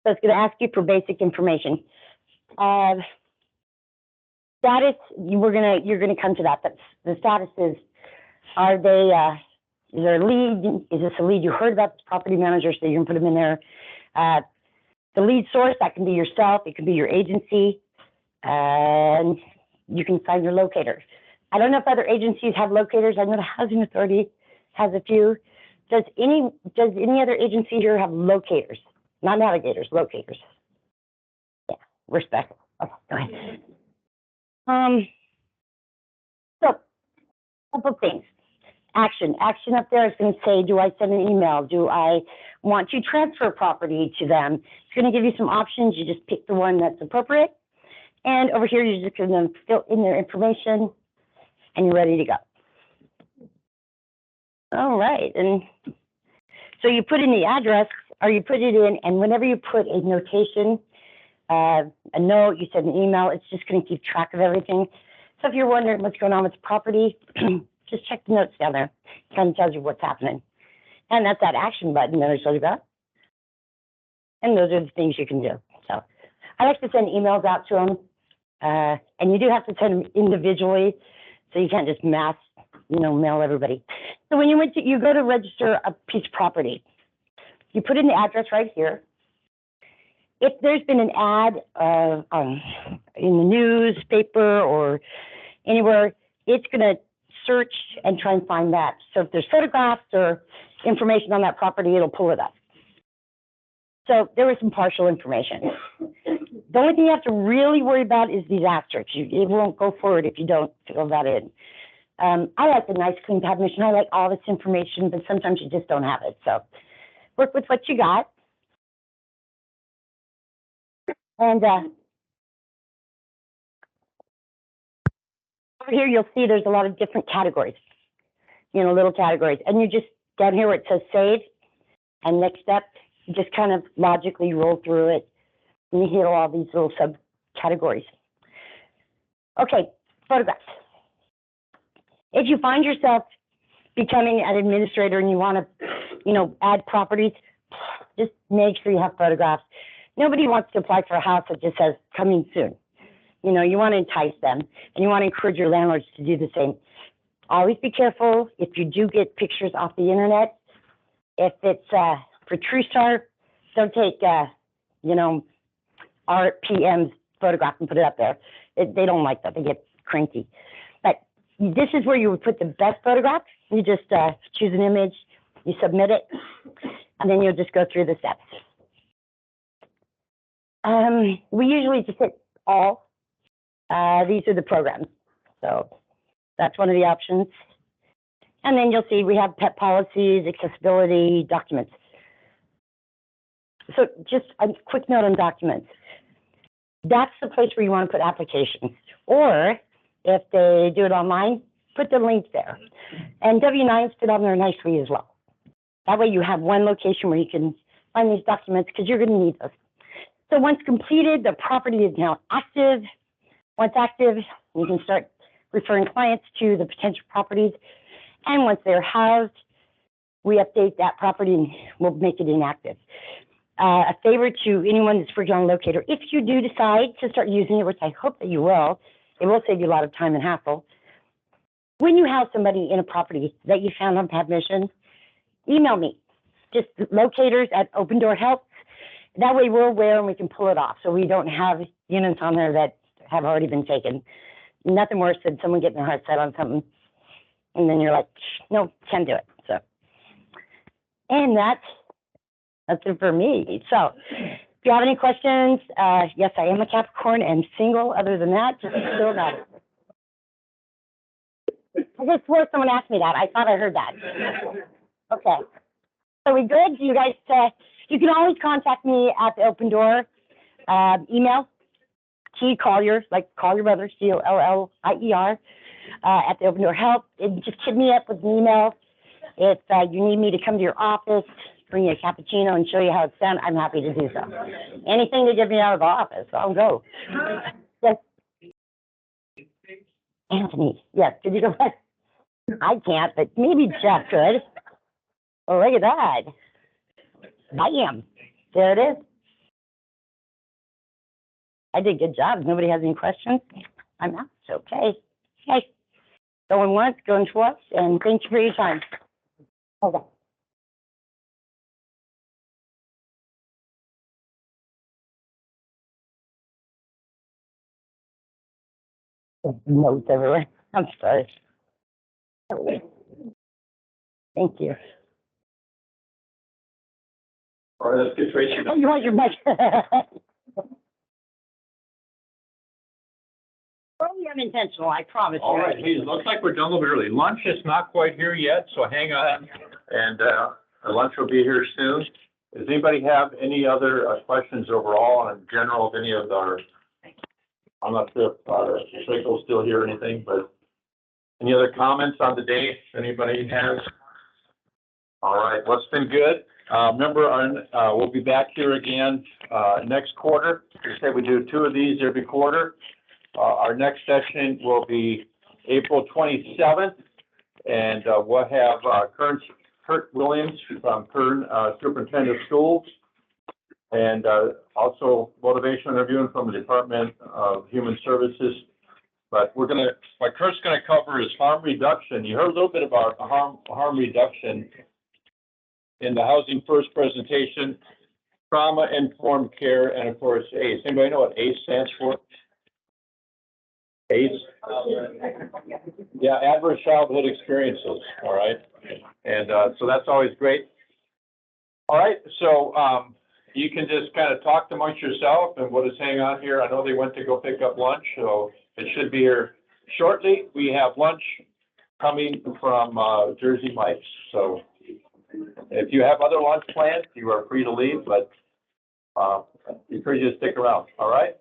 So it's going to ask you for basic information. Status, you're gonna come to that. That's the status is, are they, is there a lead? Is this a lead you heard about, this property manager, so you can put them in there. The lead source, that can be yourself, it can be your agency, and you can find your locator. I don't know if other agencies have locators. I know the Housing Authority has a few. Does any other agency here have locators? Not navigators, locators. Yeah, respect. Okay, go ahead. So, a couple things. Action up there is going to say, do I send an email? Do I want to transfer property to them? It's going to give you some options. You just pick the one that's appropriate. And over here, you're just going to fill in their information and you're ready to go. All right. And so you put in the address, or you put it in, and whenever you put a notation, a note, you send an email, it's just going to keep track of everything. So if you're wondering what's going on with the property, just check the notes down there. It kind of tells you what's happening. And that's that action button that I told you about. And those are the things you can do. So I like to send emails out to them. And you do have to send them individually, so you can't just mass, mail everybody. So when you go to register a piece of property, you put in the address right here. If there's been an ad in the newspaper or anywhere, it's going to search and try and find that. So if there's photographs or information on that property, it'll pull it up. So there was some partial information. The only thing you have to really worry about is these asterisks. It won't go forward if you don't fill that in. I like the nice clean Padmission. I like all this information, but sometimes you just don't have it. So work with what you got. And over here, you'll see there's a lot of different categories, little categories. And you just, down here where it says save and next step, you just kind of logically roll through it and you hit all these little subcategories. Okay, photographs. If you find yourself becoming an administrator and you want to, add properties, just make sure you have photographs. Nobody wants to apply for a house that just says coming soon. You want to entice them and you want to encourage your landlords to do the same. Always be careful if you do get pictures off the internet. If it's for TrueStar, don't take, RPM's photograph and put it up there. They don't like that. They get cranky. But this is where you would put the best photograph. You just choose an image, you submit it, and then you'll just go through the steps. We usually just hit all. These are the programs. So that's one of the options. And then you'll see we have pet policies, accessibility, documents. So just a quick note on documents. That's the place where you want to put applications. Or if they do it online, put the link there. And W-9s fit on there nicely as well. That way you have one location where you can find these documents because you're going to need those. So once completed, the property is now active. Once active, you can start referring clients to the potential properties. And once they're housed, we update that property and we'll make it inactive. A favor to anyone that's working on a locator, if you do decide to start using it, which I hope that you will, it will save you a lot of time and hassle. When you have somebody in a property that you found on Padmission, email me, just locators@opendoorhelp. That way we're aware and we can pull it off so we don't have units on there that have already been taken. Nothing worse than someone getting their heart set on something and then you're like, no, can't do it. So, and that's it for me. So if you have any questions, yes, I am a Capricorn and single. Other than that, just fill it out. I just swore someone asked me that. I thought I heard that. Okay. So we good? You guys, you can always contact me at the open door, email, T Collier, like call your brother, COLLIER, at the open door help. Just hit me up with an email. If you need me to come to your office, bring you a cappuccino and show you how it's done, I'm happy to do so. Anything to get me out of the office, I'll go. Yes. Anthony, yes, could you go back? I can't, but maybe Jeff could. Oh, look at that. Bam. There it is. I did a good job. Nobody has any questions? I'm out. It's okay. Okay. Going once, going twice, and thank you for your time. Okay. There's notes everywhere. I'm sorry. Thank you. All right, let's get Tracy. Oh, you want your mic? Oh, I'm intentional, I promise. All right, hey, looks like we're done a little bit early. Lunch is not quite here yet, so hang on. And, our lunch will be here soon. Does anybody have any other questions overall in general of any of our, I'm not sure if, Traco's still here or anything, but any other comments on the day? Anybody has? All right, what's been good? Remember, we'll be back here again, next quarter. We say we do 2 of these every quarter. Our next session will be April 27th, and we'll have Kurt Williams from Kern Superintendent of Schools, and also motivational interviewing from the Department of Human Services. But what Kurt's gonna cover is harm reduction. You heard a little bit about harm reduction in the Housing First presentation, trauma-informed care, and of course, ACE. Anybody know what ACE stands for? ACE? Yeah, adverse childhood experiences, all right? And so that's always great. All right, so you can just kind of talk amongst yourself and we'll just hang on here. I know they went to go pick up lunch, so it should be here shortly. We have lunch coming from Jersey Mike's. So if you have other lunch plans, you are free to leave, but you're free to stick around, all right?